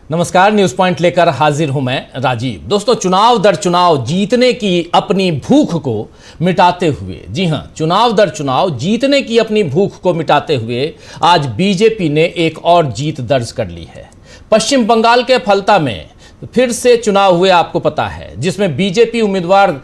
नमस्कार, news point लेकर हाजिर हूं मैं राजीव। दोस्तों, चुनाव दर चुनाव जीतने की अपनी भूख को मिटाते हुए, जी हां, चुनाव दर चुनाव जीतने की अपनी भूख को मिटाते हुए आज बीजेपी ने एक और जीत दर्ज कर ली है। पश्चिम बंगाल के फलता में फिर से चुनाव हुए, आपको पता है, जिसमें बीजेपी उम्मीदवार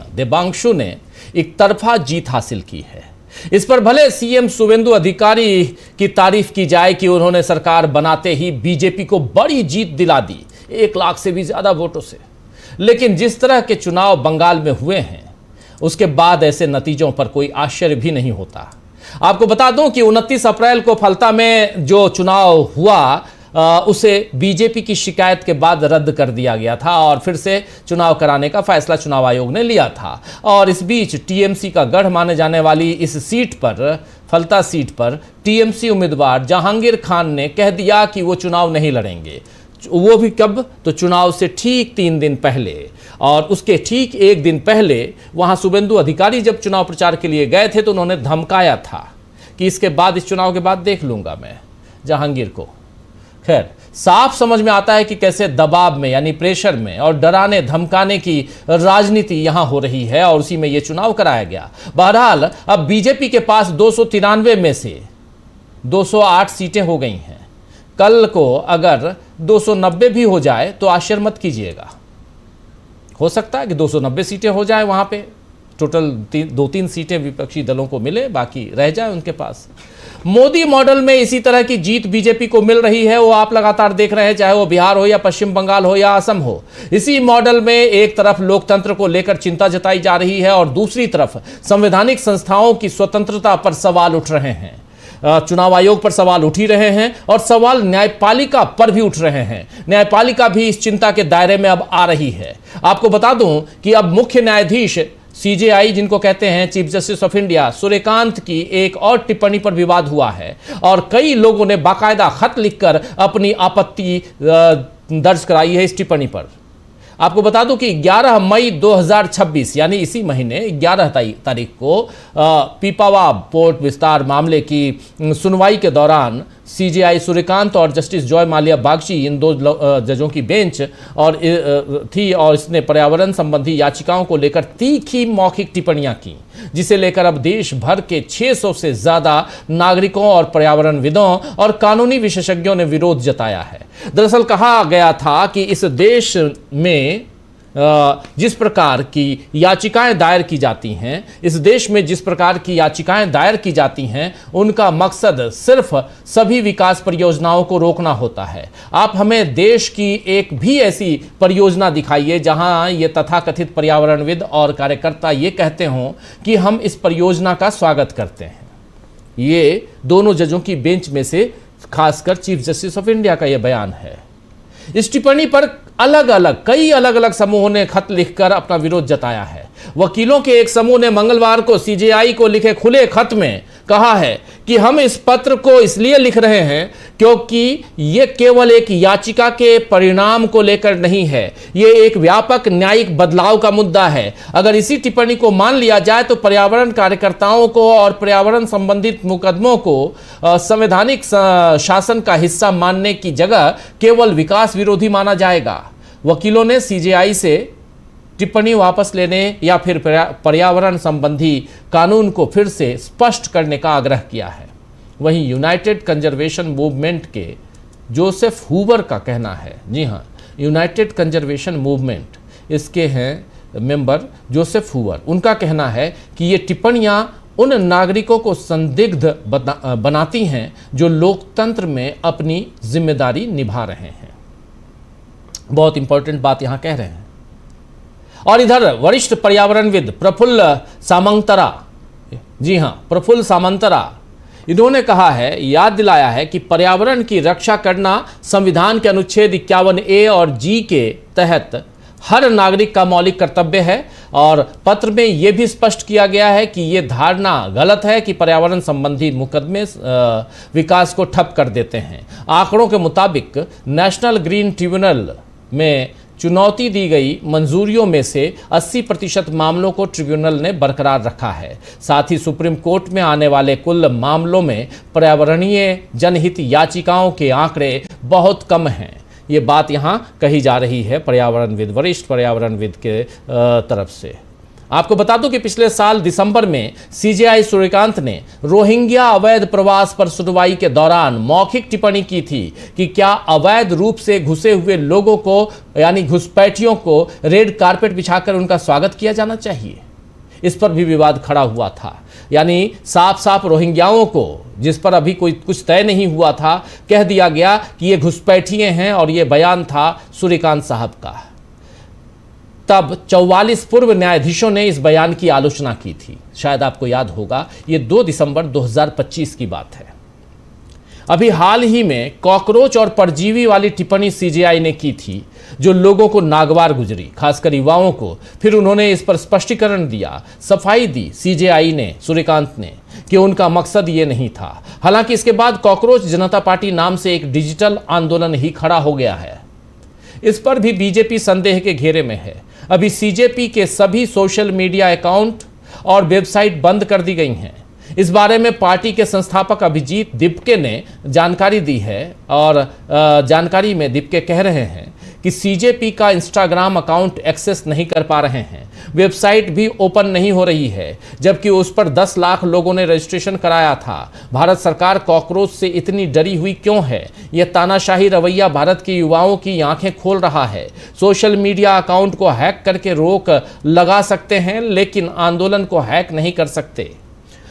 देबांशु ने एक तरफा जीत हासिल की है। इस पर भले सीएम शुवेंदु अधिकारी की तारीफ की जाए कि उन्होंने सरकार बनाते ही बीजेपी को बड़ी जीत दिला दी, 1 लाख से भी ज्यादा वोटों से। लेकिन जिस तरह के चुनाव बंगाल में हुए हैं, उसके बाद ऐसे नतीजों पर कोई आश्चर्य भी नहीं होता। आपको बता दूं कि 29 अप्रैल को फलता में जो चुनाव हुआ उसे बीजेपी की शिकायत के बाद रद्द कर दिया गया था और फिर से चुनाव कराने का फैसला चुनाव आयोग ने लिया था। और इस बीच टीएमसी का गढ़ माने जाने वाली इस सीट पर, फलता सीट पर, टीएमसी उम्मीदवार जहांगीर खान ने कह दिया कि वो चुनाव नहीं लड़ेंगे। वो भी कब? तो चुनाव से ठीक 3 दिन पहले। और उसके ठीक 1 दिन पहले वहां शुवेंदु अधिकारी जब चुनाव प्रचार के लिए गए थे तो उन्होंने धमकाया था कि इसके बाद, इस चुनाव के बाद देख लूंगा मैं जहांगीर को। खैर, साफ समझ में आता है कि कैसे दबाव में, यानी प्रेशर में और डराने धमकाने की राजनीति यहां हो रही है और उसी में यह चुनाव कराया गया। बहरहाल, अब बीजेपी के पास 293 में से 208 सीटें हो गई हैं। कल को अगर 290 भी हो जाए तो आश्चर्य मत कीजिएगा। हो सकता है कि 290 सीटें हो जाए, वहां पे टोटल 2-3 सीटें विपक्षी दलों को मिले, बाकी रह जाए उनके पास। मोदी मॉडल में इसी तरह की जीत बीजेपी को मिल रही है, वो आप लगातार देख रहे हैं, चाहे वो बिहार हो या पश्चिम बंगाल हो या असम हो। इसी मॉडल में एक तरफ लोकतंत्र को लेकर चिंता जताई जा रही है और दूसरी तरफ संवैधानिक संस्थाओं की स्वतंत्रता पर सवाल उठ रहे हैं। चुनाव आयोग पर सवाल उठ ही रहे हैं और सवाल न्यायपालिका पर भी उठ रहे हैं। न्यायपालिका भी इस चिंता के दायरे में अब आ रही है। आपको बता दूं कि अब मुख्य न्यायाधीश सीजेआई, जिनको कहते हैं chief justice of India, Suryakant की एक और टिप्पणी पर विवाद हुआ है और कई लोगों ने बाकायदा खत लिखकर अपनी आपत्ति दर्ज कराई है इस टिप्पणी पर। आपको बता दूं कि 11 मई 2026 यानी इसी महीने 11 तारीख को पीपावा पोर्ट विस्तार मामले की सुनवाई के दौरान सीजेआई सूर्यकांत और जस्टिस जॉय माल्या बागची, इन 2 जजों की बेंच और थी, और इसने पर्यावरण संबंधी याचिकाओं को लेकर तीखी मौखिक टिप्पणियां की, जिसे लेकर अब देश भर के 600 से ज्यादा नागरिकों और पर्यावरणविदों और कानूनी विशेषज्ञों ने विरोध जताया है। दरअसल कहा गया था कि इस देश में जिस प्रकार की याचिकाएं दायर की जाती हैं, इस देश में जिस प्रकार की याचिकाएं दायर की जाती हैं, उनका मकसद सिर्फ सभी विकास परियोजनाओं को रोकना होता है। आप हमें देश की एक भी ऐसी परियोजना दिखाइए जहां ये तथाकथित पर्यावरणविद और कार्यकर्ता ये कहते हों कि हम इस परियोजना का स्वागत करते हैं। ये दोनों जजों की बेंच में से खासकर चीफ जस्टिस ऑफ इंडिया का यह बयान है। इस टिप्पणी पर कई अलग अलग समूहों ने खत लिखकर अपना विरोध जताया है। वकीलों के एक समूह ने मंगलवार को सीजेआई को लिखे खुले खत में कहा है कि हम इस पत्र को इसलिए लिख रहे हैं क्योंकि यह केवल एक याचिका के परिणाम को लेकर नहीं है, यह एक व्यापक न्यायिक बदलाव का मुद्दा है। अगर इसी टिप्पणी को मान लिया जाए तो पर्यावरण कार्यकर्ताओं को और पर्यावरण संबंधित मुकदमों को संवैधानिक शासन का हिस्सा मानने की जगह केवल विकास विरोधी माना जाएगा। वकीलों ने सीजेआई से टिप्पणी वापस लेने या फिर पर्यावरण संबंधी कानून को फिर से स्पष्ट करने का आग्रह किया है। वहीं यूनाइटेड कंजर्वेशन मूवमेंट के जोसेफ हूवर का कहना है, जी हां, यूनाइटेड कंजर्वेशन मूवमेंट, इसके हैं मेंबर जोसेफ हूवर, उनका कहना है कि ये टिप्पणियां उन नागरिकों को संदिग्ध बनाती हैं जो लोकतंत्र में अपनी जिम्मेदारी निभा रहे हैं। बहुत इंपॉर्टेंट बात यहां कह रहे हैं। और इधर वरिष्ठ पर्यावरणविद प्रफुल्ल सामंतरा, जी हां, प्रफुल्ल सामंतरा, इन्होंने कहा है, याद दिलाया है कि पर्यावरण की रक्षा करना संविधान के अनुच्छेद 51A और G के तहत हर नागरिक का मौलिक कर्तव्य है। और पत्र में यह भी स्पष्ट किया गया है कि यह धारणा गलत है कि पर्यावरण संबंधी मुकदमे विकास को ठप कर देते हैं। आंकड़ों के मुताबिक नेशनल ग्रीन ट्रिब्यूनल में चुनौती दी गई मंजूरियों में से 80% मामलों को ट्रिब्यूनल ने बरकरार रखा है। साथ ही सुप्रीम कोर्ट में आने वाले कुल मामलों में पर्यावरणीय जनहित याचिकाओं के आंकड़े बहुत कम हैं। ये बात यहाँ कही जा रही है पर्यावरणविद, वरिष्ठ पर्यावरणविद के तरफ से। आपको बता दूं कि पिछले साल दिसंबर में सीजेआई सूर्यकांत ने रोहिंग्या अवैध प्रवास पर सुनवाई के दौरान मौखिक टिप्पणी की थी कि क्या अवैध रूप से घुसे हुए लोगों को यानी घुसपैठियों को रेड कारपेट बिछाकर उनका स्वागत किया जाना चाहिए। इस पर भी विवाद खड़ा हुआ था। यानी साफ साफ रोहिंग्याओं को, जिस पर अभी कोई कुछ तय नहीं हुआ था, कह दिया गया कि ये घुसपैठिए हैं और ये बयान था सूर्यकांत साहब का। तब 44 पूर्व न्यायाधीशों ने इस बयान की आलोचना की थी। शायद आपको याद होगा, ये 2 दिसंबर 2025 की बात है। अभी हाल ही में कॉकरोच और परजीवी वाली टिप्पणी सीजेआई ने की थी, जो लोगों को नागवार गुजरी, खासकर युवाओं को। फिर उन्होंने इस पर स्पष्टीकरण दिया, सफाई दी सीजेआई ने, सूर्यकांत ने, कि उनका मकसद ये नहीं था। हालांकि इसके बाद कॉकरोच जनता पार्टी नाम से एक डिजिटल आंदोलन ही खड़ा हो गया है। इस पर भी बीजेपी संदेह के घेरे में है। अभी सीजेपी के सभी सोशल मीडिया अकाउंट और वेबसाइट बंद कर दी गई हैं। इस बारे में पार्टी के संस्थापक अभिजीत दिपके ने जानकारी दी है और जानकारी में दिपके कह रहे हैं कि सीजेपी का इंस्टाग्राम अकाउंट एक्सेस नहीं कर पा रहे हैं, वेबसाइट भी ओपन नहीं हो रही है, जबकि उस पर 10 लाख लोगों ने रजिस्ट्रेशन कराया था। भारत सरकार कॉकरोच से इतनी डरी हुई क्यों है? यह तानाशाही रवैया भारत के युवाओं की आंखें खोल रहा है। सोशल मीडिया अकाउंट को हैक करके रोक लगा सकते हैं, लेकिन आंदोलन को हैक नहीं कर सकते।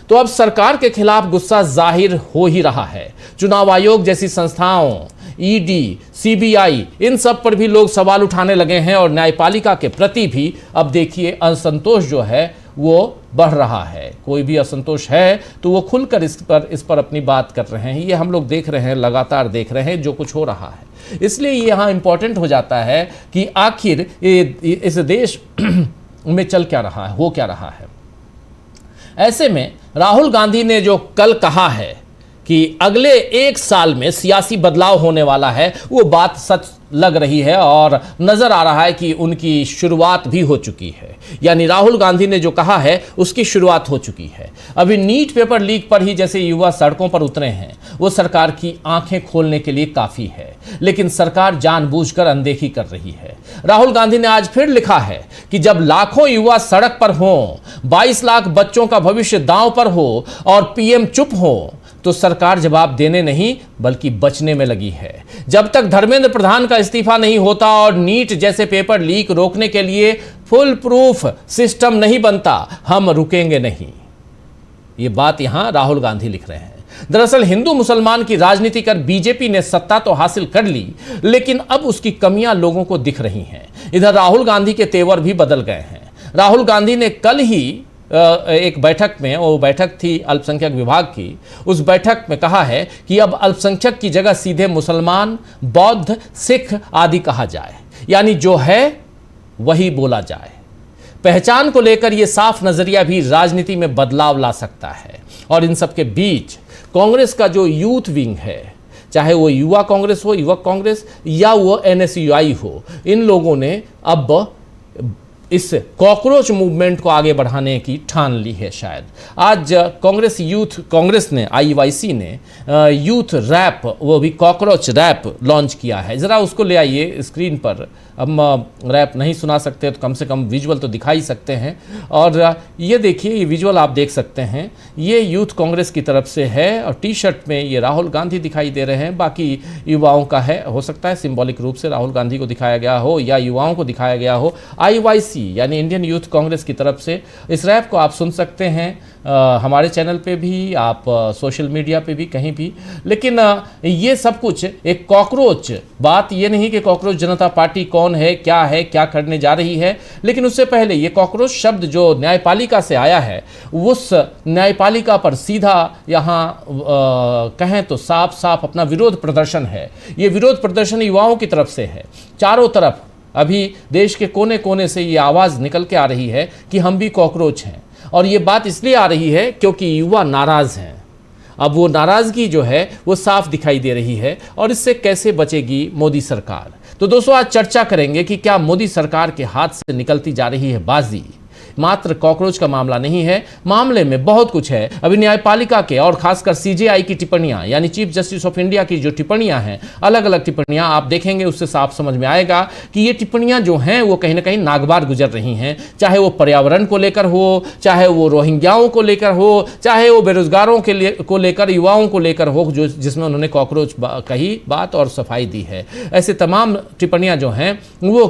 तो अब सरकार के खिलाफ गुस्सा जाहिर हो ही रहा है। चुनाव आयोग जैसी संस्थाओं, ईडी, सीबीआई, इन सब पर भी लोग सवाल उठाने लगे हैं और न्यायपालिका के प्रति भी अब देखिए असंतोष जो है वो बढ़ रहा है। कोई भी असंतोष है तो वो खुलकर इस पर अपनी बात कर रहे हैं। ये हम लोग देख रहे हैं, लगातार देख रहे हैं जो कुछ हो रहा है। इसलिए ये यहाँ इंपॉर्टेंट हो जाता है कि आखिर इस देश में चल क्या रहा है, हो क्या रहा है। ऐसे में राहुल गांधी ने जो कल कहा है कि अगले 1 साल में सियासी बदलाव होने वाला है, वो बात सच लग रही है और नजर आ रहा है कि उनकी शुरुआत भी हो चुकी है। यानी राहुल गांधी ने जो कहा है उसकी शुरुआत हो चुकी है। अभी नीट पेपर लीक पर ही जैसे युवा सड़कों पर उतरे हैं, वो सरकार की आंखें खोलने के लिए काफी है, लेकिन सरकार जानबूझकर अनदेखी कर रही है। राहुल गांधी ने आज फिर लिखा है कि जब लाखों युवा सड़क पर हों, 22 लाख बच्चों का भविष्य दांव पर हो और पीएम चुप हो, तो सरकार जवाब देने नहीं बल्कि बचने में लगी है। जब तक धर्मेंद्र प्रधान का इस्तीफा नहीं होता और नीट जैसे पेपर लीक रोकने के लिए फुल प्रूफ सिस्टम नहीं बनता, हम रुकेंगे नहीं। ये बात यहां राहुल गांधी लिख रहे हैं। दरअसल हिंदू मुसलमान की राजनीति कर बीजेपी ने सत्ता तो हासिल कर ली, लेकिन अब उसकी कमियां लोगों को दिख रही हैं। इधर राहुल गांधी के तेवर भी बदल गए हैं। राहुल गांधी ने कल ही एक बैठक में, वो बैठक थी अल्पसंख्यक विभाग की, उस बैठक में कहा है कि अब अल्पसंख्यक की जगह सीधे मुसलमान, बौद्ध, सिख आदि कहा जाए, यानी जो है वही बोला जाए। पहचान को लेकर यह साफ नजरिया भी राजनीति में बदलाव ला सकता है। और इन सब के बीच कांग्रेस का जो यूथ विंग है, चाहे वो युवा कांग्रेस हो, युवक कांग्रेस, या वो एनएसयूआई हो, इन लोगों ने अब इस कॉकरोच मूवमेंट को आगे बढ़ाने की ठान ली है। शायद आज कांग्रेस ने, आईवाईसी ने यूथ रैप, वो भी कॉकरोच रैप लॉन्च किया है। ज़रा उसको ले आइए स्क्रीन पर। हम रैप नहीं सुना सकते तो कम से कम विजुअल तो दिखा ही सकते हैं। और ये देखिए, ये विजुअल आप देख सकते हैं, ये यूथ कांग्रेस की तरफ से है और टी शर्ट में ये राहुल गांधी दिखाई दे रहे हैं। बाकी युवाओं का है, हो सकता है सिंबॉलिक रूप से राहुल गांधी को दिखाया गया हो या युवाओं को दिखाया गया हो। आईवाईसी यानी इंडियन यूथ कांग्रेस की तरफ से इस रैप को आप सुन सकते हैं हमारे चैनल पे भी, आप सोशल मीडिया पे भी, कहीं भी। लेकिन ये सब कुछ एक कॉकरोच, बात ये नहीं कि कॉकरोच जनता पार्टी कौन है, क्या करने जा रही है, लेकिन उससे पहले ये कॉकरोच शब्द जो न्यायपालिका से आया है, उस न्यायपालिका पर सीधा यहाँ कहें तो साफ साफ अपना विरोध प्रदर्शन है। ये विरोध प्रदर्शन युवाओं की तरफ से है। चारों तरफ अभी देश के कोने कोने से ये आवाज़ निकल के आ रही है कि हम भी कॉकरोच हैं। और ये बात इसलिए आ रही है क्योंकि युवा नाराज़ हैं। अब वो नाराज़गी जो है वो साफ दिखाई दे रही है। और इससे कैसे बचेगी मोदी सरकार? तो दोस्तों आज चर्चा करेंगे कि क्या मोदी सरकार के हाथ से निकलती जा रही है बाजी मात्र कॉकरोच का मामला नहीं है, मामले में बहुत कुछ है। अभी न्यायपालिका के और खासकर सीजेआई की टिप्पणियां यानी चीफ जस्टिस ऑफ इंडिया की जो टिप्पणियां हैं, अलग अलग टिप्पणियां आप देखेंगे उससे साफ समझ में आएगा कि ये टिप्पणियां जो हैं वो कहीं ना कहीं नागवार गुजर रही हैं। चाहे वो पर्यावरण को लेकर हो, चाहे वो रोहिंग्याओं को लेकर हो, चाहे वो बेरोजगारों को लेकर, युवाओं को लेकर हो, जो जिसमें उन्होंने कॉकरोच कही बात और सफाई दी है। ऐसे तमाम टिप्पणियां जो हैं वो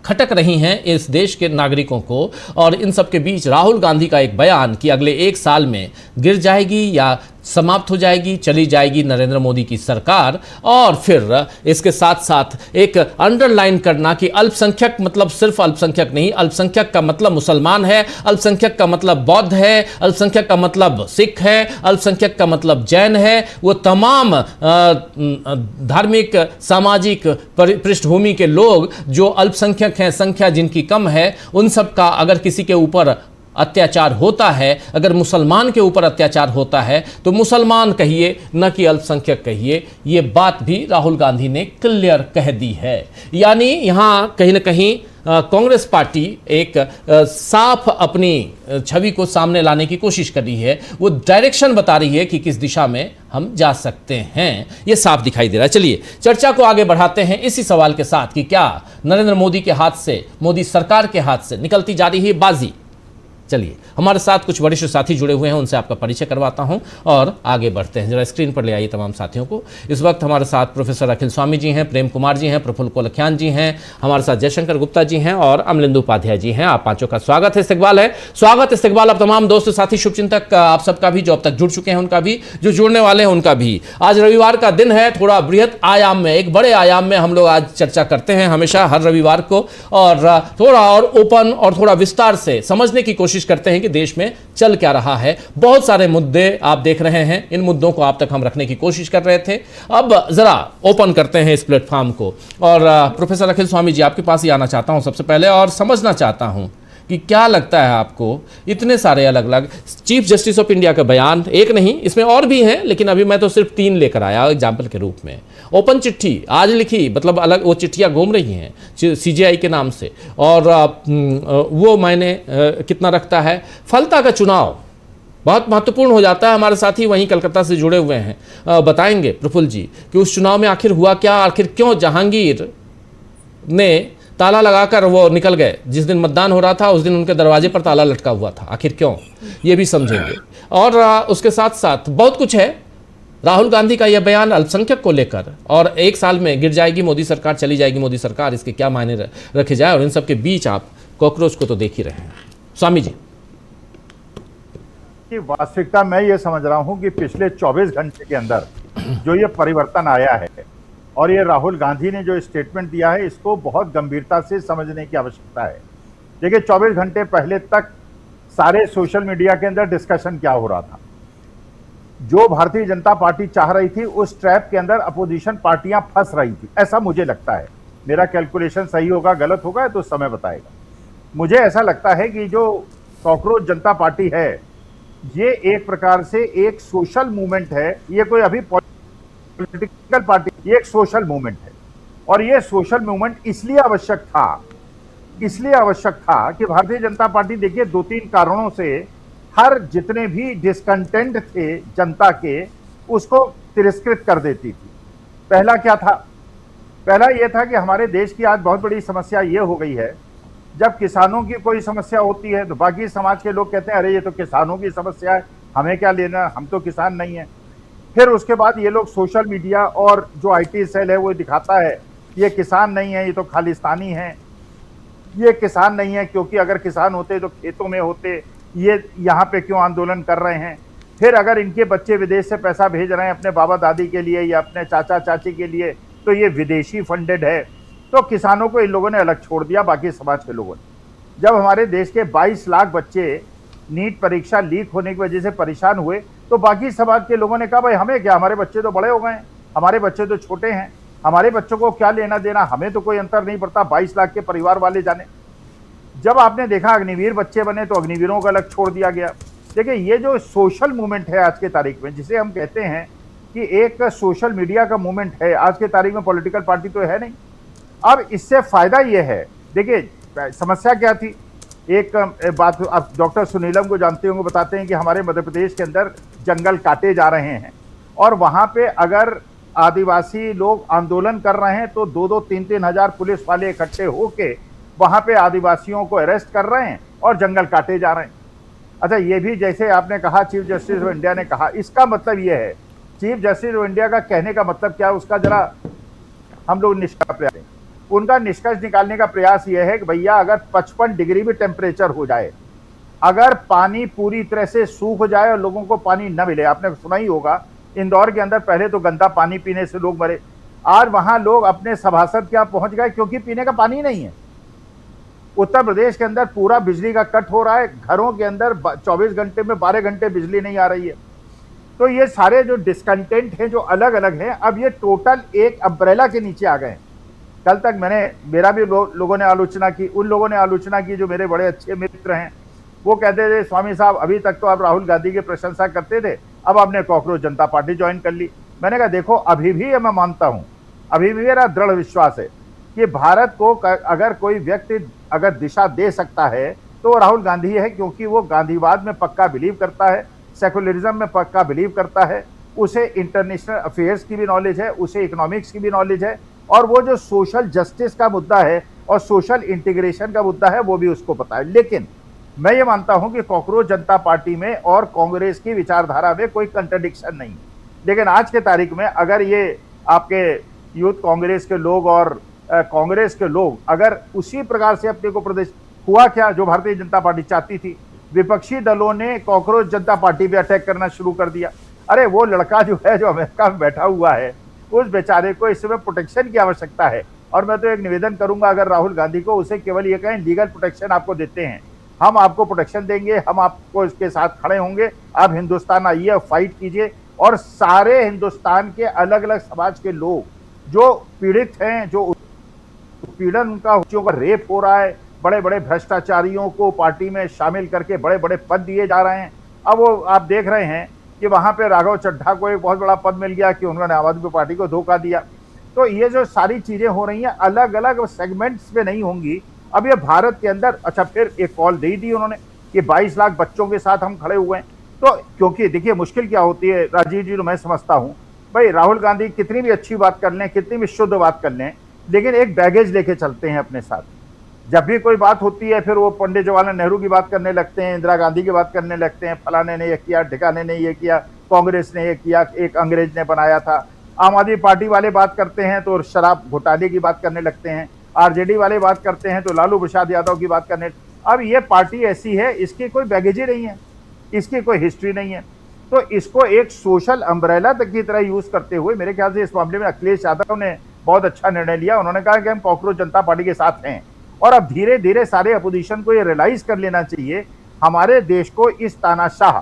खटक रही हैं इस देश के नागरिकों को। और इन सब के बीच राहुल गांधी का एक बयान कि अगले 1 साल में गिर जाएगी या समाप्त हो जाएगी, चली जाएगी नरेंद्र मोदी की सरकार। और फिर इसके साथ साथ एक अंडरलाइन करना कि अल्पसंख्यक मतलब सिर्फ अल्पसंख्यक नहीं, अल्पसंख्यक का मतलब मुसलमान है, अल्पसंख्यक का मतलब बौद्ध है, अल्पसंख्यक का मतलब सिख है, अल्पसंख्यक का मतलब जैन है। वो तमाम धार्मिक सामाजिक पृष्ठभूमि के लोग जो अल्पसंख्यक हैं, संख्या जिनकी कम है, उन सब का अगर किसी के ऊपर अत्याचार होता है, अगर मुसलमान के ऊपर अत्याचार होता है तो मुसलमान कहिए न कि अल्पसंख्यक कहिए। ये बात भी राहुल गांधी ने क्लियर कह दी है। यानी यहां कहीं ना कहीं कांग्रेस पार्टी एक साफ अपनी छवि को सामने लाने की कोशिश कर रही है, वो डायरेक्शन बता रही है कि किस दिशा में हम जा सकते हैं, ये साफ दिखाई दे रहा है। चलिए चर्चा को आगे बढ़ाते हैं इसी सवाल के साथ कि क्या नरेंद्र मोदी के हाथ से, मोदी सरकार के हाथ से निकलती जा रही है बाजी। चलिए हमारे साथ कुछ वरिष्ठ साथी जुड़े हुए हैं, उनसे आपका परिचय करवाता हूं और आगे बढ़ते हैं। जरा स्क्रीन पर ले आइए तमाम साथियों को। इस वक्त हमारे साथ प्रोफेसर अखिल स्वामी जी हैं, प्रेम कुमार जी हैं, प्रफुल्ल कोलखियान जी हैं, हमारे साथ जयशंकर गुप्ता जी हैं और अमलिंदु उपाध्याय जी हैं। आप पांचों का स्वागत है, इस्तकबाल है, स्वागत इस्तकबाल। अब तमाम दोस्त साथी शुभचिंतक आप सबका भी, जो अब तक जुड़ चुके हैं उनका भी, जो जुड़ने वाले हैं उनका भी। आज रविवार का दिन है, थोड़ा बृहत आयाम में, एक बड़े आयाम में हम लोग आज चर्चा करते हैं हमेशा हर रविवार को, और थोड़ा और ओपन और थोड़ा विस्तार से समझने की कोशिश करते हैं कि देश में चल क्या रहा है। बहुत सारे मुद्दे आप देख रहे हैं, इन मुद्दों को आप तक हम रखने की कोशिश कर रहे थे। अब जरा ओपन करते हैं इस प्लेटफॉर्म को और प्रोफेसर अखिल स्वामी जी आपके पास ही आना चाहता हूं सबसे पहले और समझना चाहता हूं कि क्या लगता है आपको, इतने सारे अलग अलग चीफ जस्टिस ऑफ इंडिया का बयान, एक नहीं इसमें और भी हैं, लेकिन अभी मैं तो सिर्फ 3 लेकर आया एग्जाम्पल के रूप में। ओपन चिट्ठी आज लिखी, मतलब अलग वो चिट्ठियां घूम रही हैं सीजेआई के नाम से, और वो मायने कितना रखता है। फलता का चुनाव बहुत महत्वपूर्ण हो जाता है। हमारे साथी वहीं कलकत्ता से जुड़े हुए हैं, बताएंगे प्रफुल्ल जी कि उस चुनाव में आखिर हुआ क्या, आखिर क्यों जहांगीर ने ताला लगाकर वो निकल गए। जिस दिन मतदान हो रहा था उस दिन उनके दरवाजे पर ताला लटका हुआ था, आखिर क्यों, ये भी समझेंगे। और उसके साथ साथ बहुत कुछ है। राहुल गांधी का यह बयान अल्पसंख्यक को लेकर, और 1 साल में गिर जाएगी मोदी सरकार, चली जाएगी मोदी सरकार, इसके क्या मायने रखे जाए। और इन सब के बीच आप कॉकरोच को तो देख ही रहे हैं। स्वामी जी, वास्तविकता मैं ये समझ रहा हूं कि पिछले 24 घंटे के अंदर जो ये परिवर्तन आया है और ये राहुल गांधी ने जो स्टेटमेंट दिया है, इसको बहुत गंभीरता से समझने की आवश्यकता है। देखिए 24 घंटे पहले तक सारे सोशल मीडिया के अंदर डिस्कशन क्या हो रहा था, जो भारतीय जनता पार्टी चाह रही थी उस ट्रैप के अंदर अपोजिशन पार्टियां फंस रही थी, ऐसा मुझे लगता है। मेरा कैलकुलेशन सही होगा गलत होगा तो समय बताएगा। मुझे ऐसा लगता है कि जो कॉकरोच जनता पार्टी है ये एक प्रकार से एक सोशल मूवमेंट है, ये कोई अभी पॉलिटिकल पार्टी, ये एक सोशल मूवमेंट है। और ये सोशल मूवमेंट इसलिए आवश्यक था कि भारतीय जनता पार्टी, देखिए 2-3 कारणों से हर जितने भी डिस्कंटेंट थे जनता के, उसको तिरस्कृत कर देती थी। पहला क्या था? पहला यह था कि हमारे देश की आज बहुत बड़ी समस्या ये हो गई है, जब किसानों की कोई समस्या होती है तो बाकी समाज के लोग कहते हैं अरे ये तो किसानों की समस्या है, हमें क्या लेना, हम तो किसान नहीं है। फिर उसके बाद ये लोग सोशल मीडिया और जो आईटी सेल है वो दिखाता है ये किसान नहीं है, ये तो खालिस्तानी है, ये किसान नहीं है क्योंकि अगर किसान होते तो खेतों में होते, ये यहाँ पे क्यों आंदोलन कर रहे हैं। फिर अगर इनके बच्चे विदेश से पैसा भेज रहे हैं अपने बाबा दादी के लिए या अपने चाचा चाची के लिए तो ये विदेशी फंडेड है। तो किसानों को इन लोगों ने अलग छोड़ दिया बाकी समाज के लोगों ने। जब हमारे देश के 22 लाख बच्चे नीट परीक्षा लीक होने की वजह से परेशान हुए तो बाकी समाज के लोगों ने कहा भाई हमें क्या, हमारे बच्चे तो बड़े हो गए हैं, हमारे बच्चे तो छोटे हैं, हमारे बच्चों को क्या लेना देना, हमें तो कोई अंतर नहीं पड़ता, 22 लाख के परिवार वाले जाने। जब आपने देखा अग्निवीर बच्चे बने तो अग्निवीरों को अलग छोड़ दिया गया। देखिए ये जो सोशल मूवमेंट है आज के तारीख में, जिसे हम कहते हैं कि एक सोशल मीडिया का मूवमेंट है, आज के तारीख में पॉलिटिकल पार्टी तो है नहीं। अब इससे फायदा ये है, देखिए समस्या क्या थी, एक बात आप डॉक्टर सुनीलम को जानते होंगे, बताते हैं कि हमारे मध्य प्रदेश के अंदर जंगल काटे जा रहे हैं और वहां पे अगर आदिवासी लोग आंदोलन कर रहे हैं तो 2-2, 3-3 हजार पुलिस वाले इकट्ठे होके वहां पे आदिवासियों को अरेस्ट कर रहे हैं और जंगल काटे जा रहे हैं। अच्छा, ये भी जैसे आपने कहा चीफ जस्टिस ऑफ इंडिया ने कहा, इसका मतलब ये है, चीफ जस्टिस ऑफ इंडिया का कहने का मतलब क्या है, उसका जरा हम लोग निष्कर्ष प्रयास करें। उनका निष्कर्ष निकालने का प्रयास यह है कि भैया अगर 55 डिग्री भी टेम्परेचर हो जाए, अगर पानी पूरी तरह से सूख जाए और लोगों को पानी न मिले, आपने सुना ही होगा इंदौर के अंदर पहले तो गंदा पानी पीने से लोग मरे, आज वहां लोग अपने सभासद क्या पहुंच गए क्योंकि पीने का पानी नहीं है। उत्तर प्रदेश के अंदर पूरा बिजली का कट हो रहा है, घरों के अंदर 24 घंटे में 12 घंटे बिजली नहीं आ रही है। तो ये सारे जो डिस्कंटेंट हैं जो अलग अलग हैं, अब ये टोटल एक अम्ब्रेला के नीचे आ गए हैं। कल तक मेरा भी लोगों ने आलोचना की, उन लोगों ने आलोचना की जो मेरे बड़े अच्छे मित्र हैं, वो कहते थे स्वामी साहब अभी तक तो आप राहुल गांधी की प्रशंसा करते थे, अब आपने कॉकरोच जनता पार्टी ज्वाइन कर ली। मैंने कहा देखो, अभी भी मैं मानता हूं, अभी भी मेरा दृढ़ विश्वास है कि भारत को अगर कोई व्यक्ति अगर दिशा दे सकता है तो राहुल गांधी है, क्योंकि वो गांधीवाद में पक्का बिलीव करता है, सेकुलरिज्म में पक्का बिलीव करता है, उसे इंटरनेशनल अफेयर्स की भी नॉलेज है, उसे इकोनॉमिक्स की भी नॉलेज है, और वो जो सोशल जस्टिस का मुद्दा है और सोशल इंटीग्रेशन का मुद्दा है वो भी उसको पता है। लेकिन मैं ये मानता हूं कि कॉकरोच जनता पार्टी में और कांग्रेस की विचारधारा में कोई कंट्रडिक्शन नहीं, लेकिन आज के तारीख में अगर ये आपके यूथ कांग्रेस के लोग और कांग्रेस के लोग अगर उसी प्रकार से अपने को प्रदेश, हुआ क्या जो भारतीय जनता पार्टी चाहती थी, विपक्षी दलों ने कॉकरोच जनता पार्टी पे अटैक करना शुरू कर दिया। अरे वो लड़का जो है, जो अमेरिका में बैठा हुआ है, उस बेचारे को इस समय प्रोटेक्शन की आवश्यकता है, और मैं तो एक निवेदन करूंगा अगर राहुल गांधी को, उसे केवल ये कहें लीगल प्रोटेक्शन आपको देते हैं, हम आपको प्रोटेक्शन देंगे, हम आपको इसके साथ खड़े होंगे, आप हिंदुस्तान आइए, फाइट कीजिए, और सारे हिंदुस्तान के अलग अलग समाज के लोग जो पीड़ित हैं, जो उत्पीड़न उनका, बच्चों का रेप हो रहा है, बड़े बड़े भ्रष्टाचारियों को पार्टी में शामिल करके बड़े बड़े पद दिए जा रहे हैं। अब वो आप देख रहे हैं कि वहां पे राघव चड्ढा को एक बहुत बड़ा पद मिल गया कि उन्होंने आम आदमी पार्टी को धोखा दिया। तो ये जो सारी चीजें हो रही हैं अलग अलग सेगमेंट्स में नहीं होंगी। अब ये भारत के अंदर, अच्छा फिर एक कॉल दे दी उन्होंने कि 22 लाख बच्चों के साथ हम खड़े हुए हैं। तो क्योंकि देखिए मुश्किल क्या होती है राजीव जी, मैं समझता हूं भाई राहुल गांधी कितनी भी अच्छी बात कर लें, कितनी भी शुद्ध बात कर लें, लेकिन एक बैगेज लेके चलते हैं अपने साथ। जब भी कोई बात होती है फिर वो पंडित जवाहरलाल नेहरू की बात करने लगते हैं, इंदिरा गांधी की बात करने लगते हैं, फलाने ने ये किया, ढिकाने ने ये किया, कांग्रेस ने ये किया, एक अंग्रेज ने बनाया था। आम आदमी पार्टी वाले बात करते हैं तो शराब घोटाले की बात करने लगते हैं, आरजेडी वाले बात करते हैं तो लालू प्रसाद यादव की बात करने। अब ये पार्टी ऐसी है, इसकी कोई बैगेज ही नहीं है, इसकी कोई हिस्ट्री नहीं है, तो इसको एक सोशल अम्ब्रेला तक की तरह यूज करते हुए मेरे ख्याल से इस मामले में अखिलेश यादव ने बहुत अच्छा निर्णय लिया। उन्होंने कहा कि हम कॉकरोच जनता पार्टी के साथ हैं, और अब धीरे धीरे सारे अपोजिशन को ये रियलाइज कर लेना चाहिए हमारे देश को इस तानाशाह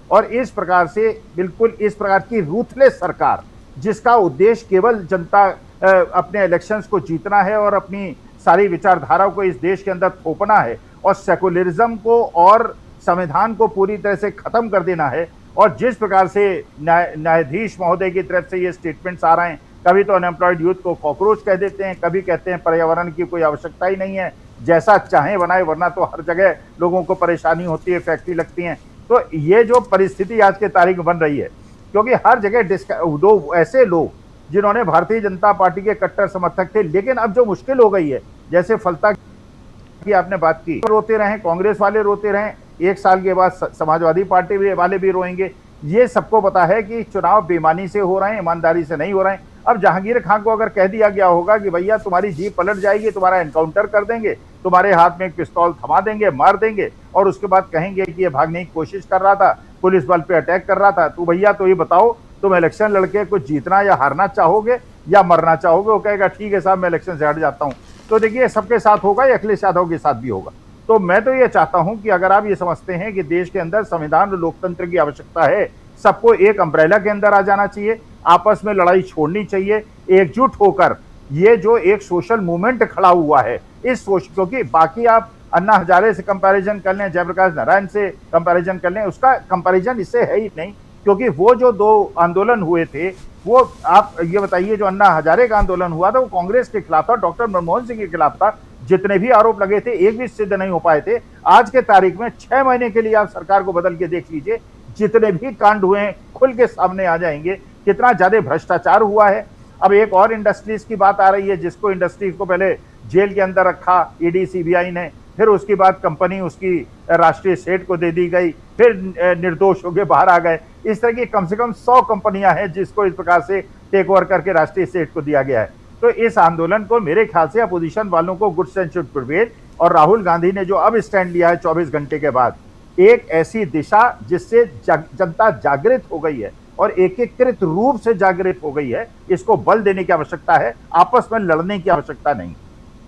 और इस प्रकार से बिल्कुल इस प्रकार की रूथलेस सरकार, जिसका उद्देश्य केवल जनता अपने इलेक्शंस को जीतना है और अपनी सारी विचारधारा को इस देश के अंदर थोपना है और सेकुलरिज्म को और संविधान को पूरी तरह से खत्म कर देना है। और जिस प्रकार से न्यायाधीश महोदय की तरफ से ये स्टेटमेंट्स आ रहे हैं, कभी तो अनएम्प्लॉयड यूथ को कॉकरोच कह देते हैं, कभी कहते हैं पर्यावरण की कोई आवश्यकता ही नहीं है, जैसा चाहे बनाए, वरना तो हर जगह लोगों को परेशानी होती है, फैक्ट्री लगती हैं। तो ये जो परिस्थिति आज के तारीख में बन रही है, क्योंकि हर जगह दो ऐसे लोग जिन्होंने भारतीय जनता पार्टी के कट्टर समर्थक थे, लेकिन अब जो मुश्किल हो गई है, जैसे फलता की आपने बात की, रोते रहे कांग्रेस वाले, रोते रहे, एक साल के बाद समाजवादी पार्टी वाले भी रोएंगे। ये सबको पता है कि चुनाव बेईमानी से हो रहे हैं, ईमानदारी से नहीं हो रहे हैं। अब जहांगीर खान को अगर कह दिया गया होगा कि भैया तुम्हारी जीप पलट जाएगी, तुम्हारा एनकाउंटर कर देंगे, तुम्हारे हाथ में एक पिस्तौल थमा देंगे, मार देंगे, और उसके बाद कहेंगे कि ये भागने की कोशिश कर रहा था, पुलिस बल पे अटैक कर रहा था, तो भैया तो ये बताओ तुम इलेक्शन लड़के कुछ जीतना या हारना चाहोगे या मरना चाहोगे? वो कहेगा ठीक है साहब मैं इलेक्शन से हट जाता हूँ। तो देखिए सबके साथ होगा, या अखिलेश यादव के साथ भी होगा। तो मैं तो ये चाहता हूं कि अगर आप ये समझते हैं कि देश के अंदर संविधान और लोकतंत्र की आवश्यकता है, सबको एक अम्ब्रेला के अंदर आ जाना चाहिए, आपस में लड़ाई छोड़नी चाहिए, एकजुट होकर ये जो एक सोशल मूवमेंट खड़ा हुआ है, इस क्योंकि बाकी आप अन्ना हजारे से कंपैरिजन कर लें, जयप्रकाश नारायण से कंपैरिजन कर लें, उसका कंपैरिजन इससे है ही नहीं, क्योंकि वो जो दो आंदोलन हुए थे, वो आप ये बताइए, जो अन्ना हजारे का आंदोलन हुआ था वो कांग्रेस के खिलाफ था, डॉक्टर मनमोहन सिंह के खिलाफ था। जितने भी आरोप लगे थे एक भी सिद्ध नहीं हो पाए थे। आज के तारीख में 6 महीने के लिए आप सरकार को बदल के देख लीजिए, जितने भी कांड हुए हैं खुल के सामने आ जाएंगे, कितना ज्यादा भ्रष्टाचार हुआ है। अब एक और इंडस्ट्रीज की बात आ रही है, जिसको इंडस्ट्रीज को पहले जेल के अंदर रखा ईडी सीबीआई ने, फिर उसके बाद कंपनी उसकी राष्ट्रीय सेठ को दे दी गई, फिर निर्दोष होकर बाहर आ गए। इस तरह की कम से कम 100 कंपनियां हैं जिसको इस प्रकार से टेक ओवर करके राष्ट्रीय सेठ को दिया गया है। तो इस आंदोलन को मेरे ख्याल से अपोजिशन वालों को गुड सेंस शुड प्रिवेल, और राहुल गांधी ने जो अब स्टैंड लिया है 24 घंटे के बाद, एक ऐसी दिशा जिससे जनता जागृत हो गई है और एकीकृत रूप से जागृत हो गई है, इसको बल देने की आवश्यकता है, आपस में लड़ने की आवश्यकता नहीं।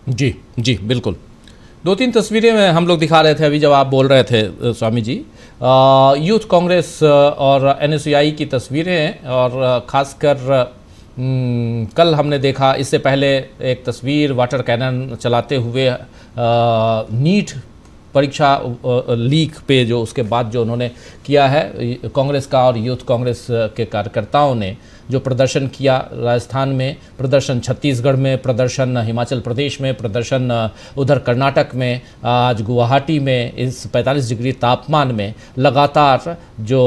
जी जी बिल्कुल। 2-3 तस्वीरें में हम लोग दिखा रहे थे अभी जब आप बोल रहे थे स्वामी जी, यूथ कांग्रेस और एनएसयूआई की तस्वीरें, और ख़ासकर कल हमने देखा, इससे पहले एक तस्वीर वाटर कैनन चलाते हुए नीट परीक्षा लीक पे, जो उसके बाद जो उन्होंने किया है कांग्रेस का और यूथ कांग्रेस के कार्यकर्ताओं ने जो प्रदर्शन किया, राजस्थान में प्रदर्शन, छत्तीसगढ़ में प्रदर्शन, हिमाचल प्रदेश में प्रदर्शन, उधर कर्नाटक में, आज गुवाहाटी में इस 45 डिग्री तापमान में लगातार जो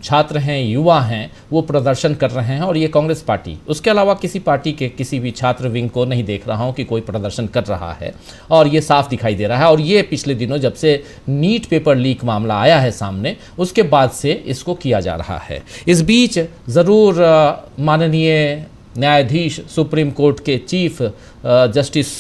छात्र हैं, युवा हैं, वो प्रदर्शन कर रहे हैं। और ये कांग्रेस पार्टी, उसके अलावा किसी पार्टी के किसी भी छात्र विंग को नहीं देख रहा हूँ कि कोई प्रदर्शन कर रहा है, और ये साफ दिखाई दे रहा है। और ये पिछले दिनों जब से नीट पेपर लीक मामला आया है सामने, उसके बाद से इसको किया जा रहा है। इस बीच ज़रूर माननीय न्यायाधीश सुप्रीम कोर्ट के चीफ जस्टिस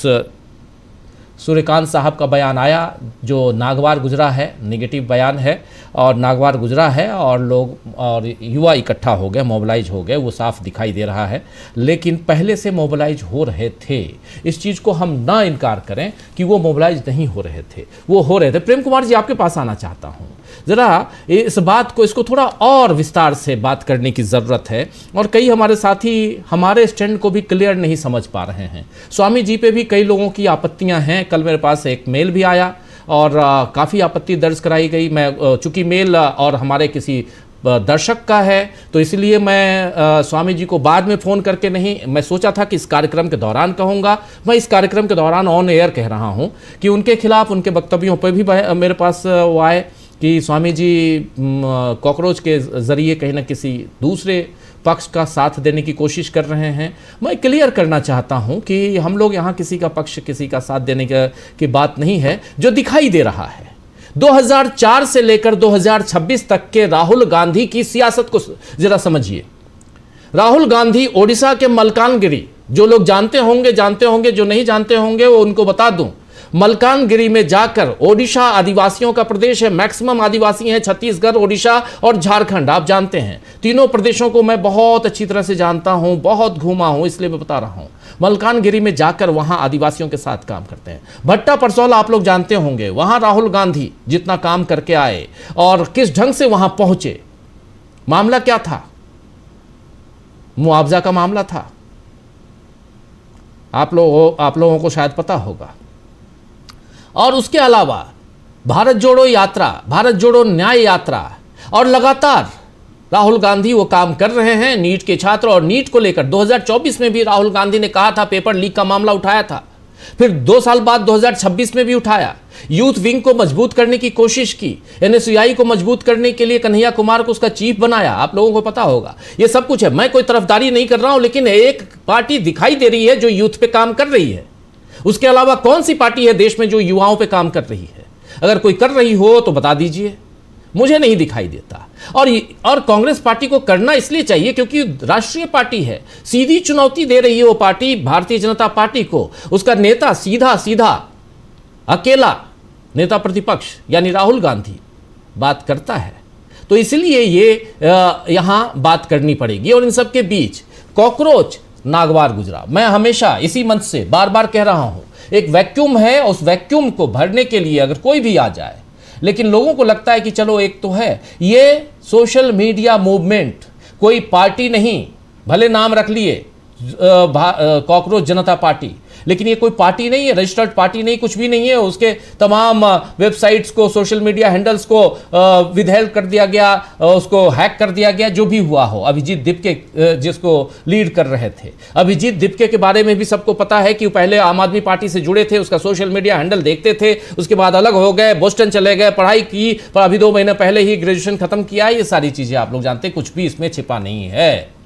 सूर्यकांत साहब का बयान आया, जो नागवार गुजरा है, नेगेटिव बयान है और नागवार गुजरा है, और लोग और युवा इकट्ठा हो गए, मोबिलाइज हो गए, वो साफ दिखाई दे रहा है। लेकिन पहले से मोबिलाइज हो रहे थे, इस चीज़ को हम ना इनकार करें कि वो मोबिलाइज नहीं हो रहे थे, वो हो रहे थे। प्रेम कुमार जी, आपके पास आना चाहता हूँ, ज़रा इस बात को, इसको थोड़ा और विस्तार से बात करने की ज़रूरत है, और कई हमारे साथी हमारे स्टैंड को भी क्लियर नहीं समझ पा रहे हैं। स्वामी जी पे भी कई लोगों की आपत्तियां हैं। कल मेरे पास एक मेल भी आया और काफ़ी आपत्ति दर्ज कराई गई। मैं चूँकि मेल और हमारे किसी दर्शक का है, तो इसलिए मैं स्वामी जी को बाद में फ़ोन करके नहीं, मैं सोचा था कि इस कार्यक्रम के दौरान कहूँगा। मैं इस कार्यक्रम के दौरान ऑन एयर कह रहा हूँ कि उनके खिलाफ, उनके वक्तव्यों पर भी मेरे पास वो आए कि स्वामी जी कॉकरोच के ज़रिए कहीं ना किसी दूसरे पक्ष का साथ देने की कोशिश कर रहे हैं। मैं क्लियर करना चाहता हूं कि हम लोग यहाँ किसी का पक्ष, किसी का साथ देने की बात नहीं है। जो दिखाई दे रहा है 2004 से लेकर 2026 तक के राहुल गांधी की सियासत को जरा समझिए। राहुल गांधी ओडिशा के मलकानगिरी, जो लोग जानते होंगे, जो नहीं जानते होंगे वो उनको बता दूं, मलकानगिरी में जाकर, ओडिशा आदिवासियों का प्रदेश है, मैक्सिमम आदिवासी हैं, छत्तीसगढ़, ओडिशा और झारखंड, आप जानते हैं। तीनों प्रदेशों को मैं बहुत अच्छी तरह से जानता हूं, बहुत घूमा हूं, इसलिए मैं बता रहा हूं। मलकानगिरी में जाकर वहां आदिवासियों के साथ काम करते हैं। भट्टा परसौल आप लोग जानते होंगे, वहां राहुल गांधी जितना काम करके आए और किस ढंग से वहां पहुंचे। मामला क्या था? मुआवजा का मामला था। आप लोगों को शायद पता होगा। और उसके अलावा भारत जोड़ो यात्रा, भारत जोड़ो न्याय यात्रा, और लगातार राहुल गांधी वो काम कर रहे हैं नीट के छात्र। और नीट को लेकर 2024 में भी राहुल गांधी ने कहा था, पेपर लीक का मामला उठाया था, फिर 2 साल बाद 2026 में भी उठाया। यूथ विंग को मजबूत करने की कोशिश की, एनएसयूआई को मजबूत करने के लिए कन्हैया कुमार को उसका चीफ बनाया, आप लोगों को पता होगा। ये सब कुछ है, मैं कोई तरफदारी नहीं कर रहा हूं, लेकिन एक पार्टी दिखाई दे रही है जो यूथ पे काम कर रही है। उसके अलावा कौन सी पार्टी है देश में जो युवाओं पे काम कर रही है? अगर कोई कर रही हो तो बता दीजिए, मुझे नहीं दिखाई देता। और कांग्रेस पार्टी को करना इसलिए चाहिए क्योंकि राष्ट्रीय पार्टी है, सीधी चुनौती दे रही है वो पार्टी भारतीय जनता पार्टी को। उसका नेता सीधा अकेला नेता प्रतिपक्ष यानी राहुल गांधी बात करता है, तो इसलिए ये यहां बात करनी पड़ेगी। और इन सब के बीच कॉकरोच नागवार गुजरा। मैं हमेशा इसी मंच से बार बार कह रहा हूं, एक वैक्यूम है, उस वैक्यूम को भरने के लिए अगर कोई भी आ जाए, लेकिन लोगों को लगता है कि चलो एक तो है ये सोशल मीडिया मूवमेंट, कोई पार्टी नहीं, भले नाम रख लिए कॉकरोच जनता पार्टी, लेकिन ये कोई पार्टी नहीं है, रजिस्टर्ड पार्टी नहीं, कुछ भी नहीं है। उसके तमाम वेबसाइट्स को, सोशल मीडिया हैंडल्स को विदहेल्ड कर दिया गया, उसको हैक कर दिया गया, जो भी हुआ हो। अभिजीत दिपके जिसको लीड कर रहे थे, अभिजीत दिपके के बारे में भी सबको पता है कि वो पहले आम आदमी पार्टी से जुड़े थे, उसका सोशल मीडिया हैंडल देखते थे, उसके बाद अलग हो गए, बोस्टन चले गए, पढ़ाई की, पर अभी 2 महीने पहले ही ग्रेजुएशन खत्म किया। ये सारी चीजें आप लोग जानते हैं, कुछ भी इसमें छिपा नहीं है।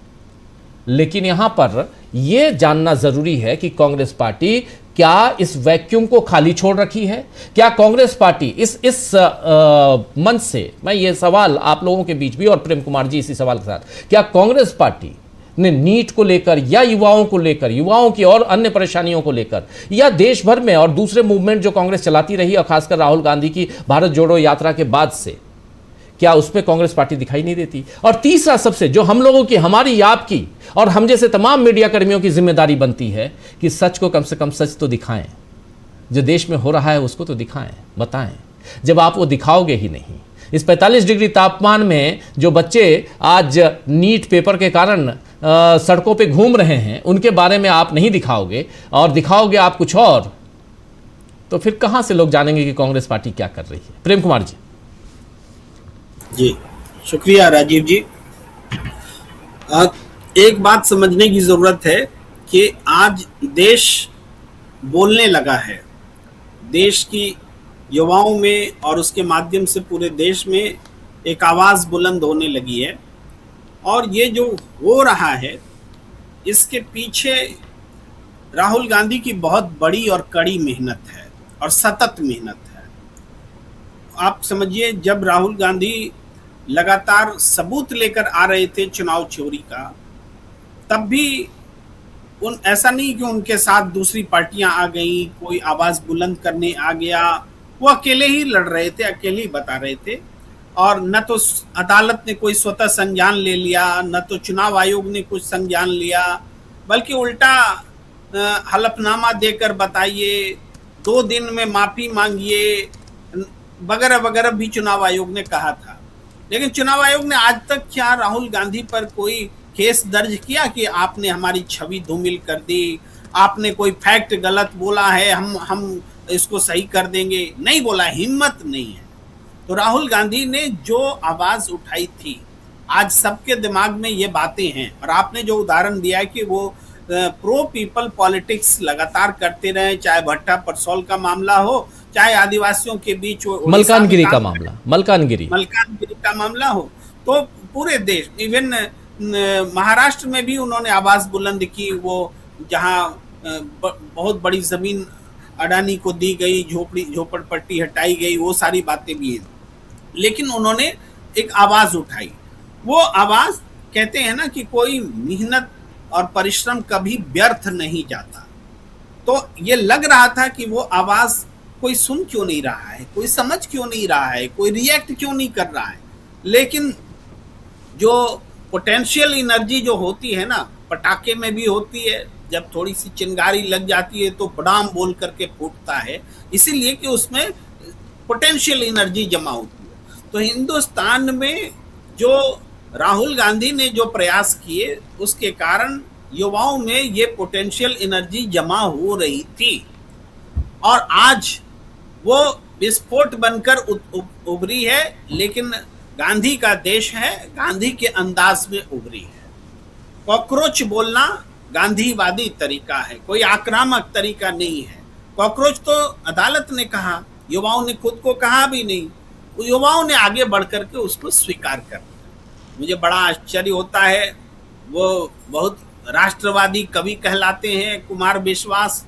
लेकिन यहां पर यह जानना जरूरी है कि कांग्रेस पार्टी क्या इस वैक्यूम को खाली छोड़ रखी है? क्या कांग्रेस पार्टी इस मंच से, मैं ये सवाल आप लोगों के बीच भी, और प्रेम कुमार जी इसी सवाल के साथ, क्या कांग्रेस पार्टी ने नीट को लेकर या युवाओं को लेकर, युवाओं की और अन्य परेशानियों को लेकर, या देश भर में और दूसरे मूवमेंट जो कांग्रेस चलाती रही, और खासकर राहुल गांधी की भारत जोड़ो यात्रा के बाद से, क्या उसमें कांग्रेस पार्टी दिखाई नहीं देती? और तीसरा, सबसे जो हम लोगों की, हमारी, आपकी और हम जैसे तमाम मीडिया कर्मियों की जिम्मेदारी बनती है कि सच को कम से कम सच तो दिखाएं, जो देश में हो रहा है उसको तो दिखाएं, बताएं। जब आप वो दिखाओगे ही नहीं, इस 45 डिग्री तापमान में जो बच्चे आज नीट पेपर के कारण सड़कों पे घूम रहे हैं, उनके बारे में आप नहीं दिखाओगे और दिखाओगे आप कुछ और, तो फिर कहां से लोग जानेंगे कि कांग्रेस पार्टी क्या कर रही है? प्रेम कुमार जी। जी, शुक्रिया राजीव जी। एक बात समझने की जरूरत है कि आज देश बोलने लगा है। देश की युवाओं में और उसके माध्यम से पूरे देश में एक आवाज बुलंद होने लगी है, और ये जो हो रहा है इसके पीछे राहुल गांधी की बहुत बड़ी और कड़ी मेहनत है और सतत मेहनत है। आप समझिए, जब राहुल गांधी लगातार सबूत लेकर आ रहे थे चुनाव चोरी का, तब भी ऐसा नहीं कि उनके साथ दूसरी पार्टियां आ गई, कोई आवाज बुलंद करने आ गया। वो अकेले ही लड़ रहे थे, अकेले ही बता रहे थे, और न तो अदालत ने कोई स्वतः संज्ञान ले लिया, न तो चुनाव आयोग ने कुछ संज्ञान लिया, बल्कि उल्टा हलफनामा देकर बताइए, 2 दिन में माफी मांगिए, वगैरह वगैरह भी चुनाव आयोग ने कहा था। लेकिन चुनाव आयोग ने आज तक क्या राहुल गांधी पर कोई केस दर्ज किया कि आपने हमारी छवि धूमिल कर दी, आपने कोई फैक्ट गलत बोला है, हम इसको सही कर देंगे? नहीं बोला, हिम्मत नहीं है। तो राहुल गांधी ने जो आवाज उठाई थी, आज सबके दिमाग में ये बातें हैं। और आपने जो उदाहरण दिया है कि वो प्रो पीपल पॉलिटिक्स लगातार करते रहे, चाहे भट्टा परसौल का मामला हो, चाहे आदिवासियों के बीच मलकानगिरी का मामला, मलकानगिरी का मामला हो, तो पूरे देश, इवन महाराष्ट्र में भी उन्होंने आवाज बुलंद की। वो जहां बहुत बड़ी जमीन अडानी को दी गई, झोपड़पट्टी हटाई गई, वो सारी बातें भी हैं, लेकिन उन्होंने एक आवाज उठाई। वो आवाज, कहते हैं ना कि कोई मेहनत और परिश्रम कभी व्यर्थ नहीं जाता। तो ये लग रहा था कि वो आवाज कोई सुन क्यों नहीं रहा है, कोई समझ क्यों नहीं रहा है, कोई रिएक्ट क्यों नहीं कर रहा है। लेकिन जो पोटेंशियल एनर्जी जो होती है ना, पटाखे में भी होती है, जब थोड़ी सी चिंगारी लग जाती है तो बडाम बोल करके फूटता है, इसीलिए कि उसमें पोटेंशियल एनर्जी जमा होती है। तो हिंदुस्तान में जो राहुल गांधी ने जो प्रयास किए, उसके कारण युवाओं में ये पोटेंशियल एनर्जी जमा हो रही थी, और आज वो विस्फोट बनकर उभरी है। लेकिन गांधी का देश है, गांधी के अंदाज में उभरी है। कॉकरोच बोलना गांधीवादी तरीका है, कोई आक्रामक तरीका नहीं है। कॉकरोच तो अदालत ने कहा, युवाओं ने खुद को कहा भी नहीं, युवाओं ने आगे बढ़ करके उसको स्वीकार कर लिया। मुझे बड़ा आश्चर्य होता है, वो बहुत राष्ट्रवादी कवि कहलाते हैं कुमार विश्वास,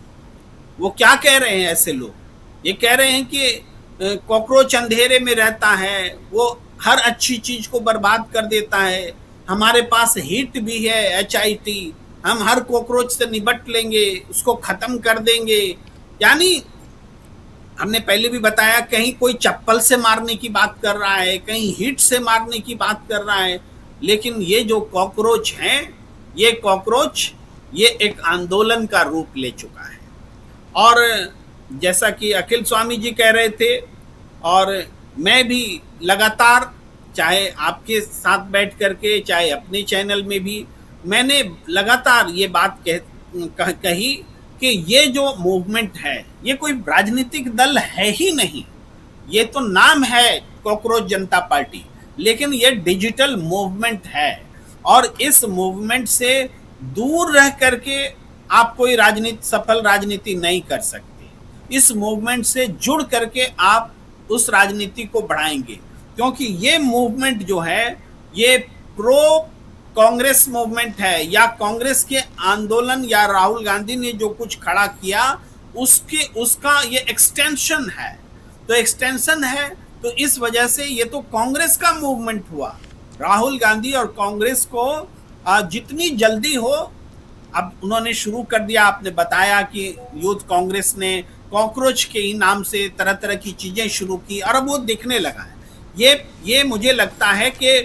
वो क्या कह रहे हैं ऐसे लोग? ये कह रहे हैं कि कॉकरोच अंधेरे में रहता है, वो हर अच्छी चीज को बर्बाद कर देता है, हमारे पास हिट भी है HIT, हम हर कॉकरोच से निपट लेंगे, उसको खत्म कर देंगे। यानी हमने पहले भी बताया, कहीं कोई चप्पल से मारने की बात कर रहा है, कहीं हिट से मारने की बात कर रहा है, लेकिन ये जो कॉकरोच हैं, ये कॉकरोच ये एक आंदोलन का रूप ले चुका है। और जैसा कि अखिल स्वामी जी कह रहे थे, और मैं भी लगातार, चाहे आपके साथ बैठ करके, चाहे अपने चैनल में भी, मैंने लगातार ये बात कही कि ये जो मूवमेंट है ये कोई राजनीतिक दल है ही नहीं, ये तो नाम है कॉकरोच जनता पार्टी, लेकिन ये डिजिटल मूवमेंट है। और इस मूवमेंट से दूर रह करके आप कोई सफल राजनीति नहीं कर सकते। इस मूवमेंट से जुड़ करके आप उस राजनीति को बढ़ाएंगे, क्योंकि ये मूवमेंट जो है ये प्रो कांग्रेस मूवमेंट है, या कांग्रेस के आंदोलन या राहुल गांधी ने जो कुछ खड़ा किया उसका ये एक्सटेंशन है। तो एक्सटेंशन है, तो इस वजह से ये तो कांग्रेस का मूवमेंट हुआ। राहुल गांधी और कांग्रेस को जितनी जल्दी हो, अब उन्होंने शुरू कर दिया, आपने बताया कि यूथ कांग्रेस ने कॉकरोच के ही नाम से तरह तरह की चीजें शुरू की और अब वो दिखने लगा है। ये मुझे लगता है कि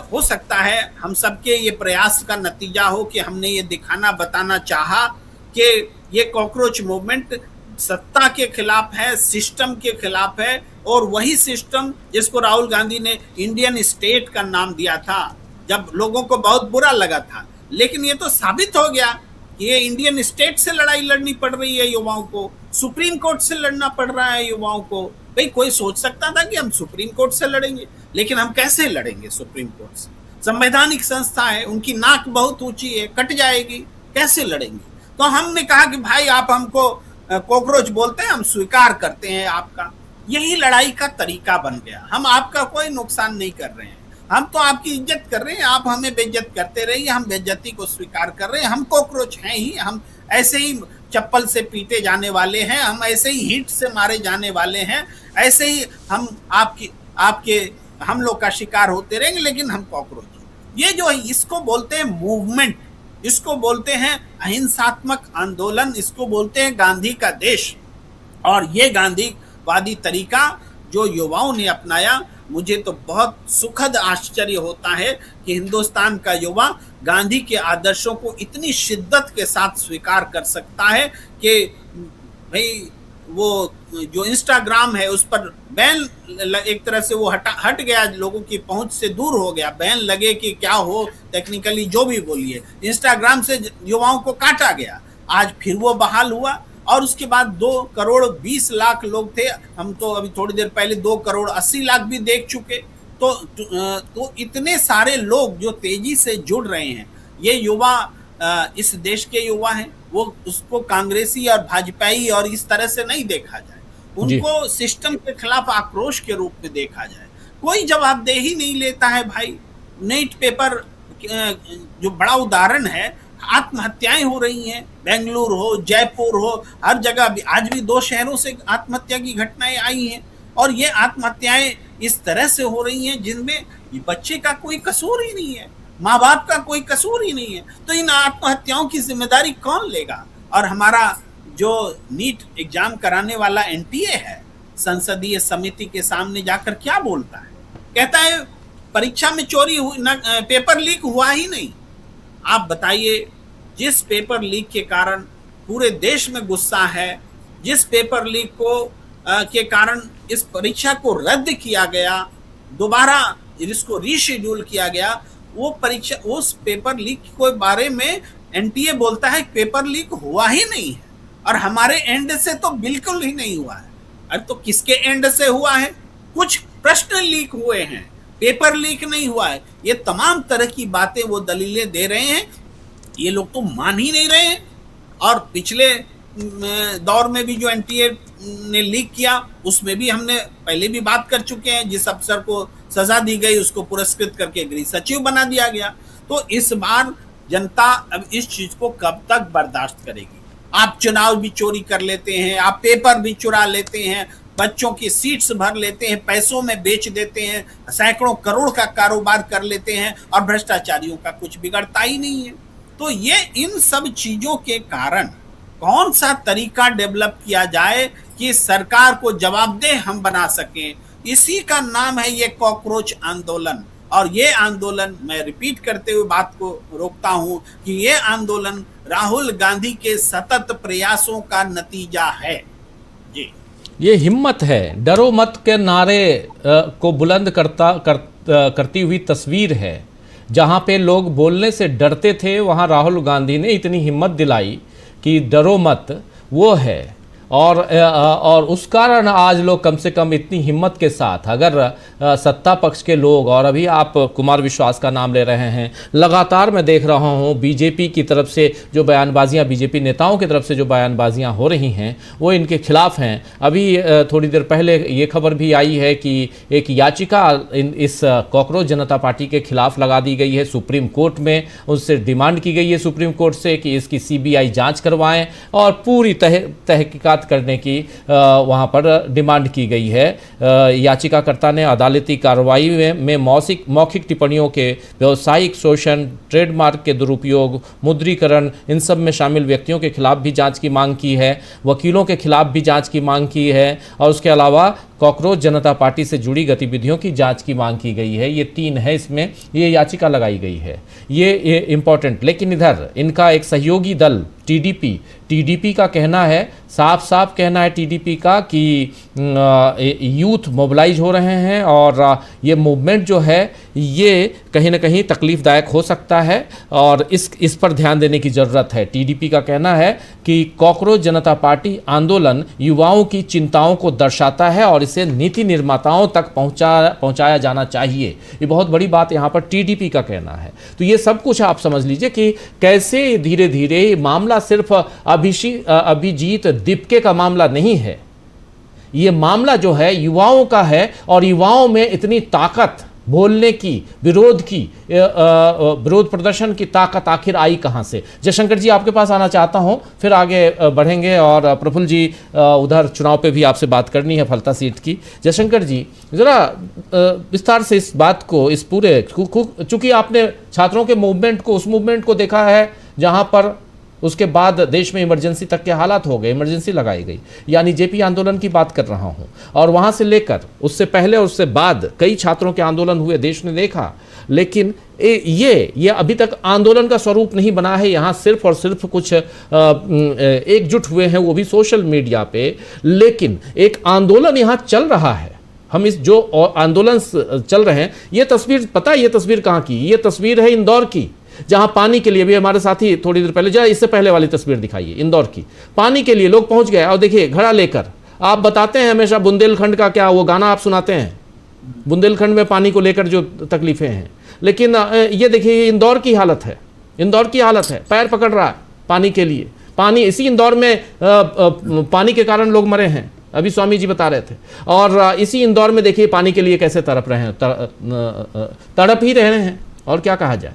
हो सकता है हम सबके ये प्रयास का नतीजा हो कि हमने ये दिखाना बताना चाहा कि ये कॉकरोच मूवमेंट सत्ता के खिलाफ है, सिस्टम के खिलाफ है, और वही सिस्टम जिसको राहुल गांधी ने इंडियन स्टेट का नाम दिया था जब लोगों को बहुत बुरा लगा था। लेकिन ये तो साबित हो गया कि ये इंडियन स्टेट से लड़ाई लड़नी पड़ रही है युवाओं को, सुप्रीम कोर्ट से लड़ना पड़ रहा है युवाओं को। भाई कोई सोच सकता था कि हम सुप्रीम कोर्ट से लड़ेंगे, लेकिन हम कैसे लड़ेंगे सुप्रीम कोर्ट से? संवैधानिक संस्था है, उनकी नाक बहुत ऊंची है, कट जाएगी, कैसे लड़ेंगे? तो हमने कहा कि भाई आप हमको कॉकरोच बोलते हैं, हम स्वीकार करते हैं आपका। यही लड़ाई का तरीका बन गया। हम आपका कोई नुकसान नहीं कर रहे हैं, हम तो आपकी इज्जत कर रहे हैं, आप हमें बेइज्जत करते रहिए, हम बेइज्जती को स्वीकार कर रहे हैं। हम कॉकरोच हैं ही, हम ऐसे ही चप्पल से पीटे जाने वाले हैं, हम ऐसे ही हीट से मारे जाने वाले हैं, ऐसे ही हम आपके हम लोग का शिकार होते रहेंगे, लेकिन हम कॉकरोच। ये जो है इसको बोलते हैं मूवमेंट, इसको बोलते हैं अहिंसात्मक आंदोलन, इसको बोलते हैं गांधी का देश। और ये गांधीवादी तरीका जो युवाओं ने अपनाया, मुझे तो बहुत सुखद आश्चर्य होता है कि हिंदुस्तान का युवा गांधी के आदर्शों को इतनी शिद्दत के साथ स्वीकार कर सकता है कि भाई वो जो इंस्टाग्राम है उस पर बैन एक तरह से वो हट गया, लोगों की पहुंच से दूर हो गया। बैन लगे कि क्या हो, टेक्निकली जो भी बोलिए, इंस्टाग्राम से युवाओं को काटा गया। आज फिर वो बहाल हुआ, और उसके बाद 2,20,00,000 लोग थे, हम तो अभी थोड़ी देर पहले 2,80,00,000 भी देख चुके। तो इतने सारे लोग जो तेजी से जुड़ रहे हैं, ये युवा इस देश के युवा हैं, वो उसको कांग्रेसी और भाजपाई और इस तरह से नहीं देखा जाए, उनको सिस्टम के खिलाफ आक्रोश के रूप में देखा जाए। कोई जवाबदेही नहीं लेता है भाई। नीट पेपर जो बड़ा उदाहरण है, आत्महत्याएं हो रही हैं, बेंगलुरु हो, जयपुर हो, हर जगह भी। आज भी 2 शहरों से आत्महत्या की घटनाएं आई हैं, और ये आत्महत्याएं इस तरह से हो रही हैं जिनमें बच्चे का कोई कसूर ही नहीं है, माँ बाप का कोई कसूर ही नहीं है। तो इन आत्महत्याओं की जिम्मेदारी कौन लेगा? और हमारा जो नीट एग्जाम कराने वाला एनटीए है, संसदीय समिति के सामने जाकर क्या बोलता है? कहता है परीक्षा में चोरी हुई, पेपर लीक हुआ ही नहीं। आप बताइए, जिस पेपर लीक के कारण पूरे देश में गुस्सा है, जिस पेपर लीक को के कारण इस परीक्षा को रद्द किया गया, दोबारा इसको रीशेड्यूल किया गया, वो परीक्षा, उस पेपर लीक के बारे में एनटीए बोलता है पेपर लीक हुआ ही नहीं है, और हमारे एंड से तो बिल्कुल ही नहीं हुआ है। अरे तो किसके एंड से हुआ है? कुछ प्रश्न लीक हुए हैं, पेपर लीक नहीं हुआ है। ये तमाम तरह की बातें वो दलीलें दे रहे हैं, ये लोग तो मान ही नहीं रहे हैं। और पिछले दौर में भी जो एनटीए ने लीक किया, उसमें भी हमने पहले भी बात कर चुके हैं। जिस अफसर को सजा दी गई उसको पुरस्कृत करके गृह सचिव बना दिया गया। तो इस बार जनता अब इस चीज को कब तक बर्दाश्त करेगी? आप चुनाव भी चोरी कर लेते हैं, आप पेपर भी चुरा लेते हैं, बच्चों की सीट्स भर लेते हैं, पैसों में बेच देते हैं, सैकड़ों करोड़ का कारोबार कर लेते हैं, और भ्रष्टाचारियों का कुछ बिगड़ता ही नहीं है। तो ये इन सब चीजों के कारण कौन सा तरीका डेवलप किया जाए कि सरकार को जवाबदेह हम बना सकें, इसी का नाम है ये कॉकरोच आंदोलन। और ये आंदोलन, मैं रिपीट करते हुए बात को रोकता हूं कि ये आंदोलन राहुल गांधी के सतत प्रयासों का नतीजा है। जी, ये हिम्मत है, डरो मत के नारे को बुलंद करती हुई तस्वीर है, जहाँ पे लोग बोलने से डरते थे, वहाँ राहुल गांधी ने इतनी हिम्मत दिलाई कि डरो मत, वो है। और उस कारण आज लोग कम से कम इतनी हिम्मत के साथ, अगर सत्ता पक्ष के लोग, और अभी आप कुमार विश्वास का नाम ले रहे हैं, लगातार मैं देख रहा हूं बीजेपी की तरफ से जो बयानबाजियां, बीजेपी नेताओं की तरफ से जो बयानबाजियां हो रही हैं वो इनके खिलाफ हैं। अभी थोड़ी देर पहले ये खबर भी आई है कि एक याचिका इस कॉकरोच जनता पार्टी के खिलाफ लगा दी गई है सुप्रीम कोर्ट में। उससे डिमांड की गई है सुप्रीम कोर्ट से कि इसकी सीबीआई जांच करवाएं और पूरी तहकीकात करने की वहां पर डिमांड की गई है। याचिकाकर्ता ने अदालती कार्रवाई में मौखिक टिप्पणियों के व्यावसायिक शोषण, ट्रेडमार्क के दुरुपयोग, मुद्रीकरण, इन सब में शामिल व्यक्तियों के खिलाफ भी जांच की मांग की है, वकीलों के खिलाफ भी जांच की मांग की है, और उसके अलावा कॉकरोच जनता पार्टी से जुड़ी गतिविधियों की जांच की मांग की गई है। ये 3 है, इसमें ये याचिका लगाई गई है, ये इंपॉर्टेंट। लेकिन इधर इनका एक सहयोगी दल टीडीपी का कहना है, साफ साफ कहना है टीडीपी का कि यूथ मोबिलाइज हो रहे हैं और ये मूवमेंट जो है ये कहीं ना कहीं तकलीफदायक हो सकता है और इस पर ध्यान देने की ज़रूरत है। टीडीपी का कहना है कि कॉकरोच जनता पार्टी आंदोलन युवाओं की चिंताओं को दर्शाता है और इसे नीति निर्माताओं तक पहुंचाया जाना चाहिए। ये बहुत बड़ी बात यहाँ पर टीडीपी का कहना है। तो ये सब कुछ आप समझ लीजिए कि कैसे धीरे धीरे मामला सिर्फ अभिजीत दीपके का मामला नहीं है, ये मामला जो है युवाओं का है और युवाओं में इतनी ताकत बोलने की, विरोध प्रदर्शन की ताकत आखिर आई कहां से। जयशंकर जी आपके पास आना चाहता हूं, फिर आगे बढ़ेंगे और प्रफुल्ल जी उधर चुनाव पे भी आपसे बात करनी है, फलता सीट की। जयशंकर जी जरा विस्तार से इस बात को, इस पूरे, चूंकि आपने छात्रों के मूवमेंट को, उस मूवमेंट को देखा है जहां पर उसके बाद देश में इमरजेंसी तक के हालात हो गए, इमरजेंसी लगाई गई, यानी जेपी आंदोलन की बात कर रहा हूं, और वहां से लेकर उससे पहले और उससे बाद कई छात्रों के आंदोलन हुए, देश ने देखा। लेकिन ये अभी तक आंदोलन का स्वरूप नहीं बना है। यहाँ सिर्फ और सिर्फ कुछ एकजुट हुए हैं, वो भी सोशल मीडिया पे, लेकिन एक आंदोलन यहाँ चल रहा है। हम इस जो आंदोलन चल रहे हैं, ये तस्वीर, पता है ये तस्वीर कहाँ की? ये तस्वीर है इंदौर की, जहां पानी के लिए भी हमारे साथी थोड़ी देर पहले, इससे पहले वाली तस्वीर दिखाइए, इंदौर की। पानी के लिए लोग पहुंच गए और देखिए घड़ा लेकर, आप बताते हैं हमेशा बुंदेलखंड का, क्या वो गाना आप सुनाते हैं, बुंदेलखंड में पानी को लेकर जो तकलीफें हैं, लेकिन ये देखिए इंदौर की हालत है, इंदौर की हालत है, पैर पकड़ रहा है पानी के लिए। पानी, इसी इंदौर में पानी के कारण लोग मरे हैं, अभी स्वामी जी बता रहे थे, और इसी इंदौर में देखिए पानी के लिए कैसे तड़प रहे हैं, तड़प ही रहे हैं, और क्या कहा जाए।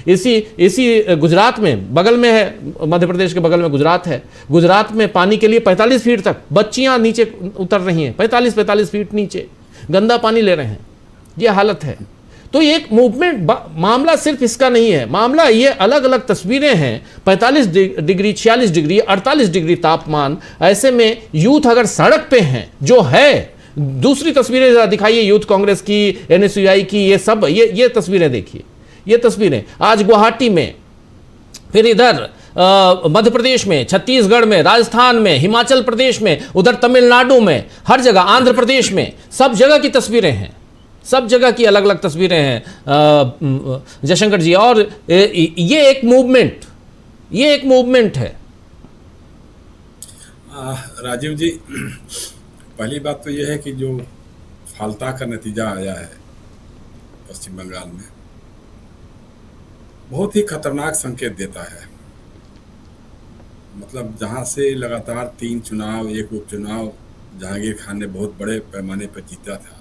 इसी गुजरात में, बगल में है, मध्य प्रदेश के बगल में गुजरात है, गुजरात में पानी के लिए 45 फीट तक बच्चियां नीचे उतर रही हैं, 45 फीट नीचे गंदा पानी ले रहे हैं, ये हालत है। तो एक मूवमेंट, मामला सिर्फ इसका नहीं है, मामला ये अलग अलग तस्वीरें हैं, 45 डिग्री, 46 डिग्री, 48 डिग्री तापमान, ऐसे में यूथ अगर सड़क पे हैं, जो है, दूसरी तस्वीरें दिखाइए यूथ कांग्रेस की, एनएसयूआई की, ये सब, ये तस्वीरें देखिए, ये तस्वीरें आज गुवाहाटी में, फिर इधर मध्य प्रदेश में, छत्तीसगढ़ में, राजस्थान में, हिमाचल प्रदेश में, उधर तमिलनाडु में, हर जगह, आंध्र प्रदेश में, सब जगह की तस्वीरें हैं, सब जगह की अलग अलग तस्वीरें हैं जयशंकर जी। और ये एक मूवमेंट है। राजीव जी, पहली बात तो यह है कि जो फाल्ता का नतीजा आया है पश्चिम बंगाल में, बहुत ही खतरनाक संकेत देता है। मतलब जहां से लगातार 3 चुनाव, एक उपचुनाव जहांगीर खान ने बहुत बड़े पैमाने पर जीता था,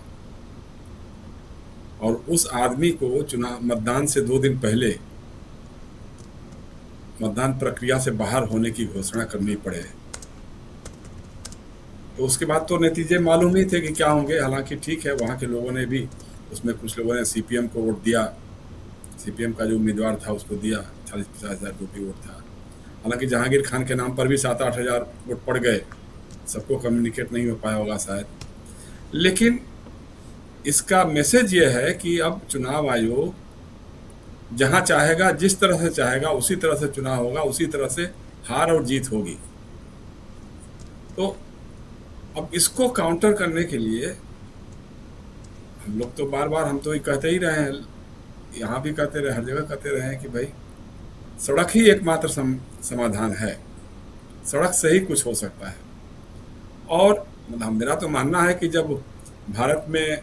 और उस आदमी को चुनाव मतदान से 2 दिन पहले मतदान प्रक्रिया से बाहर होने की घोषणा करनी पड़े, तो उसके बाद तो नतीजे मालूम ही थे कि क्या होंगे। हालांकि ठीक है, वहाँ के लोगों ने भी, उसमें कुछ लोगों ने सीपीएम को वोट दिया, सीपीएम का जो उम्मीदवार था उसको दिया, 40-50 हज़ार वोट था। हालांकि जहांगीर खान के नाम पर भी 7-8 हज़ार वोट पड़ गए, सबको कम्युनिकेट नहीं हो पाया होगा शायद। लेकिन इसका मैसेज ये है कि अब चुनाव आयोग जहां चाहेगा, जिस तरह से चाहेगा, उसी तरह से चुनाव होगा, उसी तरह से हार और जीत होगी। तो अब इसको काउंटर करने के लिए हम लोग तो बार बार, हम तो ये कहते ही रहे हैं यहाँ भी कहते रहे, हर जगह कहते रहे हैं कि भाई सड़क ही एकमात्र समाधान है, सड़क से ही कुछ हो सकता है। और मेरा तो मानना है कि जब भारत में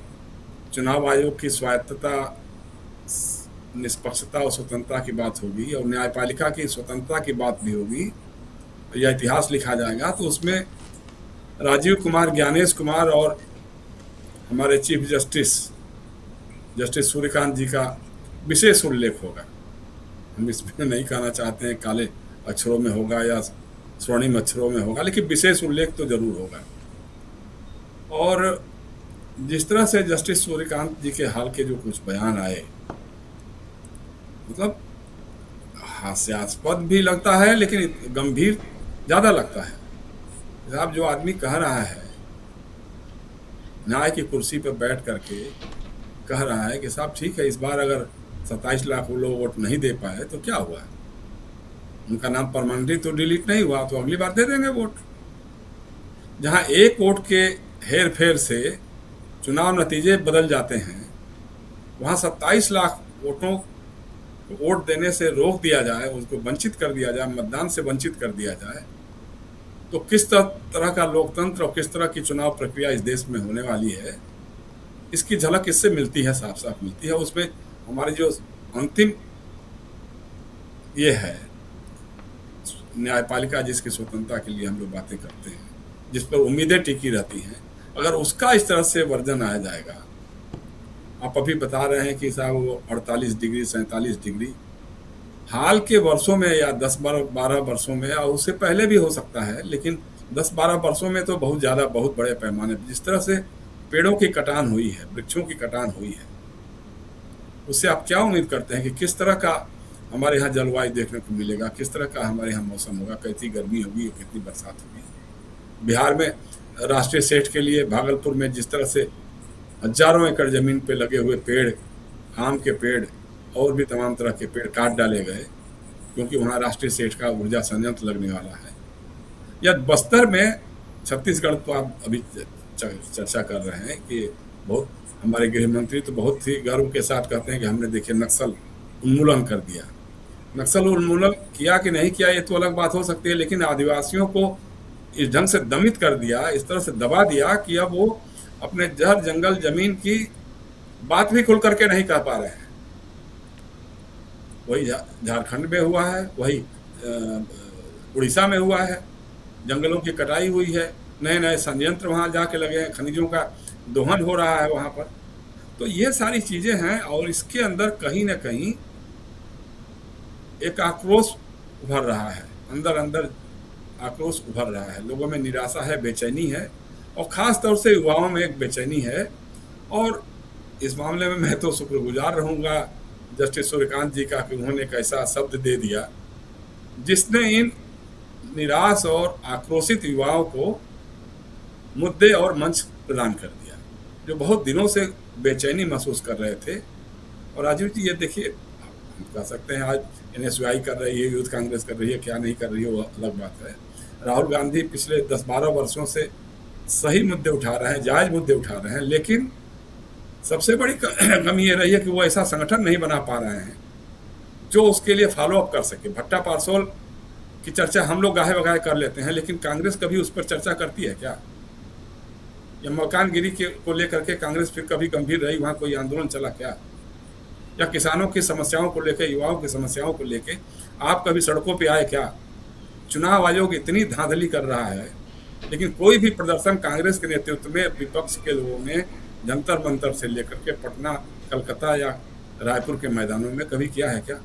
चुनाव आयोग की स्वायत्तता, निष्पक्षता और स्वतंत्रता की बात होगी और न्यायपालिका की स्वतंत्रता की बात भी होगी, या इतिहास लिखा जाएगा, तो उसमें राजीव कुमार, ज्ञानेश कुमार और हमारे चीफ जस्टिस सूर्यकांत जी का विशेष उल्लेख होगा। हम इसमें नहीं कहना चाहते हैं काले अक्षरों में होगा या स्वर्णिम अक्षरों में होगा, लेकिन विशेष उल्लेख तो जरूर होगा। और जिस तरह से जस्टिस सूर्यकांत जी के हाल के जो कुछ बयान आए, मतलब हास्यास्पद भी लगता है लेकिन गंभीर ज़्यादा लगता है। साहब, जो आदमी कह रहा है, न्याय की कुर्सी पर बैठ करके कह रहा है कि साहब ठीक है, इस बार अगर 27 लाख लोग वोट नहीं दे पाए तो क्या हुआ, उनका नाम परमानेंटली तो डिलीट नहीं हुआ, तो अगली बार दे देंगे वोट। जहां एक वोट के हेर फेर से चुनाव नतीजे बदल जाते हैं, वहां 27 लाख वोटों को वोट देने से रोक दिया जाए, उसको वंचित कर दिया जाए, मतदान से वंचित कर दिया जाए, तो किस तरह का लोकतंत्र और किस तरह की चुनाव प्रक्रिया इस देश में होने वाली है, इसकी झलक इससे मिलती है, साफ साफ मिलती है। उसमें हमारी जो अंतिम ये है न्यायपालिका, जिसकी स्वतंत्रता के लिए हम लोग बातें करते हैं, जिस पर उम्मीदें टिकी रहती हैं, अगर उसका इस तरह से वर्जन आया जाएगा। आप अभी बता रहे हैं कि साहब वो 48 डिग्री 47 डिग्री हाल के वर्षों में या 10-12 वर्षों में, या उससे पहले भी हो सकता है, लेकिन 10-12 वर्षों में तो बहुत ज़्यादा, बहुत बड़े पैमाने पर जिस तरह से पेड़ों की कटान हुई है, वृक्षों की कटान हुई है, उससे आप क्या उम्मीद करते हैं कि किस तरह का हमारे यहाँ जलवायु देखने को मिलेगा, किस तरह का हमारे यहाँ मौसम होगा, कितनी गर्मी होगी, कितनी बरसात होगी। बिहार में राष्ट्रीय सेठ के लिए भागलपुर में जिस तरह से हजारों एकड़ ज़मीन पे लगे हुए पेड़, आम के पेड़ और भी तमाम तरह के पेड़ काट डाले गए क्योंकि वहाँ राष्ट्रीय सेठ का ऊर्जा संयंत्र लगने वाला है। या बस्तर में, छत्तीसगढ़ तो आप अभी चर्चा कर रहे हैं कि बहुत, हमारे गृह मंत्री तो बहुत ही गर्व के साथ कहते हैं कि हमने देखिए नक्सल उन्मूलन कर दिया। नक्सल उन्मूलन किया कि नहीं किया ये तो अलग बात हो सकती है, लेकिन आदिवासियों को इस ढंग से दमित कर दिया, इस तरह से दबा दिया कि अब वो अपने जड़ जंगल जमीन की बात भी खुल करके नहीं कह पा रहे हैं। वही झारखंड में हुआ है, वही उड़ीसा में हुआ है, जंगलों की कटाई हुई है, नए नए संयंत्र वहाँ जाके लगे हैं, खनिजों का दोहन हो रहा है वहाँ पर। तो ये सारी चीज़ें हैं और इसके अंदर कहीं ना कहीं एक आक्रोश उभर रहा है, अंदर अंदर आक्रोश उभर रहा है। लोगों में निराशा है, बेचैनी है, और ख़ास तौर से युवाओं में एक बेचैनी है। और इस मामले में मैं तो शुक्रगुजार रहूँगा जस्टिस सूर्यकांत जी का कि उन्होंने एक ऐसा शब्द दे दिया जिसने इन निराश और आक्रोशित युवाओं को मुद्दे और मंच प्रदान कर दिया, जो बहुत दिनों से बेचैनी महसूस कर रहे थे। और राजीव जी, ये देखिए, हम कह सकते हैं आज NSUI कर रही है, यूथ कांग्रेस कर रही है, क्या नहीं कर रही है वो अलग बात है। राहुल गांधी पिछले 10-12 वर्षों से सही मुद्दे उठा रहे हैं, जायज़ मुद्दे उठा रहे हैं, लेकिन सबसे बड़ी कमी ये रही है कि वो ऐसा संगठन नहीं बना पा रहे हैं जो उसके लिए फॉलो अप कर सके। भट्टा पारसोल की चर्चा हम लोग गाहे बगाहे कर लेते हैं, लेकिन कांग्रेस कभी उस पर चर्चा करती है क्या? या मकानगिरी को लेकर के कांग्रेस फिर कभी गंभीर रही, वहाँ कोई आंदोलन चला क्या? या किसानों की समस्याओं को लेकर, युवाओं की समस्याओं को लेकर आप कभी सड़कों पे आए क्या? चुनाव आयोग इतनी धांधली कर रहा है, लेकिन कोई भी प्रदर्शन कांग्रेस के नेतृत्व में विपक्ष के लोगों ने जंतर मंतर से लेकर के पटना, कलकत्ता या रायपुर के मैदानों में कभी किया है क्या?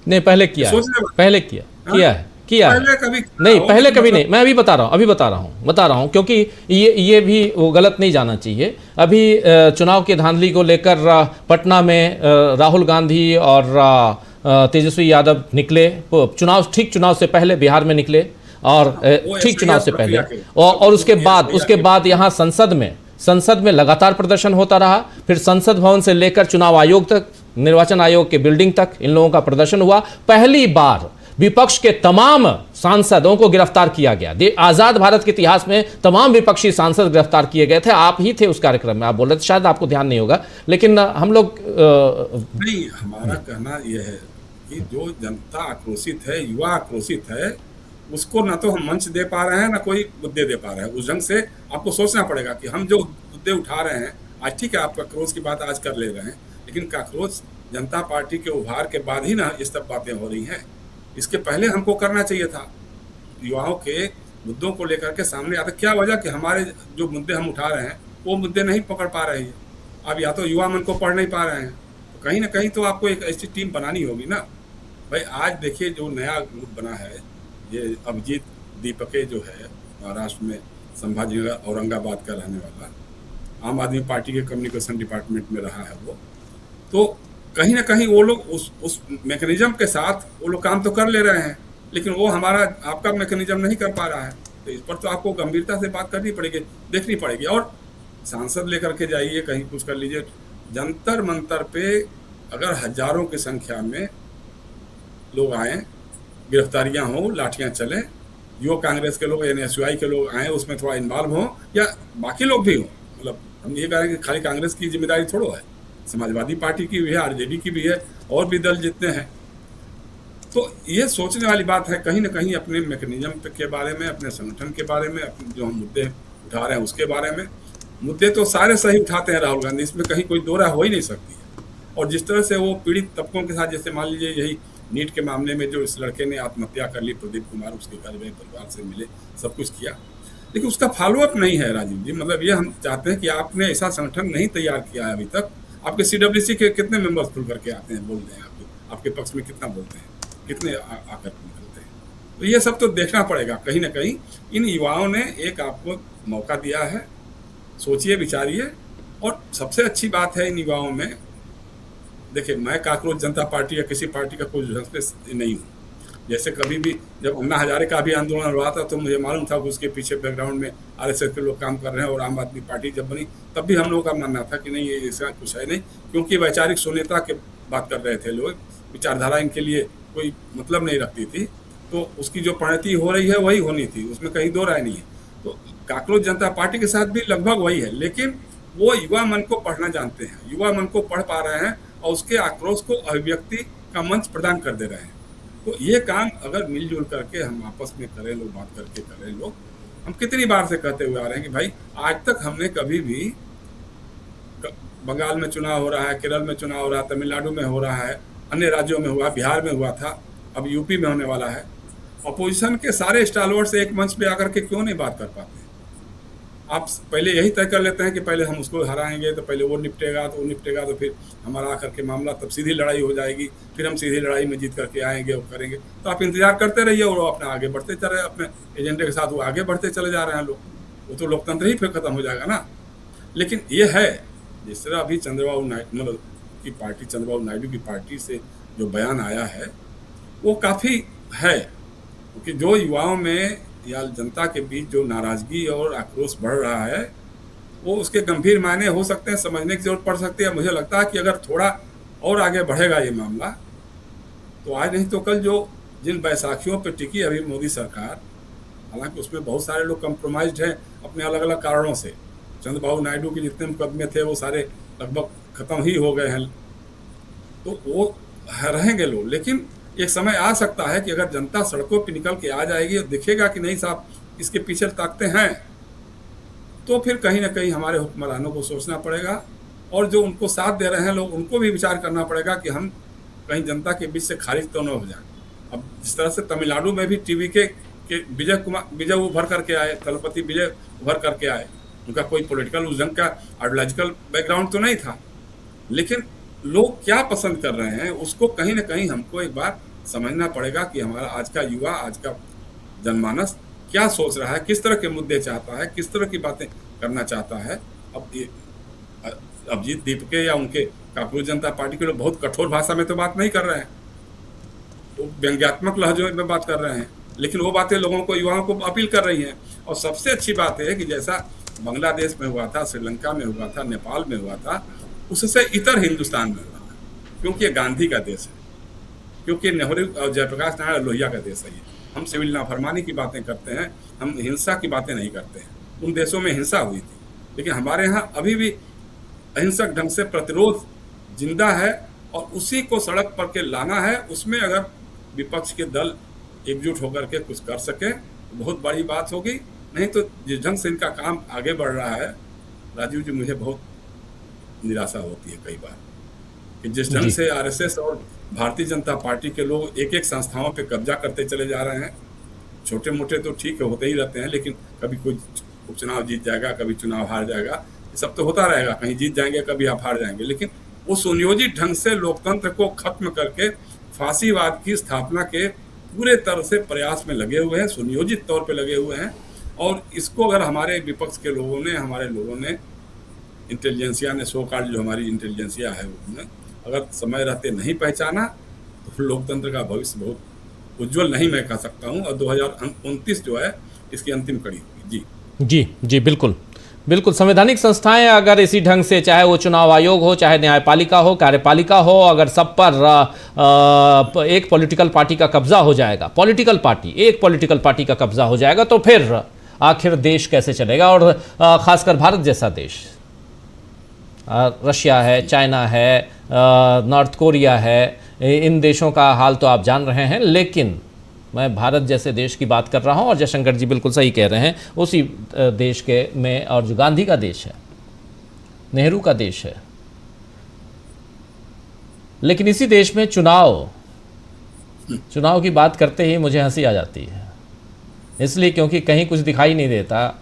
नहीं, पहले किया है, पहले किया है। पहले कभी नहीं, पहले कभी नहीं। मैं अभी बता रहा हूँ क्योंकि ये भी वो गलत नहीं जाना चाहिए। अभी चुनाव की धांधली को लेकर पटना में राहुल गांधी और तेजस्वी यादव निकले, ठीक चुनाव से पहले बिहार में निकले, और ठीक चुनाव से पहले, और उसके बाद यहाँ संसद में लगातार प्रदर्शन होता रहा। फिर संसद भवन से विपक्ष के तमाम सांसदों को गिरफ्तार किया गया। आजाद भारत के इतिहास में तमाम विपक्षी सांसद गिरफ्तार किए गए थे। आप ही थे उस कार्यक्रम में, आप बोल रहे थे, शायद आपको ध्यान नहीं होगा, लेकिन हम लोग नहीं, हमारा कहना यह है कि जो जनता आक्रोशित है, युवा आक्रोशित है, उसको ना तो हम मंच दे पा रहे हैं ना कोई मुद्दे दे पा रहे हैं। उस ढंग से आपको सोचना पड़ेगा कि हम जो मुद्दे उठा रहे हैं आज, ठीक है आप आक्रोश की बात आज कर ले रहे हैं, लेकिन आक्रोश जनता पार्टी के उभार के बाद ही ना ये सब बातें हो रही हैं। इसके पहले हमको करना चाहिए था, युवाओं के मुद्दों को लेकर के सामने आता। क्या वजह कि हमारे जो मुद्दे हम उठा रहे हैं वो मुद्दे नहीं पकड़ पा रहे हैं। अब या तो युवा मन को पढ़ नहीं पा रहे हैं, तो कहीं ना कहीं तो आपको एक ऐसी टीम बनानी होगी ना भाई। आज देखिए जो नया ग्रुप बना है, ये अभिजीत दीपके जो है, महाराष्ट्र में संभाजी औरंगाबाद का रहने वाला, आम आदमी पार्टी के कम्युनिकेशन डिपार्टमेंट में रहा है वो, तो कहीं ना कहीं वो लोग उस मैकेनिज्म के साथ वो लोग काम तो कर ले रहे हैं, लेकिन वो हमारा आपका मैकेनिज्म नहीं कर पा रहा है। तो इस पर तो आपको गंभीरता से बात करनी पड़ेगी, देखनी पड़ेगी। और सांसद लेकर के जाइए, कहीं कुछ कर लीजिए, जंतर मंतर पे अगर हजारों की संख्या में लोग आए, गिरफ्तारियां हो, लाठियां चलें, युवा कांग्रेस के लोग, NSUI के लोग आए, उसमें थोड़ा इन्वॉल्व हों, या बाकी लोग भी हों, मतलब हम ये कह रहे हैं कि खाली कांग्रेस की जिम्मेदारी थोड़ा है, समाजवादी पार्टी की भी है, RJD की भी है, और भी दल जितने हैं। तो ये सोचने वाली बात है कहीं ना कहीं अपने मैकेनिज्म के बारे में, अपने संगठन के बारे में, अपने जो हम मुद्दे उठा रहे हैं उसके बारे में। मुद्दे तो सारे सही उठाते हैं राहुल गांधी, इसमें कहीं कोई दो राय हो ही नहीं सकती है। और जिस तरह से वो पीड़ित तबकों के साथ, जैसे मान लीजिए यही नीट के मामले में जो इस लड़के ने आत्महत्या कर ली, प्रदीप कुमार, उसके घर में परिवार से मिले, सब कुछ किया, लेकिन उसका फॉलोअप नहीं है राजीव जी। मतलब ये हम चाहते हैं कि आपने ऐसा संगठन नहीं तैयार किया है अभी तक। आपके CWC के कितने मेंबर्स खुल करके आते हैं, बोलते हैं, आपके पक्ष में कितना बोलते हैं, कितने आकर निकलते हैं। तो ये सब तो देखना पड़ेगा। कहीं ना कहीं इन युवाओं ने एक आपको मौका दिया है, सोचिए विचारिए। और सबसे अच्छी बात है इन युवाओं में, देखिए मैं कांग्रेस जनता पार्टी या किसी पार्टी का कोई नहीं हूँ। जैसे कभी भी जब अन्ना हजारे का भी आंदोलन हुआ था तो मुझे मालूम था कि उसके पीछे बैकग्राउंड में RSS के लोग काम कर रहे हैं, और आम आदमी पार्टी जब बनी तब भी हम लोगों का मानना था कि नहीं, ये ऐसा कुछ है नहीं, क्योंकि वैचारिक शून्यता की बात कर रहे थे लोग, विचारधारा इनके लिए कोई मतलब नहीं रखती थी। तो उसकी जो परिणति हो रही है वही होनी थी, उसमें कहीं दो राय नहीं है। तो कांग्रेस जनता पार्टी के साथ भी लगभग वही है, लेकिन वो युवा मन को पढ़ना जानते हैं, युवा मन को पढ़ पा रहे हैं और उसके आक्रोश को अभिव्यक्ति का मंच प्रदान कर दे रहे हैं। तो ये काम अगर मिलजुल करके हम आपस में करें, लोग बात करके करें, लोग, हम कितनी बार से कहते हुए आ रहे हैं कि भाई आज तक हमने कभी भी, बंगाल में चुनाव हो रहा है, केरल में चुनाव हो रहा है, तमिलनाडु में हो रहा है, अन्य राज्यों में हुआ, बिहार में हुआ था, अब यूपी में होने वाला है, अपोजिशन के सारे स्टालवर्ड से एक मंच पे आकर के क्यों नहीं बात कर पाते? आप पहले यही तय कर लेते हैं कि पहले हम उसको हराएंगे, तो पहले वो निपटेगा, तो वो निपटेगा, तो फिर हमारा आकर के मामला, तब सीधी लड़ाई हो जाएगी, फिर हम सीधी लड़ाई में जीत करके आएंगे और करेंगे। तो आप इंतजार करते रहिए और अपना आगे बढ़ते चले रहे, अपने एजेंडे के साथ वो आगे बढ़ते चले जा रहे हैं लोग। वो तो लोकतंत्र ही फिर खत्म हो जाएगा ना। लेकिन ये है, जिस तरह अभी चंद्रबाबू नायडू मतलब की पार्टी, चंद्रबाबू नायडू की पार्टी से जो बयान आया है वो काफ़ी है, क्योंकि जो युवाओं में या जनता के बीच जो नाराजगी और आक्रोश बढ़ रहा है, वो उसके गंभीर मायने हो सकते हैं, समझने की जरूरत पड़ सकती है। मुझे लगता है कि अगर थोड़ा और आगे बढ़ेगा ये मामला, तो आज नहीं तो कल जो जिन बैसाखियों पर टिकी अभी मोदी सरकार, हालांकि उसमें बहुत सारे लोग कंप्रोमाइज्ड हैं अपने अलग अलग कारणों से। चंद्रबाबू नायडू के जितने मुकदमे थे वो सारे लगभग खत्म ही हो गए हैं, तो वो रहेंगे लोग। लेकिन एक समय आ सकता है कि अगर जनता सड़कों पर निकल के आ जाएगी और दिखेगा कि नहीं साहब इसके पीछे ताकते हैं, तो फिर कहीं ना कहीं हमारे हुक्मरानों को सोचना पड़ेगा, और जो उनको साथ दे रहे हैं लोग, उनको भी विचार करना पड़ेगा कि हम कहीं जनता के बीच से खारिज तो न हो जाए। अब जिस तरह से तमिलनाडु में भी TVK के विजय उभर करके आए, तलपति विजय उभर करके आए, उनका कोई पॉलिटिकल उस ढंग का आइडियोलॉजिकल बैकग्राउंड तो नहीं था, लेकिन लोग क्या पसंद कर रहे हैं उसको कहीं ना कहीं हमको एक बार समझना पड़ेगा कि हमारा आज का युवा, आज का जनमानस क्या सोच रहा है, किस तरह के मुद्दे चाहता है, किस तरह की बातें करना चाहता है। अब ये अभिजीत दीपके या उनके कांग्रेस जनता पार्टी के लोग बहुत कठोर भाषा में तो बात नहीं कर रहे हैं, तो व्यंग्यात्मक लहजों में बात कर रहे हैं, लेकिन वो बातें लोगों को, युवाओं को अपील कर रही हैं। और सबसे अच्छी बात है कि जैसा बांग्लादेश में हुआ था, श्रीलंका में हुआ था, नेपाल में हुआ था, उससे इतर हिंदुस्तान में हुआ था, क्योंकि ये गांधी का देश है। क्योंकि नेहरू और जयप्रकाश नारायण लोहिया का देश है ये। हम सिविल नाफरमानी की बातें करते हैं, हम हिंसा की बातें नहीं करते हैं। उन देशों में हिंसा हुई थी, लेकिन हमारे यहाँ अभी भी अहिंसक ढंग से प्रतिरोध जिंदा है और उसी को सड़क पर के लाना है। उसमें अगर विपक्ष के दल एकजुट होकर के कुछ कर सके तो बहुत बड़ी बात होगी। नहीं तो जिस ढंग से इनका काम आगे बढ़ रहा है राजीव जी, मुझे बहुत निराशा होती है कई बार कि जिस ढंग से आरएसएस और भारतीय जनता पार्टी के लोग एक एक संस्थाओं पे कब्जा करते चले जा रहे हैं। छोटे मोटे तो ठीक है, होते ही रहते हैं, लेकिन कभी कोई उपचुनाव जीत जाएगा, कभी चुनाव हार जाएगा, ये सब तो होता रहेगा। कहीं जीत जाएंगे, कभी आप हार जाएंगे, लेकिन वो सुनियोजित ढंग से लोकतंत्र को खत्म करके फांसीवाद की स्थापना के पूरे तरह से प्रयास में लगे हुए हैं, सुनियोजित तौर पे लगे हुए हैं। और इसको अगर हमारे विपक्ष के लोगों ने, हमारे लोगों ने, इंटेलिजेंसिया ने, सो कॉल्ड जो हमारी इंटेलिजेंसिया है, उन्होंने अगर समय रहते नहीं पहचाना तो फिर लोकतंत्र का भविष्य बहुत उज्जवल नहीं मैं कह सकता हूँ। और 2029 जो है इसकी अंतिम कड़ी होगी। जी बिल्कुल बिल्कुल। संवैधानिक संस्थाएं अगर इसी ढंग से, चाहे वो चुनाव आयोग हो, चाहे न्यायपालिका हो, कार्यपालिका हो, अगर सब पर एक पॉलिटिकल पार्टी का कब्जा हो जाएगा, एक पॉलिटिकल पार्टी का कब्जा हो जाएगा, तो फिर आखिर देश कैसे चलेगा। और खासकर भारत जैसा देश, रशिया है, चाइना है, नॉर्थ कोरिया है, इन देशों का हाल तो आप जान रहे हैं। लेकिन मैं भारत जैसे देश की बात कर रहा हूं, और जयशंकर जी बिल्कुल सही कह रहे हैं, उसी देश के में, और जो गांधी का देश है, नेहरू का देश है, लेकिन इसी देश में चुनाव की बात करते ही मुझे हंसी आ जाती है। इसलिए क्योंकि कहीं कुछ दिखाई नहीं देता,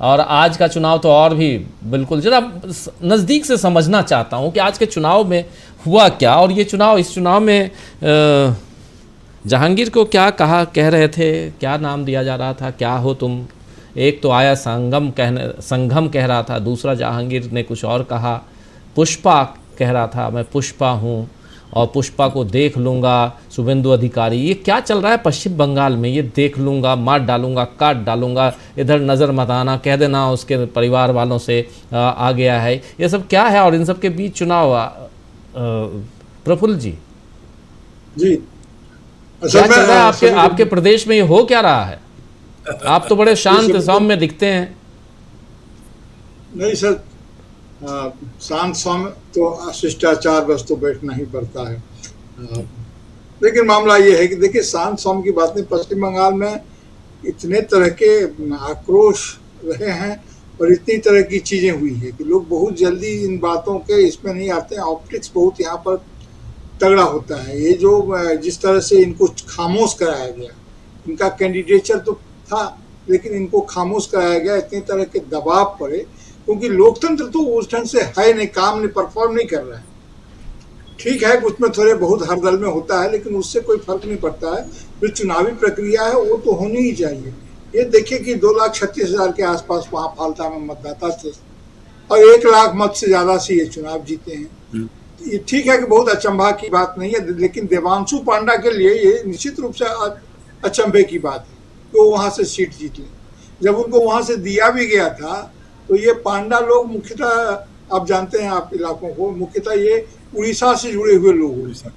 और आज का चुनाव तो और भी बिल्कुल जरा नज़दीक से समझना चाहता हूं कि आज के चुनाव में हुआ क्या। और ये चुनाव, इस चुनाव में जहांगीर को क्या कह रहे थे, क्या नाम दिया जा रहा था, क्या हो तुम। एक तो आया संगम कह रहा था, दूसरा जहांगीर ने कुछ और कहा, पुष्पा कह रहा था मैं पुष्पा हूँ, और पुष्पा को देख लूँगा, शुभेंदु अधिकारी। ये क्या चल रहा है पश्चिम बंगाल में, ये देख लूँगा, मार डालूँगा, काट डालूँगा, इधर नज़र मत आना, कह देना उसके परिवार वालों से आ गया है, ये सब क्या है। और इन सब के बीच चुनाव, प्रफुल्ल जी क्या चल रहा है आपके प्रदेश में, ये हो क्या रहा है? आप तो बड़े शांत सौम्य दिखते हैं। नहीं सर, शांत सौम्य तो शिष्टाचार बस तो बैठना ही पड़ता है। लेकिन मामला ये है कि देखिए, शांत सौम्य की बात नहीं, पश्चिम बंगाल में इतने तरह के आक्रोश रहे हैं और इतनी तरह की चीजें हुई है कि लोग बहुत जल्दी इन बातों के इसमें नहीं आते हैं। ऑप्टिक्स बहुत यहाँ पर तगड़ा होता है। ये जो जिस तरह से इनको खामोश कराया गया, इनका कैंडिडेचर तो था लेकिन इनको खामोश कराया गया, इतनी तरह के दबाव पड़े, क्योंकि लोकतंत्र तो उस ढंग से है नहीं, काम नहीं, परफॉर्म नहीं कर रहा है। ठीक है, उसमें थोड़े बहुत हर दल में होता है, लेकिन उससे कोई फर्क नहीं पड़ता है। जो चुनावी प्रक्रिया है वो तो होनी ही चाहिए। ये देखिए कि 2,36,000 के आसपास वहाँ फालता में मतदाता थे और 1 लाख मत से ज्यादा से ये चुनाव जीते हैं। ये ठीक है कि बहुत अचंभा की बात नहीं है, लेकिन देवांशु पांडा के लिए ये निश्चित रूप से अचंभे की बात है कि वो वहाँ से सीट जीत लें। जब उनको वहाँ से दिया भी गया था तो ये पांडा लोग मुख्यतः, आप जानते हैं आप इलाकों को, मुख्यतः ये उड़ीसा से जुड़े हुए लोग, उड़ीसा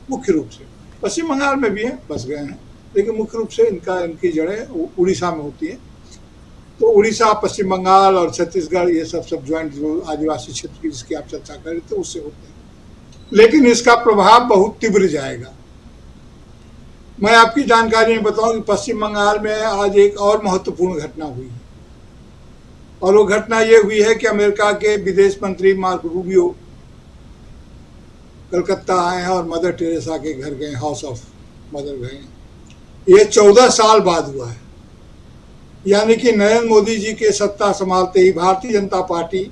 मुख्य रूप से, पश्चिम बंगाल में भी हैं, बस गए हैं, लेकिन मुख्य रूप से इनकी जड़ें उड़ीसा में होती हैं। तो उड़ीसा, पश्चिम बंगाल और छत्तीसगढ़, ये सब ज्वाइंट जो आदिवासी क्षेत्र की जिसकी आप चर्चा कर रहे थे, उससे होते हैं। लेकिन इसका प्रभाव बहुत तीव्र जाएगा। मैं आपकी जानकारी में बताऊं कि पश्चिम बंगाल में आज एक और महत्वपूर्ण घटना हुई है, और वो घटना ये हुई है कि अमेरिका के विदेश मंत्री मार्को रूबियो कलकत्ता आए हैं और मदर टेरेसा के घर गए, हाउस ऑफ मदर गए। ये 14 साल बाद हुआ है। यानी कि नरेंद्र मोदी जी के सत्ता संभालते ही भारतीय जनता पार्टी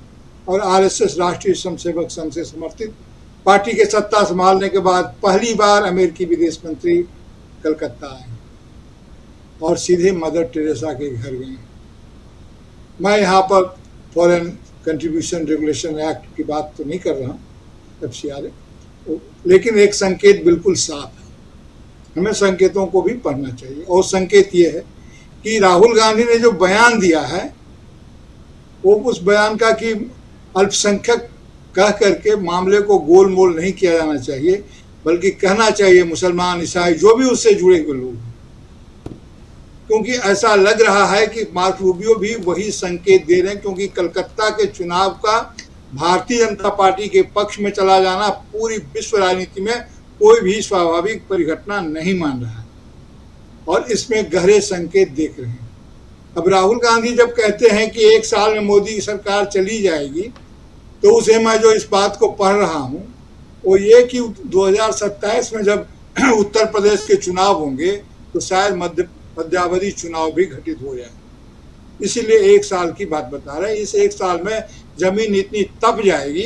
और आरएसएस, राष्ट्रीय स्वयंसेवक संघ से समर्थित पार्टी के सत्ता संभालने के बाद पहली बार अमेरिकी विदेश मंत्री कलकत्ता आए और सीधे मदर टेरेसा के घर गए। मैं यहाँ पर फॉरेन कंट्रीब्यूशन रेगुलेशन एक्ट की बात तो नहीं कर रहा हूँ, FCRA, लेकिन एक संकेत बिल्कुल साफ है। हमें संकेतों को भी पढ़ना चाहिए, और संकेत ये है कि राहुल गांधी ने जो बयान दिया है वो उस बयान का कि अल्पसंख्यक कह करके मामले को गोल मोल नहीं किया जाना चाहिए। बल्कि कहना चाहिए मुसलमान, ईसाई, जो भी उससे जुड़े हुए लोग, क्योंकि ऐसा लग रहा है कि मार्को रूबियो भी वही संकेत दे रहे हैं, क्योंकि कलकत्ता के चुनाव का भारतीय जनता पार्टी के पक्ष में चला जाना पूरी विश्व राजनीति में कोई भी स्वाभाविक परिघटना नहीं मान रहा है और इसमें गहरे संकेत देख रहे हैं। अब राहुल गांधी जब कहते हैं कि 1 साल में मोदी की सरकार चली जाएगी, तो उसे मैं जो इस बात को पढ़ रहा हूं वो ये कि 2027 में जब उत्तर प्रदेश के चुनाव होंगे तो शायद मध्यावधि चुनाव भी घटित हो जाए, इसीलिए 1 साल की बात बता रहे हैं। इस 1 साल में जमीन इतनी तप जाएगी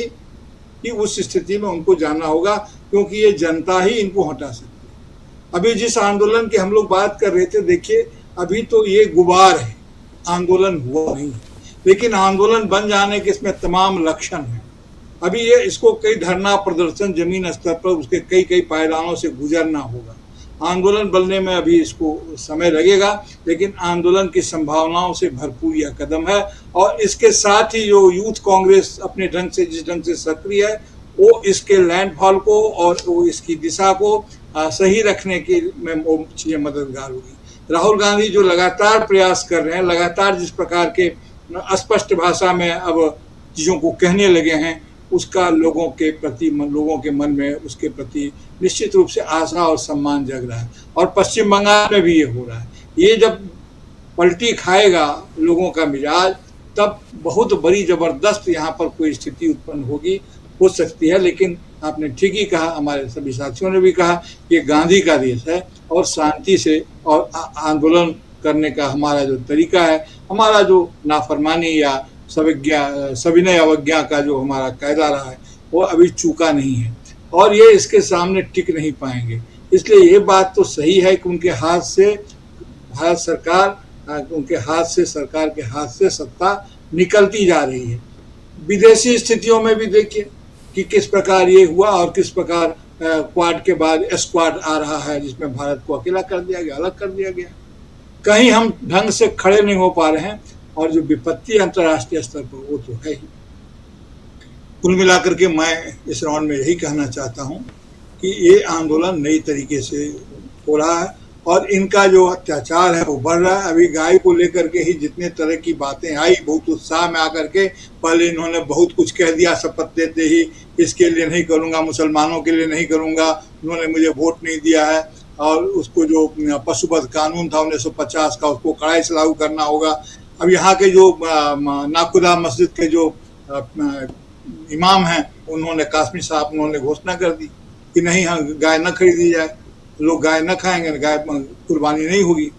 कि उस स्थिति में उनको जाना होगा, क्योंकि ये जनता ही इनको हटा सकती है। अभी जिस आंदोलन की हम लोग बात कर रहे थे, देखिए अभी तो ये गुबार है, आंदोलन हुआ नहीं, लेकिन आंदोलन बन जाने के इसमें तमाम लक्षण हैं। अभी ये इसको कई धरना प्रदर्शन जमीन स्तर पर उसके कई पायदानों से गुजरना होगा। आंदोलन बनने में अभी इसको समय लगेगा, लेकिन आंदोलन की संभावनाओं से भरपूर यह कदम है। और इसके साथ ही जो यूथ कांग्रेस अपने ढंग से जिस ढंग से सक्रिय है, वो इसके लैंडफॉल को और वो इसकी दिशा को सही रखने के में वो चीज़ें मददगार होगी। राहुल गांधी जो लगातार प्रयास कर रहे हैं, लगातार जिस प्रकार के अस्पष्ट भाषा में अब चीज़ों को कहने लगे हैं, उसका लोगों के प्रति लोगों के मन में उसके प्रति निश्चित रूप से आशा और सम्मान जग रहा है। और पश्चिम बंगाल में भी ये हो रहा है। ये जब पलटी खाएगा लोगों का मिजाज, तब बहुत बड़ी ज़बरदस्त यहाँ पर कोई स्थिति उत्पन्न होगी, हो सकती है। लेकिन आपने ठीक ही कहा, हमारे सभी साथियों ने भी कहा, ये गांधी का देश है और शांति से और आंदोलन करने का हमारा जो तरीका है, हमारा जो नाफरमानी या सविनय अवज्ञा का जो हमारा कायदा रहा है, वो अभी चूका नहीं है और ये इसके सामने टिक नहीं पाएंगे। इसलिए ये बात तो सही है कि उनके हाथ से भारत सरकार, उनके हाथ से सरकार के हाथ से सत्ता निकलती जा रही है। विदेशी स्थितियों में भी देखिए कि किस प्रकार ये हुआ और किस प्रकार क्वाड के बाद स्क्वाड आ रहा है, जिसमें भारत को अकेला कर दिया गया, अलग कर दिया गया। कहीं हम ढंग से खड़े नहीं हो पा रहे हैं और जो विपत्ति अंतर्राष्ट्रीय स्तर पर वो तो है ही। कुल मिलाकर के मैं इस राउंड में यही कहना चाहता हूं कि ये आंदोलन नई तरीके से हो रहा है और इनका जो अत्याचार है वो बढ़ रहा है। अभी गाय को लेकर के ही जितने तरह की बातें आई, बहुत उत्साह में आकर के पहले इन्होंने बहुत कुछ कह दिया शपथ देते ही, इसके लिए नहीं करूँगा, मुसलमानों के लिए नहीं करूँगा, उन्होंने मुझे वोट नहीं दिया है और उसको जो पशुवध कानून था 1950 का, उसको कड़ाई से लागू करना होगा। अब यहाँ के जो नाकुदा मस्जिद के जो इमाम हैं, उन्होंने कासमी साहब उन्होंने घोषणा कर दी कि नहीं, हाँ गाय न खरीदी जाए, लोग गाय न खाएंगे, गाय कुर्बानी नहीं होगी।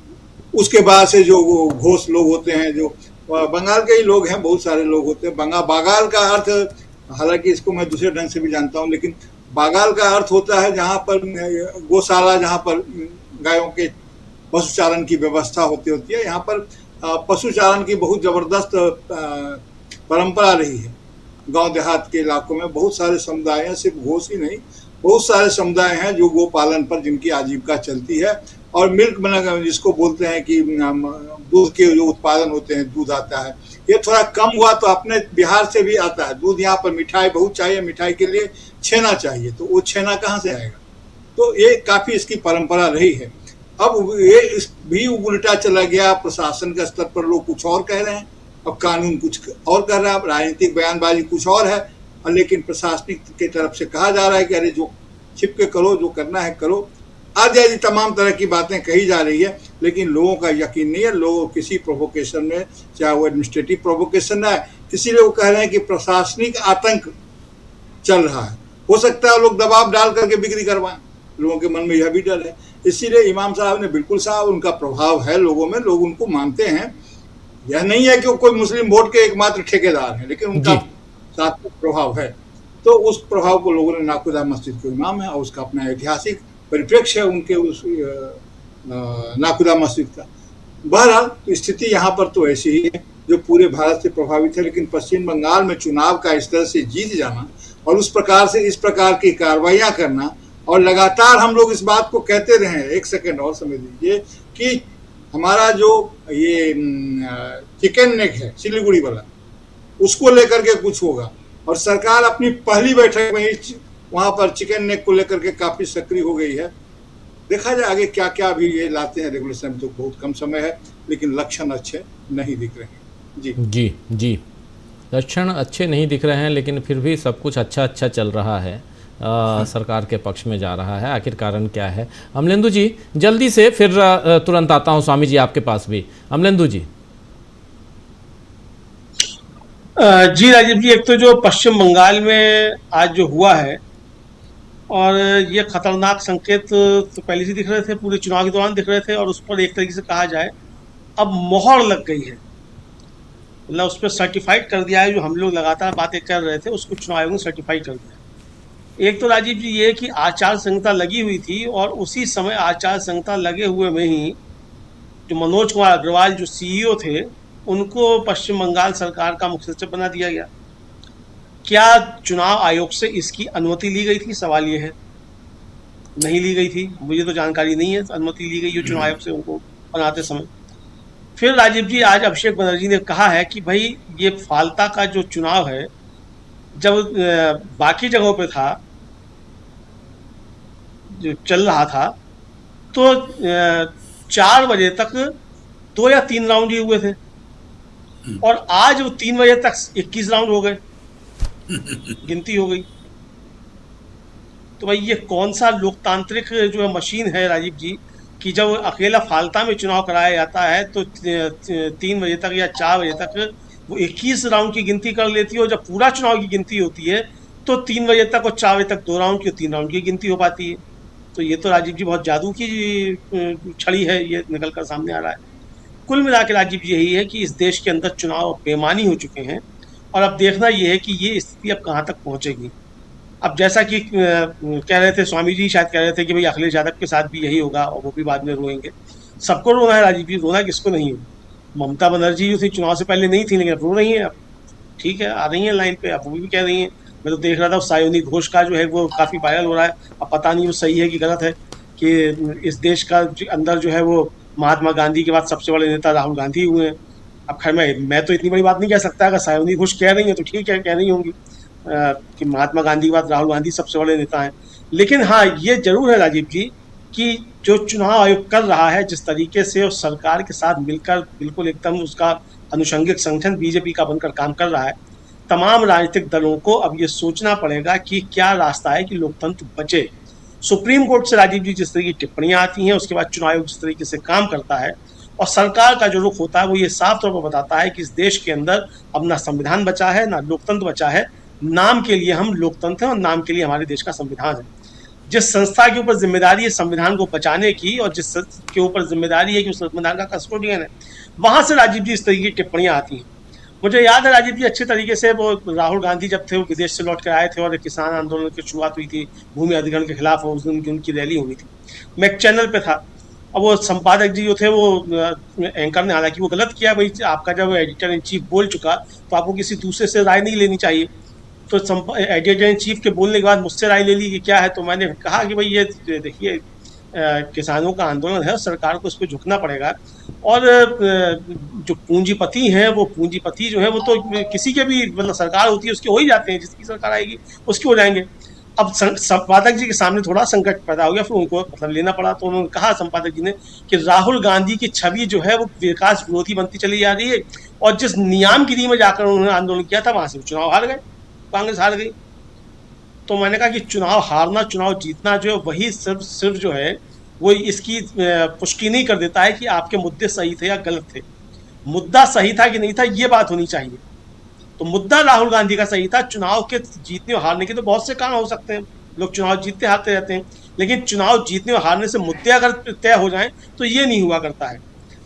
उसके बाद से जो वो घोष लोग होते हैं, जो बंगाल के ही लोग हैं, बहुत सारे लोग होते हैं। बागाल का अर्थ, हालांकि इसको मैं दूसरे ढंग से भी जानता हूँ, लेकिन बागाल का अर्थ होता है जहाँ पर गौशाला, जहाँ पर गायों के पशुचारण की व्यवस्था होती है। यहाँ पर पशुचारण की बहुत ज़बरदस्त परंपरा रही है। गांव देहात के इलाकों में बहुत सारे समुदाय हैं, सिर्फ घोष ही नहीं, बहुत सारे समुदाय हैं जो गो पालन पर जिनकी आजीविका चलती है। और मिल्क बना, जिसको बोलते हैं कि दूध के जो उत्पादन होते हैं, दूध आता है, ये थोड़ा कम हुआ तो अपने बिहार से भी आता है दूध। यहाँ पर मिठाई बहुत चाहिए, मिठाई के लिए छेना चाहिए, तो वो छेना कहाँ से आएगा? तो ये काफ़ी इसकी परंपरा रही है। अब ये भी उल्टा चला गया, प्रशासन के स्तर पर लोग कुछ और कह रहे हैं, अब कानून कुछ और कर रहा है, राजनीतिक बयानबाजी कुछ और है, और लेकिन प्रशासनिक की तरफ से कहा जा रहा है कि अरे जो छिप के करो, जो करना है करो, आदि तमाम तरह की बातें कही जा रही है। लेकिन लोगों का यकीन नहीं है, लोग किसी प्रोवोकेशन में, चाहे वो एडमिनिस्ट्रेटिव प्रोवोकेशन है, इसीलिए वो कह रहे हैं कि प्रशासनिक आतंक चल रहा है। हो सकता है लोग दबाव डाल करके बिक्री करवाएं, लोगों के मन में यह भी डर है। इसीलिए इमाम साहब ने बिल्कुल साहब, उनका प्रभाव है लोगों में, लोग उनको मानते हैं। यह नहीं है कि वो कोई मुस्लिम वोट के एकमात्र ठेकेदार हैं, लेकिन उनका साथ प्रभाव है। तो उस प्रभाव को लोगों ने नाकुदा मस्जिद को इमाम है और उसका अपना ऐतिहासिक परिप्रेक्ष्य है उनके उस नाकुदा मस्जिद का। बहरहाल स्थिति यहाँ पर तो ऐसी ही है जो पूरे भारत से प्रभावित है। लेकिन पश्चिम बंगाल में चुनाव का इस तरह से जीत जाना और उस प्रकार से इस प्रकार की कार्रवाइयाँ करना, और लगातार हम लोग इस बात को कहते रहे, एक सेकंड और समझ लीजिए कि हमारा जो ये चिकन नेक है सिलीगुड़ी वाला, उसको लेकर के कुछ होगा और सरकार अपनी पहली बैठक में वहां पर चिकन नेक को लेकर के काफी सक्रिय हो गई है। देखा जाए आगे क्या क्या अभी ये लाते हैं रेगुलेशन, तो बहुत कम समय है, लेकिन लक्षण अच्छे नहीं दिख रहे हैं। जी जी जी, लक्षण अच्छे नहीं दिख रहे हैं, लेकिन फिर भी सब कुछ अच्छा अच्छा चल रहा है, सरकार के पक्ष में जा रहा है। आखिर कारण क्या है? अमलेंदु जी जल्दी से, फिर तुरंत आता हूँ स्वामी जी आपके पास भी। अमलेंदु जी। जी राजीव जी, एक तो जो पश्चिम बंगाल में आज जो हुआ है, और ये खतरनाक संकेत तो पहले से दिख रहे थे, पूरे चुनाव के दौरान दिख रहे थे, और उस पर एक तरीके से कहा जाए अब मोहर लग गई है, मतलब उस पर सर्टिफाइड कर दिया है। जो हम लोग लगातार बातें कर रहे थे उसको चुनाव आयोग ने सर्टिफाइड कर दिया। एक तो राजीव जी ये कि आचार संहिता लगी हुई थी, और उसी समय आचार संहिता लगे हुए में ही जो मनोज कुमार अग्रवाल जो सीईओ थे, उनको पश्चिम बंगाल सरकार का मुख्य सचिव बना दिया गया। क्या चुनाव आयोग से इसकी अनुमति ली गई थी? सवाल ये है। नहीं ली गई थी, मुझे तो जानकारी नहीं है अनुमति ली गई है चुनाव आयोग से उनको बनाते समय। फिर राजीव जी आज अभिषेक बनर्जी ने कहा है कि भाई ये फालता का जो चुनाव है, जब बाकी जगहों पे था, जो चल रहा था, तो 4 बजे तक 2 या 3 राउंड ही हुए थे, और आज वो 3 बजे तक 21 राउंड हो गए, गिनती हो गई। तो भाई ये कौन सा लोकतांत्रिक जो है मशीन है राजीव जी, कि जब अकेला फालता में चुनाव कराया जाता है तो 3 बजे तक या 4 बजे तक वो 21 राउंड की गिनती कर लेती है, और जब पूरा चुनाव की गिनती होती है तो 3 बजे तक और 4 बजे तक 2 राउंड की और 3 राउंड की गिनती हो पाती है। तो ये तो राजीव जी बहुत जादू की छड़ी है, ये निकल कर सामने आ रहा है। कुल मिला के राजीव जी यही है कि इस देश के अंदर चुनाव बेमानी हो चुके हैं, और अब देखना ये है कि ये स्थिति अब कहाँ तक पहुँचेगी। अब जैसा कि कह रहे थे स्वामी जी, शायद कह रहे थे कि भाई अखिलेश यादव के साथ भी यही होगा और वो भी बाद में रोएंगे। सबको रोना है राजीव जी, रोना किसको नहीं है। ममता बनर्जी जो थी चुनाव से पहले नहीं थी, लेकिन अब रो रही हैं। अब ठीक है, आ रही हैं लाइन पे, अब वो भी कह रही हैं। मैं तो देख रहा था सायोनी घोष का जो है वो काफ़ी वायरल हो रहा है। अब पता नहीं वो सही है कि गलत है, कि इस देश का अंदर जो है वो महात्मा गांधी के बाद सबसे बड़े नेता राहुल गांधी हुए हैं। अब खैर मैं तो इतनी बड़ी बात नहीं कह सकता, अगर सायोनी घोष कह रही हैं तो ठीक है, कह रही होंगी कि महात्मा गांधी के बाद राहुल गांधी सबसे बड़े नेता हैं। लेकिन हाँ, ये जरूर है राजीव जी कि जो चुनाव आयोग कर रहा है, जिस तरीके से उस सरकार के साथ मिलकर बिल्कुल एकदम उसका अनुषंगिक संगठन बीजेपी का बनकर काम कर रहा है, तमाम राजनीतिक दलों को अब ये सोचना पड़ेगा कि क्या रास्ता है कि लोकतंत्र बचे। सुप्रीम कोर्ट से राजीव जी जिस तरह की टिप्पणियां आती हैं, उसके बाद चुनाव आयोग जिस तरीके से काम करता है, और सरकार का जो रुख होता है, वो ये साफ तौर पर बताता है कि इस देश के अंदर अब ना संविधान बचा है, ना लोकतंत्र बचा है। नाम के लिए हम लोकतंत्र हैं और नाम के लिए हमारे देश का संविधान है। जिस संस्था के ऊपर जिम्मेदारी है संविधान को बचाने की, और जिस के ऊपर जिम्मेदारी है कि उस संविधान का कस्टोडियन है, वहां से राजीव जी इस तरह की टिप्पणियां आती हैं। मुझे याद है राजीव जी अच्छे तरीके से, वो राहुल गांधी जब थे वो विदेश से लौट कर आए थे और किसान आंदोलन की शुरुआत हुई थी, भूमि अधिग्रहण के खिलाफ, उस दिन उनकी रैली हुई थी। मैं एक चैनल पे था, अब वो संपादक जी जो थे, वो एंकर ने, हालांकि वो गलत किया, भाई आपका जब एडिटर इन चीफ बोल चुका तो आपको किसी दूसरे से राय नहीं लेनी चाहिए। तो एडिटर इन चीफ के बोलने के बाद मुझसे राय ले ली कि क्या है, तो मैंने कहा कि भाई ये देखिए किसानों का आंदोलन है, सरकार को इस पर झुकना पड़ेगा, और जो पूंजीपति हैं, वो पूंजीपति जो है वो तो किसी के भी, मतलब सरकार होती है उसके हो ही जाते हैं, जिसकी सरकार आएगी उसके हो जाएंगे। अब संपादक जी के सामने थोड़ा संकट पैदा हो गया, फिर उनको मतलब लेना पड़ा। तो उन्होंने कहा संपादक जी ने कि राहुल गांधी की छवि जो है वो विकास विरोधी बनती चली जा रही है, और जिस नियामगिरी में जाकर उन्होंने आंदोलन किया था वहां से चुनाव हार गए, कांग्रेस हार गई। तो मैंने कहा कि चुनाव हारना, चुनाव जीतना जो है वही सिर्फ जो है वो इसकी पुष्टि नहीं कर देता है कि आपके मुद्दे सही थे या गलत थे। मुद्दा सही था कि नहीं था, ये बात होनी चाहिए। तो मुद्दा राहुल गांधी का सही था। चुनाव के जीतने और हारने के तो बहुत से कारण हो सकते हैं, लोग चुनाव जीतते हारते रहते हैं, लेकिन चुनाव जीतने और हारने से मुद्दे अगर तय हो जाएं तो ये नहीं हुआ करता है।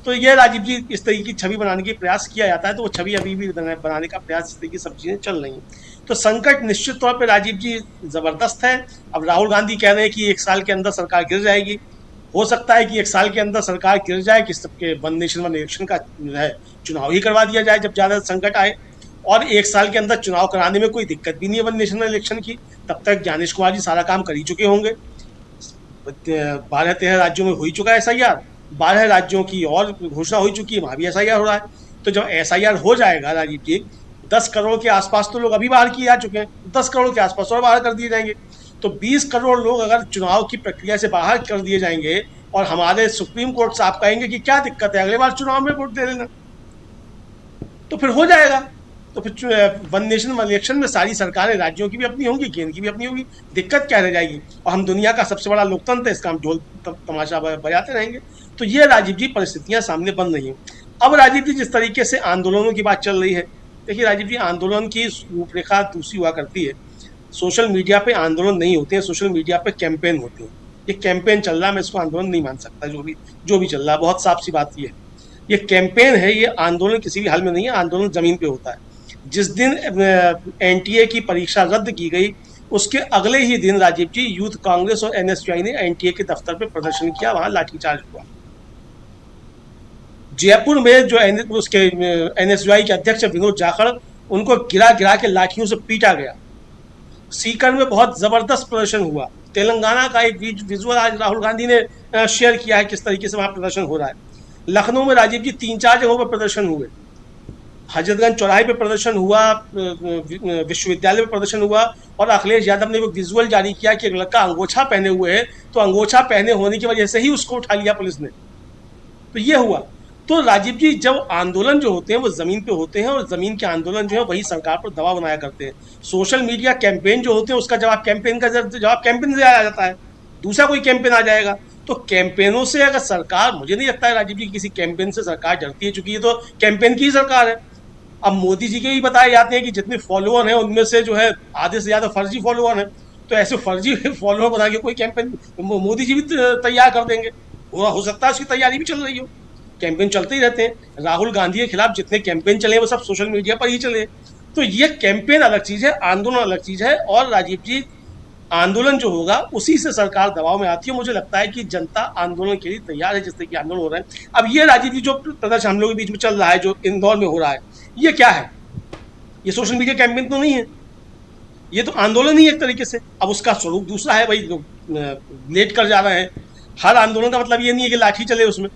तो ये राजीव जी इस तरीके की छवि बनाने की प्रयास किया जाता है, तो वो छवि अभी भी बनाने का प्रयास, इस तरीके की सब चीजें चल रही हैं। तो संकट निश्चित तौर पर राजीव जी जबरदस्त है। अब राहुल गांधी कह रहे हैं कि 1 साल के अंदर सरकार गिर जाएगी। हो सकता है कि 1 साल के अंदर सरकार गिर जाए, कि सबके वन नेशन वन इलेक्शन का है चुनाव ही करवा दिया जाए जब ज्यादा संकट आए, और 1 साल के अंदर चुनाव कराने में कोई दिक्कत भी नहीं है वन नेशन वन इलेक्शन की। तब तक ज्ञानेश कुमार जी सारा काम कर ही चुके होंगे। 12-13 राज्यों में हो ही चुका है SIR, 12 राज्यों की और घोषणा हो चुकी है, वहां भी SIR हो रहा है। तो जब SIR हो जाएगा राजीव जी, 10 करोड़ के आसपास तो लोग अभी बाहर किए जा चुके हैं, 10 करोड़ के आसपास और बाहर कर दिए जाएंगे। तो 20 करोड़ लोग अगर चुनाव की प्रक्रिया से बाहर कर दिए जाएंगे और हमारे सुप्रीम कोर्ट साहब कहेंगे कि क्या दिक्कत है, अगले बार चुनाव में वोट दे लेना, तो फिर हो जाएगा। तो फिर वन नेशन वन इलेक्शन में सारी सरकारें राज्यों की भी अपनी होंगी, केंद्र की भी अपनी होगी, दिक्कत क्या रह जाएगी। और हम दुनिया का सबसे बड़ा लोकतंत्र है, इसका हम ढोल तमाशा बजाते रहेंगे। तो ये राजीव जी परिस्थितियां सामने बन रही हैं। अब राजीव जी जिस तरीके से आंदोलनों की बात चल रही है, देखिए राजीव जी, आंदोलन की रूपरेखा दूसरी हुआ करती है। सोशल मीडिया पे आंदोलन नहीं होते हैं, सोशल मीडिया पे कैंपेन होते हैं। ये कैंपेन चल रहा है, मैं इसको आंदोलन नहीं मान सकता। जो भी चल रहा है, बहुत साफ सी बात ये है, ये कैंपेन है, ये आंदोलन किसी भी हाल में नहीं है। आंदोलन जमीन पे होता है। जिस दिन एनटीए की परीक्षा रद्द की गई, उसके अगले ही दिन राजीव जी यूथ कांग्रेस और एनएसयूआई ने एनटीए के दफ्तर पे प्रदर्शन किया, वहां लाठीचार्ज हुआ। जयपुर में जो उसके एनएसयूआई के अध्यक्ष विनोद जाखड़, उनको गिरा गिरा के लाठियों से पीटा गया। सीकर में बहुत जबरदस्त प्रदर्शन हुआ। तेलंगाना का एक विजुअल आज राहुल गांधी ने शेयर किया है किस तरीके से वहां प्रदर्शन हो रहा है। लखनऊ में राजीव जी 3-4 जगहों पर प्रदर्शन हुए। हजरतगंज चौराहे पे प्रदर्शन हुआ, विश्वविद्यालय में प्रदर्शन हुआ, और अखिलेश यादव ने वो विजुअल जारी किया कि एक लड़का अंगोछा पहने हुए है, तो अंगोछा पहने होने की वजह से ही उसको उठा लिया पुलिस ने। तो ये हुआ। तो राजीव जी, जब आंदोलन जो होते हैं वो जमीन पे होते हैं, और जमीन के आंदोलन जो है वही सरकार पर दबाव बनाया करते हैं। सोशल मीडिया कैंपेन जो होते हैं उसका जवाब कैंपेन से आ जाता है, दूसरा कोई कैंपेन आ जाएगा। तो कैंपेनों से अगर सरकार, मुझे नहीं लगता है राजीव जी किसी कैंपेन से सरकार डरती है, चूंकि ये तो कैंपेन की सरकार है। अब मोदी जी के ही बताए जाते हैं कि जितने फॉलोअर हैं उनमें से जो है आधे से ज्यादा फर्जी फॉलोअर हैं। तो ऐसे फर्जी फॉलोअर बना के कोई कैंपेन मोदी जी भी तैयार कर देंगे, हो सकता है उसकी तैयारी भी चल रही हो। कैंपेन चलते ही रहते हैं। राहुल गांधी के खिलाफ जितने कैंपेन चले वो सब सोशल मीडिया पर ही चले। तो ये कैंपेन अलग चीज है, आंदोलन अलग चीज है। और राजीव जी, आंदोलन जो होगा उसी से सरकार दबाव में आती है। मुझे लगता है कि जनता आंदोलन के लिए तैयार है, जिस तरह की आंदोलन हो रहा है। अब ये राजीव जी जो प्रदर्शन हम लोगों के बीच में चल रहा है, जो इंदौर में हो रहा है, ये क्या है? ये सोशल मीडिया कैंपेन तो नहीं है, ये तो आंदोलन ही एक तरीके से। अब उसका स्वरूप दूसरा है, भाई लेट कर जा रहे हैं। हर आंदोलन का मतलब ये नहीं है कि लाठी चले उसमें,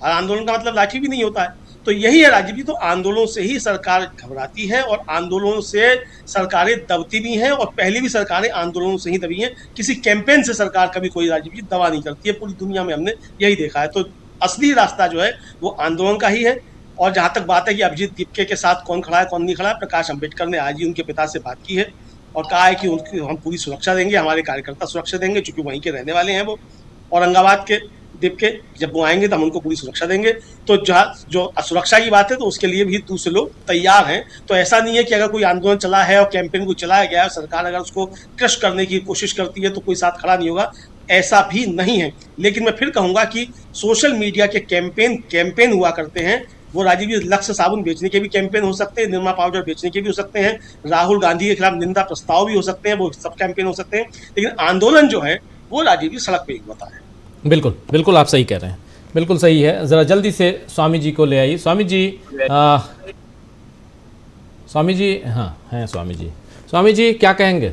हर आंदोलन का मतलब लाठी भी नहीं होता है। तो यही है राजीव जी, तो आंदोलनों से ही सरकार घबराती है और आंदोलनों से सरकारें दबती भी हैं, और पहले भी सरकारें आंदोलनों से ही दबी हैं। किसी कैंपेन से सरकार कभी कोई राजीव जी दवा नहीं करती है, पूरी दुनिया में हमने यही देखा है। तो असली रास्ता जो है वो आंदोलन का ही है। और जहाँ तक बात है कि अभिजीत दीपके के साथ कौन खड़ा है कौन नहीं खड़ा है, प्रकाश अम्बेडकर ने आज ही उनके पिता से बात की है और कहा है कि उनकी हम पूरी सुरक्षा देंगे, हमारे कार्यकर्ता सुरक्षा देंगे, चूंकि वहीं के रहने वाले हैं वो औरंगाबाद के दीपके। जब वो आएंगे तो हम उनको पूरी सुरक्षा देंगे। तो जहाँ जो सुरक्षा की बात है तो उसके लिए भी दूसरे लोग तैयार हैं। तो ऐसा नहीं है कि अगर कोई आंदोलन चला है और कैंपेन को चलाया गया है, सरकार अगर उसको क्रश करने की कोशिश करती है तो कोई साथ खड़ा नहीं होगा, ऐसा भी नहीं है। लेकिन मैं फिर कहूंगा कि सोशल मीडिया के कैंपेन हुआ करते हैं, वो राजीव जी लक्ष्य साबुन बेचने के भी कैंपेन हो सकते हैं, निरमा पाउडर बेचने के भी हो सकते हैं, राहुल गांधी के खिलाफ निंदा प्रस्ताव भी हो सकते हैं, वो सब कैंपेन हो सकते हैं। लेकिन आंदोलन जो है वो राजीव जी सड़क पे ही होता है। बिल्कुल बिल्कुल, आप सही कह रहे हैं, बिल्कुल सही है। ज़रा जल्दी से स्वामी जी को ले आइए। स्वामी जी, स्वामी जी, हाँ हैं स्वामी जी। स्वामी जी क्या कहेंगे?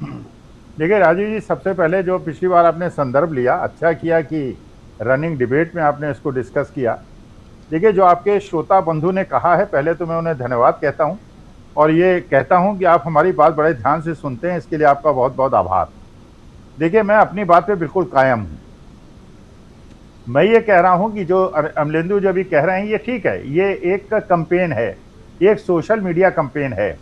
देखिए राजीव जी, सबसे पहले जो पिछली बार आपने संदर्भ लिया, अच्छा किया कि रनिंग डिबेट में आपने इसको डिस्कस किया। देखिए, जो आपके श्रोता बंधु ने कहा है, पहले तो मैं उन्हें धन्यवाद कहता हूं, और ये कहता हूं कि आप हमारी बात बड़े ध्यान से सुनते हैं, इसके लिए आपका बहुत बहुत आभार। देखिए, मैं अपनी बात पे बिल्कुल कायम हूं। मैं ये कह रहा हूं कि जो अमलेंदु जो भी कह रहे हैं ये ठीक है, ये एक कैंपेन है, एक सोशल मीडिया कैंपेन है।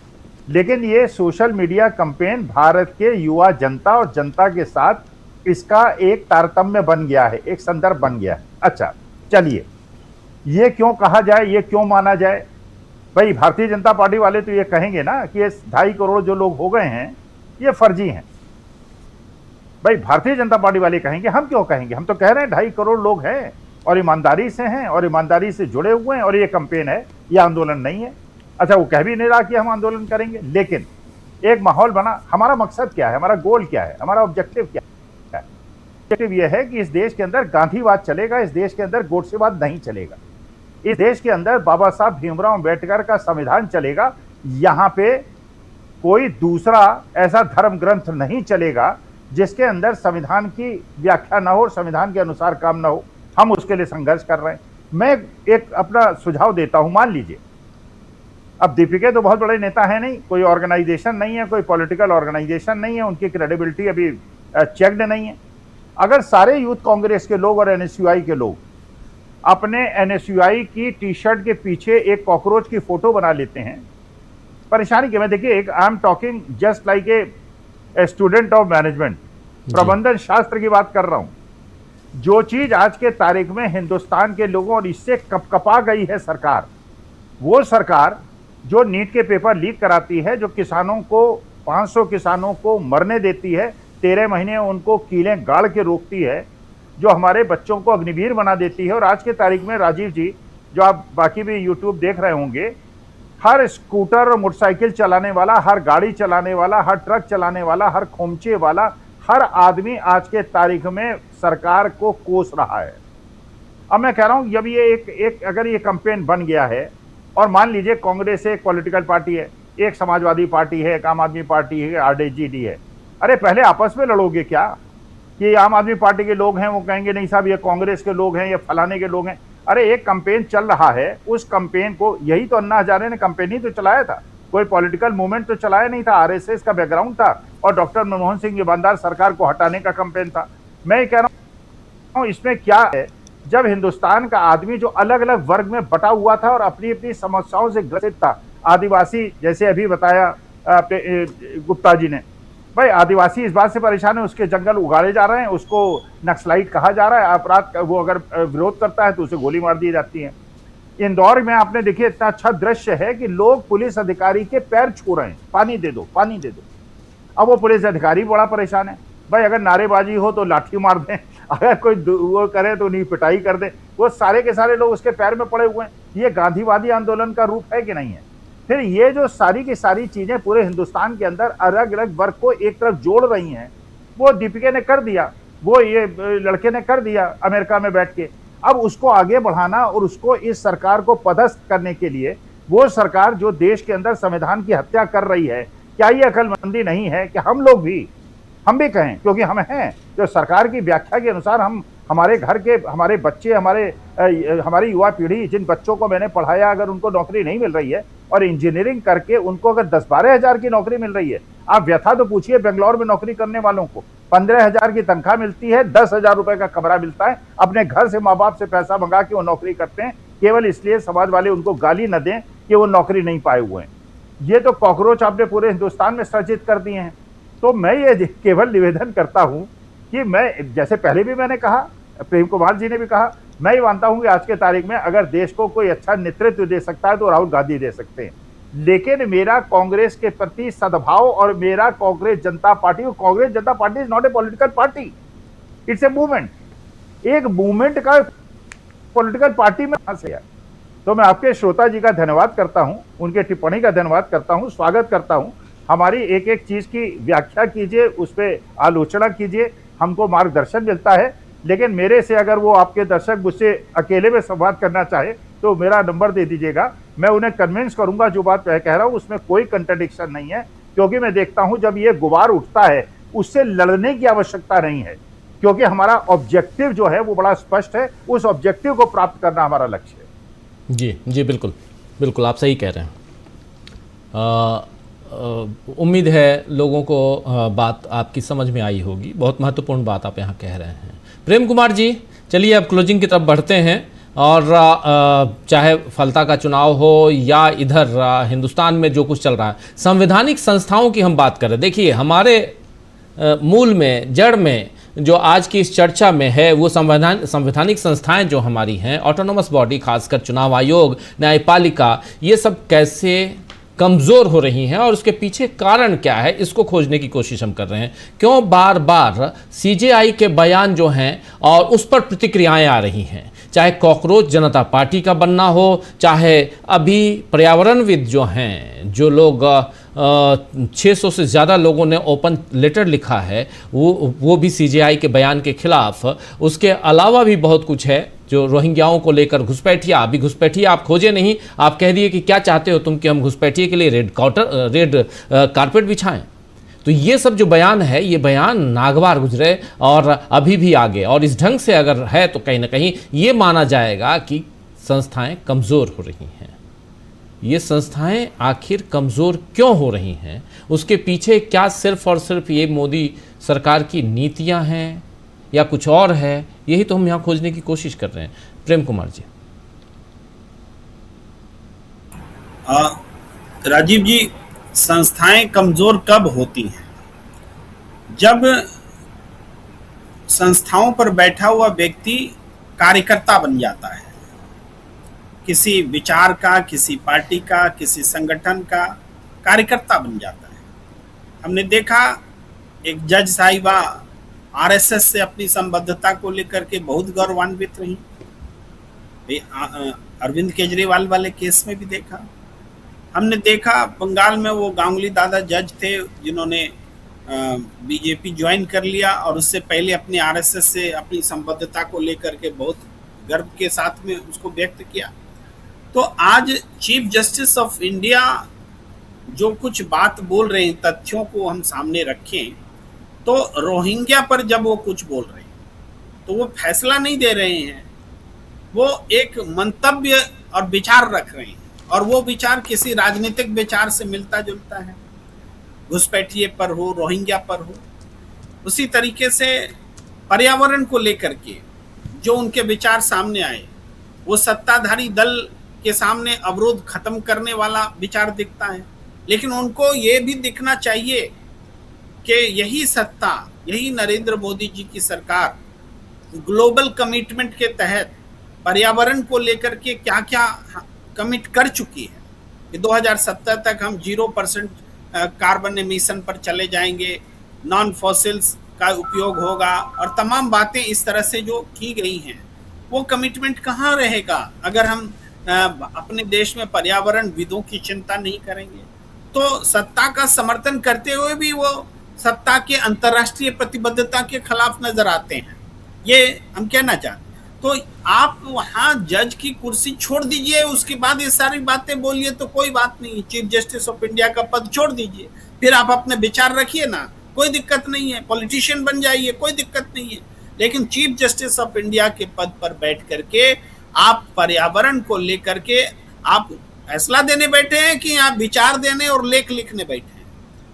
लेकिन ये सोशल मीडिया कैंपेन भारत के युवा जनता और जनता के साथ इसका एक तारतम्य बन गया है, एक संदर्भ बन गया है। अच्छा, चलिए, ये क्यों कहा जाए, ये क्यों माना जाए? भाई, भारतीय जनता पार्टी वाले तो ये कहेंगे ना कि ये 2.5 करोड़ जो लोग हो गए हैं ये फर्जी हैं। भाई, भारतीय जनता पार्टी वाले कहेंगे, हम क्यों कहेंगे? हम तो कह रहे हैं 2.5 करोड़ लोग हैं और ईमानदारी से हैं और ईमानदारी से जुड़े हुए हैं, और ये कैंपेन है, ये आंदोलन नहीं है। अच्छा, वो कह भी नहीं रहा कि हम आंदोलन करेंगे, लेकिन एक माहौल बना। हमारा मकसद क्या है, हमारा गोल क्या है, हमारा ऑब्जेक्टिव क्या है? ऑब्जेक्टिव यह है कि इस देश के अंदर गांधीवाद चलेगा, इस देश के अंदर गोडसेवाद नहीं चलेगा, इस देश के अंदर बाबा साहब भीमराव अम्बेडकर का संविधान चलेगा। यहाँ पे कोई दूसरा ऐसा धर्म ग्रंथ नहीं चलेगा जिसके अंदर संविधान की व्याख्या ना हो, संविधान के अनुसार काम ना हो। हम उसके लिए संघर्ष कर रहे हैं। मैं एक अपना सुझाव देता हूं। मान लीजिए अब दीपिका तो बहुत बड़े नेता है नहीं, कोई ऑर्गेनाइजेशन नहीं है, कोई पॉलिटिकल ऑर्गेनाइजेशन नहीं है, उनकी क्रेडिबिलिटी अभी चेक्ड नहीं है। अगर सारे यूथ कांग्रेस के लोग और एनएसयूआई के लोग अपने एनएसयूआई की टी शर्ट के पीछे एक कॉकरोच की फोटो बना लेते हैं, परेशानी क्या? मैं देखिए, एक I am talking just like a student of management, प्रबंधन शास्त्र की बात कर रहा हूं। जो चीज आज के तारीख में हिंदुस्तान के लोगों और इससे कपकपा गई है सरकार, वो सरकार जो नीट के पेपर लीक कराती है, जो किसानों को 500 किसानों को मरने देती है, 13 महीने उनको कीलें गाड़ के रोकती है, जो हमारे बच्चों को अग्निवीर बना देती है। और आज के तारीख में राजीव जी, जो आप बाकी भी यूट्यूब देख रहे होंगे, हर स्कूटर और मोटरसाइकिल चलाने वाला, हर गाड़ी चलाने वाला, हर ट्रक चलाने वाला, हर खोमचे वाला, हर आदमी आज के तारीख में सरकार को कोस रहा है। अब मैं कह रहा हूं, जब ये एक अगर ये कैंपेन बन गया है, और मान लीजिए कांग्रेस एक पॉलिटिकल पार्टी है, एक समाजवादी पार्टी है, एक आम आदमी पार्टी है, आरजेडी है, अरे पहले आपस में लड़ोगे क्या? कि आम आदमी पार्टी के लोग हैं, वो कहेंगे नहीं साहब ये कांग्रेस के लोग हैं, ये फलाने के लोग हैं। अरे एक कैंपेन चल रहा है, उस कैंपेन को, यही तो अन्ना हजारे ने कैंपेन ही तो चलाया था, कोई पॉलिटिकल मूवमेंट तो चलाया नहीं था, आरएसएस का बैकग्राउंड था, और डॉक्टर मनमोहन सिंह ईमानदार सरकार को हटाने का कैंपेन था। मैं कह रहा हूँ इसमें क्या है, जब हिंदुस्तान का आदमी जो अलग अलग वर्ग में बटा हुआ था और अपनी अपनी समस्याओं से ग्रसित था, आदिवासी, जैसे अभी बताया गुप्ता जी ने, भाई आदिवासी इस बात से परेशान है, उसके जंगल उगाड़े जा रहे हैं, उसको नक्सलाइट कहा जा रहा है, अपराध वो अगर विरोध करता है तो उसे गोली मार दी जाती है। इंदौर में आपने देखिए इतना अच्छा दृश्य है कि लोग पुलिस अधिकारी के पैर छू रहे हैं, पानी दे दो, पानी दे दो। अब वो पुलिस अधिकारी बड़ा परेशान है, भाई अगर नारेबाजी हो तो लाठी मार दें, अगर कोई वो करे तो उन्हीं पिटाई कर दे। वो सारे के सारे लोग उसके पैर में पड़े हुए हैं। ये गांधीवादी आंदोलन का रूप है कि नहीं है? फिर ये जो सारी की सारी चीजें पूरे हिंदुस्तान के अंदर अलग अलग वर्ग को एक तरफ जोड़ रही हैं, वो दीपिका ने कर दिया, वो ये लड़के ने कर दिया अमेरिका में बैठ के। अब उसको आगे बढ़ाना और उसको इस सरकार को पदस्थ करने के लिए, वो सरकार जो देश के अंदर संविधान की हत्या कर रही है, क्या ये अकलमंदी नहीं है कि हम लोग भी कहें, क्योंकि हम हैं जो सरकार की व्याख्या के अनुसार, हम हमारे घर के हमारे बच्चे, हमारी युवा पीढ़ी, जिन बच्चों को मैंने पढ़ाया, अगर उनको नौकरी नहीं मिल रही है और इंजीनियरिंग करके उनको अगर 10-12 हज़ार की नौकरी मिल रही है, आप व्यथा तो पूछिए बेंगलोर में नौकरी करने वालों को 15,000 की तनख्वाह मिलती है, 10,000 रुपए का कमरा मिलता है, अपने घर से माँ बाप से पैसा मंगा के वो नौकरी करते हैं, केवल इसलिए समाज वाले उनको गाली न दें कि वो नौकरी नहीं पाए हुए हैं। ये तो कॉकरोच आपने पूरे हिंदुस्तान में सृजित कर दिए हैं। तो मैं ये केवल निवेदन करता हूं कि मैं, जैसे पहले भी मैंने कहा, प्रेम कुमार जी ने भी कहा, मैं ये मानता हूं कि आज के तारीख में अगर देश को कोई अच्छा नेतृत्व दे सकता है तो राहुल गांधी दे सकते हैं। लेकिन मेरा कांग्रेस के प्रति सद्भाव और मेरा कांग्रेस जनता party is not a political party, it's a movement. एक मूवमेंट का पॉलिटिकल पार्टी में कहां से है? तो मैं आपके श्रोता जी का धन्यवाद करता हूं, उनके टिप्पणी का धन्यवाद करता हूं, स्वागत करता हूं। हमारी एक एक चीज की व्याख्या कीजिए, उस पर आलोचना कीजिए, हमको मार्गदर्शन मिलता है। लेकिन मेरे से अगर वो आपके दर्शक मुझसे अकेले में संवाद करना चाहे तो मेरा नंबर दे दीजिएगा, मैं उन्हें कन्विंस करूंगा। जो बात मैं कह रहा हूं उसमें कोई कंट्राडिक्शन नहीं है, क्योंकि मैं देखता हूं जब ये गुबार उठता है उससे लड़ने की आवश्यकता नहीं है, क्योंकि हमारा ऑब्जेक्टिव जो है वो बड़ा स्पष्ट है, उस ऑब्जेक्टिव को प्राप्त करना हमारा लक्ष्य है। जी बिल्कुल बिल्कुल, आप सही कह रहे हैं। उम्मीद है लोगों को बात आपकी समझ में आई होगी। बहुत महत्वपूर्ण बात आप यहाँ कह रहे हैं। प्रेम कुमार जी, चलिए अब क्लोजिंग की तरफ बढ़ते हैं। और चाहे फलता का चुनाव हो या इधर हिंदुस्तान में जो कुछ चल रहा है, संवैधानिक संस्थाओं की हम बात कर रहे हैं। देखिए, हमारे मूल में, जड़ में जो आज की इस चर्चा में है वो संवैधानिक संस्थाएं जो हमारी हैं, ऑटोनोमस बॉडी, खासकर चुनाव आयोग, न्यायपालिका, ये सब कैसे कमज़ोर हो रही हैं और उसके पीछे कारण क्या है, इसको खोजने की कोशिश हम कर रहे हैं। क्यों बार बार सीजेआई के बयान जो हैं और उस पर प्रतिक्रियाएं आ रही हैं, चाहे कॉकरोच जनता पार्टी का बनना हो, चाहे अभी पर्यावरणविद जो हैं, जो लोग 600 से ज़्यादा लोगों ने ओपन लेटर लिखा है, वो भी सीजेआई के बयान के खिलाफ। उसके अलावा भी बहुत कुछ है जो रोहिंग्याओं को लेकर घुसपैठिया, अभी घुसपैठिया आप खोजे नहीं, आप कह दिए कि क्या चाहते हो तुम कि हम घुसपैठिए के लिए रेड कारपेट बिछाएं। तो ये सब जो बयान है, ये बयान नागवार गुजरे और अभी भी आगे, और इस ढंग से अगर है तो कहीं ना कहीं ये माना जाएगा कि संस्थाएं कमज़ोर हो रही हैं। ये संस्थाएं आखिर कमज़ोर क्यों हो रही हैं? उसके पीछे क्या सिर्फ और सिर्फ ये मोदी सरकार की नीतियां हैं या कुछ और है? यही तो हम यहाँ खोजने की कोशिश कर रहे हैं। प्रेम कुमार जी। राजीव जी, संस्थाएं कमजोर कब होती हैं? जब संस्थाओं पर बैठा हुआ व्यक्ति कार्यकर्ता बन जाता है, किसी विचार का, किसी पार्टी का, किसी संगठन का कार्यकर्ता बन जाता है। हमने देखा एक जज साहिबा आरएसएस से अपनी संबद्धता को लेकर के बहुत गौरवान्वित रही। अरविंद केजरीवाल वाले केस में भी देखा। हमने देखा बंगाल में वो गांगुली दादा जज थे जिन्होंने बीजेपी ज्वाइन कर लिया और उससे पहले अपनी आरएसएस से अपनी संबद्धता को लेकर के बहुत गर्व के साथ में उसको व्यक्त किया। तो आज चीफ जस्टिस ऑफ इंडिया जो कुछ बात बोल रहे हैं, तथ्यों को हम सामने रखें, तो रोहिंग्या पर जब वो कुछ बोल रहे हैं तो वो फैसला नहीं दे रहे हैं, वो एक मंतव्य और विचार रख रहे हैं और वो विचार किसी राजनीतिक विचार से मिलता जुलता है, घुसपैठिए पर हो, रोहिंग्या पर हो। उसी तरीके से पर्यावरण को लेकर के जो उनके विचार सामने आए, वो सत्ताधारी दल के सामने अवरोध खत्म करने वाला विचार दिखता है। लेकिन उनको ये भी दिखना चाहिए कि यही सत्ता, यही नरेंद्र मोदी जी की सरकार ग्लोबल कमिटमेंट के तहत पर्यावरण को लेकर के क्या क्या कमिट कर चुकी है कि 2070 तक हम 0% कार्बन एमिशन पर चले जाएंगे, नॉन फॉसिल्स का उपयोग होगा और तमाम बातें इस तरह से जो की गई हैं, वो कमिटमेंट कहाँ रहेगा अगर हम अपने देश में पर्यावरण विदों की चिंता नहीं करेंगे। तो सत्ता का समर्थन करते हुए भी वो सत्ता के अंतर्राष्ट्रीय प्रतिबद्धता के खिलाफ नजर आते हैं, ये हम कहना चाहते हैं। तो आप वहां जज की कुर्सी छोड़ दीजिए, उसके बाद ये सारी बातें बोलिए तो कोई बात नहीं, चीफ जस्टिस ऑफ इंडिया का पद छोड़ दीजिए, फिर आप अपने विचार रखिए ना, कोई दिक्कत नहीं है, पॉलिटिशियन बन जाइए, कोई दिक्कत नहीं है। लेकिन चीफ जस्टिस ऑफ इंडिया के पद पर बैठ करके आप पर्यावरण को लेकर के आप फैसला देने बैठे हैं कि आप विचार देने और लेख लिखने बैठे हैं?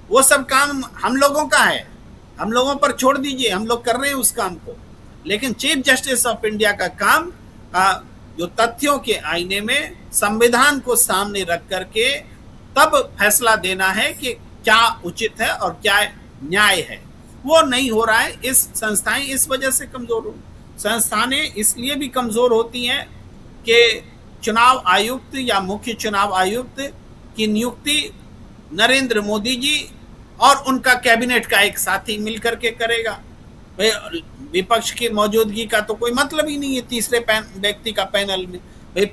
वो सब काम हम लोगों का है, हम लोगों पर छोड़ दीजिए, हम लोग कर रहे हैं उस काम को। लेकिन चीफ जस्टिस ऑफ इंडिया का काम जो तथ्यों के आईने में संविधान को सामने रख करके तब फैसला देना है कि क्या उचित है और क्या न्याय है, वो नहीं हो रहा है। इस संस्थाएं इस वजह से कमजोर हो, संस्थानें इसलिए भी कमजोर होती हैं कि चुनाव आयुक्त या मुख्य चुनाव आयुक्त की नियुक्ति नरेंद्र मोदी जी और उनका कैबिनेट का एक साथी मिलकर के करेगा। विपक्ष की मौजूदगी का तो कोई मतलब ही नहीं है तीसरे व्यक्ति का पैनल में। भाई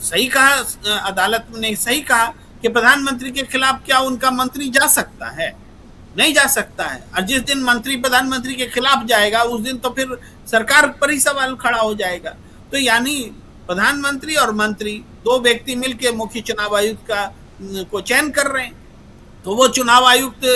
सही कहा, अदालत ने सही कहा कि प्रधानमंत्री के खिलाफ क्या उनका मंत्री जा सकता है? नहीं जा सकता है। और जिस दिन मंत्री प्रधानमंत्री के खिलाफ जाएगा उस दिन तो फिर सरकार पर ही सवाल खड़ा हो जाएगा। तो यानी प्रधानमंत्री और मंत्री दो व्यक्ति मिलकर मुख्य चुनाव आयुक्त को चयन कर रहे हैं, तो वो चुनाव आयुक्त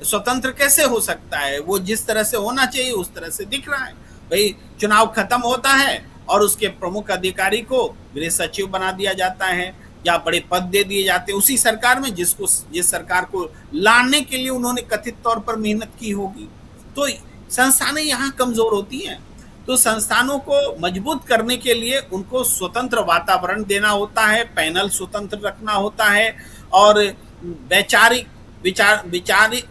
स्वतंत्र कैसे हो सकता है? वो जिस तरह से होना चाहिए उस तरह से दिख रहा है। भाई चुनाव खत्म होता है और उसके प्रमुख अधिकारी को गृह सचिव बना दिया जाता है या बड़े पद दे दिए जाते हैं उसी सरकार में जिस सरकार को लाने के लिए उन्होंने कथित तौर पर मेहनत की होगी। तो संस्थानें यहाँ कमजोर होती हैं। तो संस्थानों को मजबूत करने के लिए उनको स्वतंत्र वातावरण देना होता है, पैनल स्वतंत्र रखना होता है और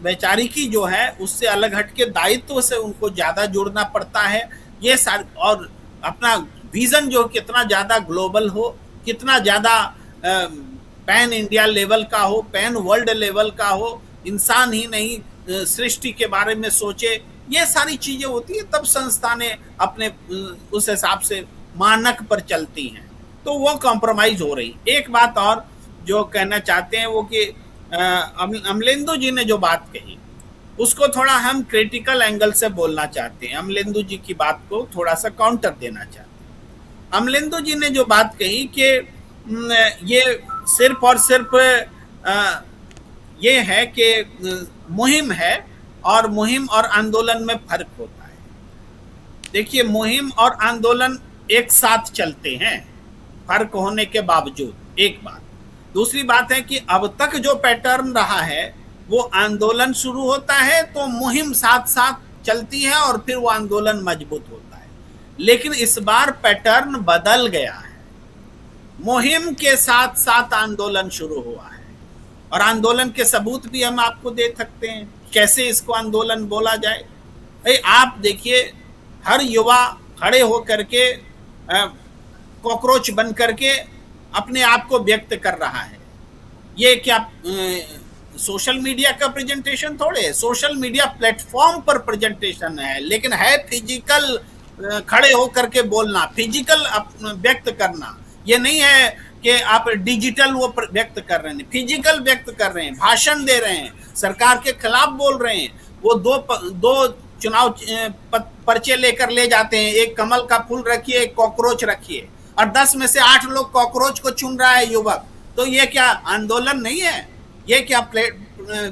वैचारिकी जो है उससे अलग हटके दायित्व से उनको ज्यादा जोड़ना पड़ता है। ये सारे और अपना विजन जो कितना ज्यादा ग्लोबल हो, कितना ज्यादा पैन इंडिया लेवल का हो, पैन वर्ल्ड लेवल का हो, इंसान ही नहीं सृष्टि के बारे में सोचे, ये सारी चीजें होती है। तब संस्थानें अपने उस हिसाब से मानक पर चलती हैं, तो वो कॉम्प्रोमाइज हो रही। एक बात और जो कहना चाहते हैं वो कि अमलेंदु जी ने जो बात कही उसको थोड़ा हम क्रिटिकल एंगल से बोलना चाहते हैं। अमलेंदु जी की बात को थोड़ा सा काउंटर देना चाहते हैं। अमलेंदु जी ने जो बात कही कि ये सिर्फ और सिर्फ ये है कि मुहिम है और मुहिम और आंदोलन में फर्क होता है। देखिए, मुहिम और आंदोलन एक साथ चलते हैं फर्क होने के बावजूद, एक बात। दूसरी बात है कि अब तक जो पैटर्न रहा है वो आंदोलन शुरू होता है तो मुहिम साथ साथ चलती है और फिर वो आंदोलन मजबूत होता है। लेकिन इस बार पैटर्न बदल गया है, मुहिम के साथ साथ आंदोलन शुरू हुआ है और आंदोलन के सबूत भी हम आपको दे सकते हैं। कैसे इसको आंदोलन बोला जाए? भाई आप देखिए, हर युवा खड़े होकर के कॉकरोच बन करके अपने आप को व्यक्त कर रहा है। ये क्या सोशल मीडिया का प्रेजेंटेशन थोड़े है, सोशल मीडिया प्लेटफॉर्म पर प्रेजेंटेशन है, लेकिन है फिजिकल खड़े होकर के बोलना, फिजिकल व्यक्त करना। ये नहीं है कि आप डिजिटल वो व्यक्त कर रहे हैं, फिजिकल व्यक्त कर रहे हैं, भाषण दे रहे हैं, सरकार के खिलाफ बोल रहे हैं। वो दो चुनाव पर्चे लेकर ले जाते हैं, एक कमल का फूल रखिए, एक कॉकरोच रखिए, और 10 में से 8 लोग कॉकरोच को चुन रहा है युवक। तो ये क्या आंदोलन नहीं है? ये क्या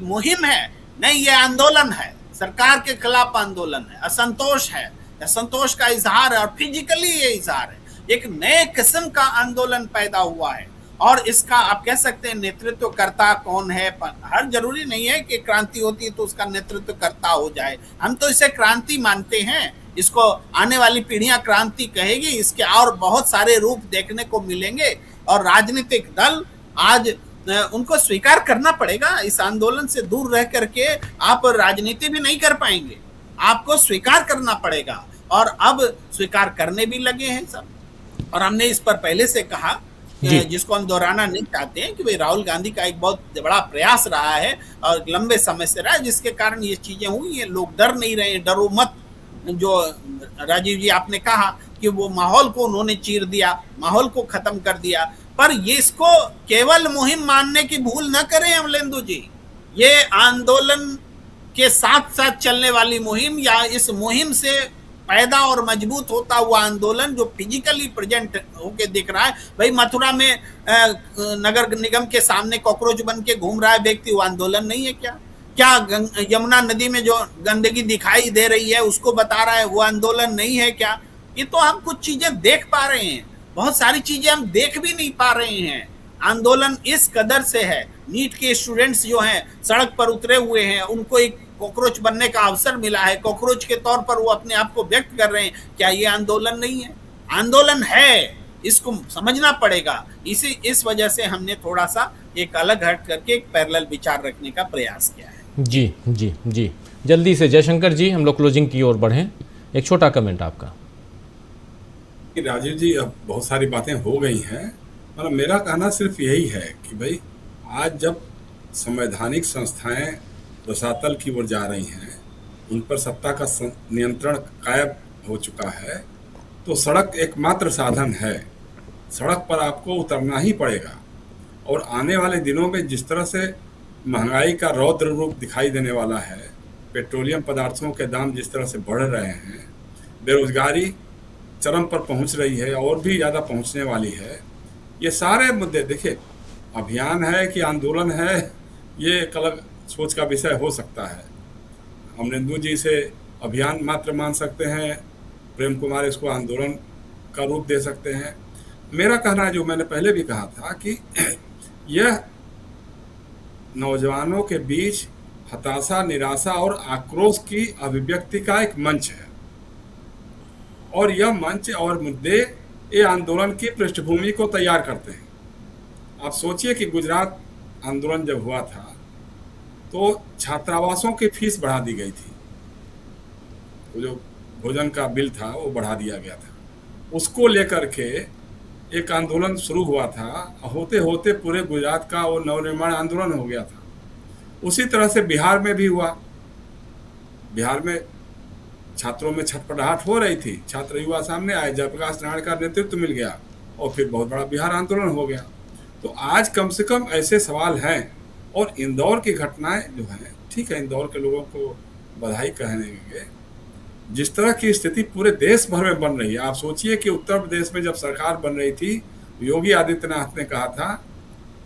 मुहिम है? नहीं, ये आंदोलन है, सरकार के खिलाफ आंदोलन है, असंतोष है, असंतोष का इजहार है और फिजिकली ये इजहार है। एक नए किस्म का आंदोलन पैदा हुआ है और इसका आप कह सकते हैं नेतृत्व करता कौन है। हर जरूरी नहीं है कि क्रांति होती है तो उसका नेतृत्व करता हो जाए, हम तो इसे क्रांति मानते हैं, इसको आने वाली पीढ़ियां क्रांति कहेगी। इसके और बहुत सारे रूप देखने को मिलेंगे और राजनीतिक दल आज उनको स्वीकार करना पड़ेगा। इस आंदोलन से दूर रह करके आप राजनीति भी नहीं कर पाएंगे, आपको स्वीकार करना पड़ेगा और अब स्वीकार करने भी लगे हैं सब। और हमने इस पर पहले से कहा, जिसको हम दोहराना नहीं चाहते हैं, कि भाई राहुल गांधी का एक बहुत बड़ा प्रयास रहा है और लंबे समय से रहा है, जिसके कारण ये चीजें हुई हैं। लोग डर नहीं रहे, डरो मत, जो राजीव जी आपने कहा कि वो माहौल को उन्होंने चीर दिया, माहौल को खत्म कर दिया। पर ये इसको केवल मुहिम मानने की भूल न करें अमलेंदु जी, ये आंदोलन के साथ साथ चलने वाली मुहिम या इस मुहिम से पैदा और मजबूत होता हुआ आंदोलन जो फिजिकली प्रेजेंट होके दिख रहा है। भाई मथुरा में नगर निगम के सामने कॉकरोच बन के घूम रहा है व्यक्ति, वो आंदोलन नहीं है क्या? क्या यमुना नदी में जो गंदगी दिखाई दे रही है उसको बता रहा है, वो आंदोलन नहीं है क्या? ये तो हम कुछ चीजें देख पा रहे हैं, बहुत सारी चीजें हम देख भी नहीं पा रहे हैं। आंदोलन इस कदर से है, नीट के स्टूडेंट्स जो हैं सड़क पर उतरे हुए हैं, उनको एक कॉकरोच बनने का अवसर मिला है, कॉकरोच के तौर पर वो अपने आप को व्यक्त कर रहे हैं। क्या ये आंदोलन नहीं है? आंदोलन है, इसको समझना पड़ेगा। इस वजह से हमने थोड़ा सा एक अलग हट करके एक पैरेलल विचार रखने का प्रयास किया है। जी जी जी, जल्दी से जयशंकर जी, हम लोग क्लोजिंग की ओर बढ़ें, एक छोटा कमेंट आपका। राजीव जी, अब बहुत सारी बातें हो गई हैं, मतलब मेरा कहना सिर्फ यही है कि भाई आज जब संवैधानिक संस्थाएं रसातल की ओर जा रही हैं, उन पर सत्ता का नियंत्रण गायब हो चुका है, तो सड़क एकमात्र साधन है। सड़क पर आपको उतरना ही पड़ेगा। और आने वाले दिनों में जिस तरह से महंगाई का रौद्र रूप दिखाई देने वाला है, पेट्रोलियम पदार्थों के दाम जिस तरह से बढ़ रहे हैं, बेरोजगारी चरम पर पहुंच रही है और भी ज़्यादा पहुंचने वाली है, ये सारे मुद्दे, देखिए अभियान है कि आंदोलन है, ये एक अलग सोच का विषय हो सकता है। अमलेंदु जी से अभियान मात्र मान सकते हैं, प्रेम कुमार इसको आंदोलन का रूप दे सकते हैं। मेरा कहना है, जो मैंने पहले भी कहा था, कि यह नौजवानों के बीच हताशा, निराशा और आक्रोश की अभिव्यक्ति का एक मंच है और यह मंच और मुद्दे ये आंदोलन की पृष्ठभूमि को तैयार करते हैं। आप सोचिए कि गुजरात आंदोलन जब हुआ था तो छात्रावासों की फीस बढ़ा दी गई थी, वो जो भोजन का बिल था वो बढ़ा दिया गया था, उसको लेकर के एक आंदोलन शुरू हुआ था। होते होते पूरे गुजरात का वो नवनिर्माण आंदोलन हो गया था। उसी तरह से बिहार में भी हुआ। बिहार में छात्रों में छटपटाहट हो रही थी, छात्र युवा सामने आए, जयप्रकाश नारायण का नेतृत्व मिल गया और फिर बहुत बड़ा बिहार आंदोलन हो गया। तो आज कम से कम ऐसे सवाल हैं। और इंदौर की घटनाएं जो हैं, ठीक है, इंदौर के लोगों को बधाई कहेंगे। जिस तरह की स्थिति पूरे देश भर में बन रही है, आप सोचिए कि उत्तर प्रदेश में जब सरकार बन रही थी, योगी आदित्यनाथ ने कहा था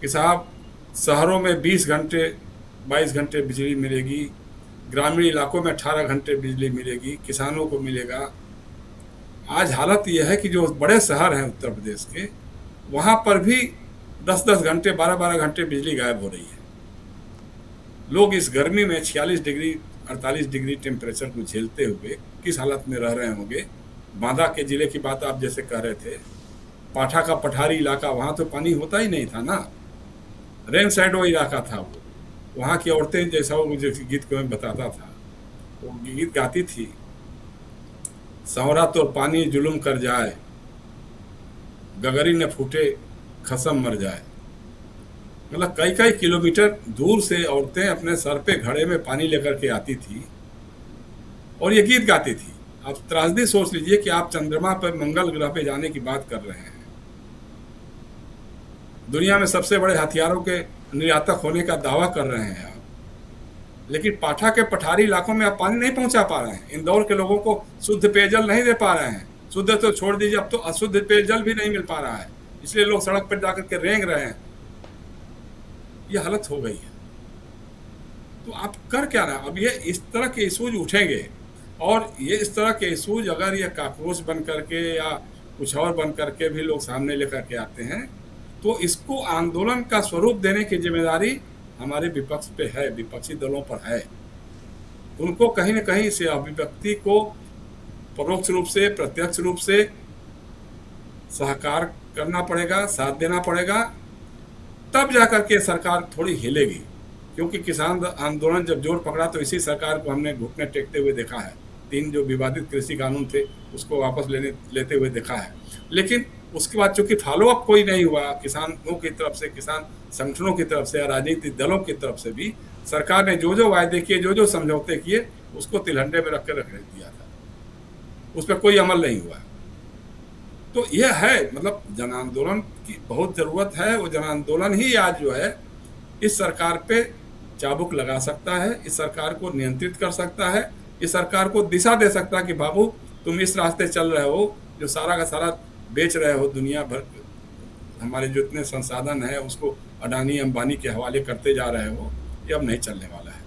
कि साहब शहरों में 20 घंटे 22 घंटे बिजली मिलेगी, ग्रामीण इलाकों में 18 घंटे बिजली मिलेगी, किसानों को मिलेगा। आज हालत यह है कि जो बड़े शहर हैं उत्तर प्रदेश के, वहाँ पर भी 10-10 घंटे 12-12 घंटे बिजली गायब हो रही है। लोग इस गर्मी में 46 डिग्री 48 डिग्री टेम्परेचर को झेलते हुए किस हालत में रह रहे होंगे। बांदा के जिले की बात आप जैसे कह रहे थे, पाठा का पठारी इलाका, वहाँ तो पानी होता ही नहीं था ना, रेन शैडो इलाका था वो। वहाँ की औरतें, जैसा वो मुझे गीत को मैं बताता था, वो गीत गाती थी, सांवरा तो पानी जुलुम कर जाए, गगरी न फूटे खसम मर जाए। मतलब कई कई किलोमीटर दूर से औरतें अपने सर पे घड़े में पानी लेकर के आती थी और ये गीत गाती थी। आप त्रासदी सोच लीजिए कि आप चंद्रमा पर, मंगल ग्रह पे जाने की बात कर रहे हैं, दुनिया में सबसे बड़े हथियारों के निर्यातक होने का दावा कर रहे हैं आप, लेकिन पाठा के पठारी इलाकों में आप पानी नहीं पहुंचा पा रहे हैं। इंदौर के लोगों को शुद्ध पेयजल नहीं दे पा रहे हैं। शुद्ध तो छोड़ दीजिए, अब तो अशुद्ध पेयजल भी नहीं मिल पा रहा है, इसलिए लोग सड़क पर जाकर के रेंग रहे हैं। ये हालत हो गई है। तो आप कर क्या रहे? अब ये इस तरह के इशूज उठेंगे और ये इस तरह के इशूज अगर ये काकरोच बन करके या कुछ और बन करके भी लोग सामने लेकर के आते हैं, तो इसको आंदोलन का स्वरूप देने की जिम्मेदारी हमारे विपक्ष पे है, विपक्षी दलों पर है। उनको कहीं न कहीं से अभिव्यक्ति को परोक्ष रूप से, प्रत्यक्ष रूप से सहकार करना पड़ेगा, साथ देना पड़ेगा, तब जाकर के सरकार थोड़ी हिलेगी। क्योंकि किसान आंदोलन जब जोर पकड़ा तो इसी सरकार को हमने घुटने टेकते हुए देखा है। 3 जो विवादित कृषि कानून थे उसको वापस लेते हुए देखा है, लेकिन उसके बाद चूंकि फॉलोअप कोई नहीं हुआ किसानों की तरफ से, किसान संगठनों की तरफ से या राजनीतिक दलों की तरफ से भी, सरकार ने जो जो वायदे किए, जो जो समझौते किए, उसको तिलहंडे में रख दिया था, उस पर कोई अमल नहीं हुआ। तो यह है, मतलब जन आंदोलन की बहुत ज़रूरत है। वो जन आंदोलन ही आज जो है इस सरकार पे चाबुक लगा सकता है, इस सरकार को नियंत्रित कर सकता है, इस सरकार को दिशा दे सकता है कि बाबू तुम इस रास्ते चल रहे हो, जो सारा का सारा बेच रहे हो, दुनिया भर हमारे जो इतने संसाधन है उसको अडानी अंबानी के हवाले करते जा रहे हो, ये अब नहीं चलने वाला है।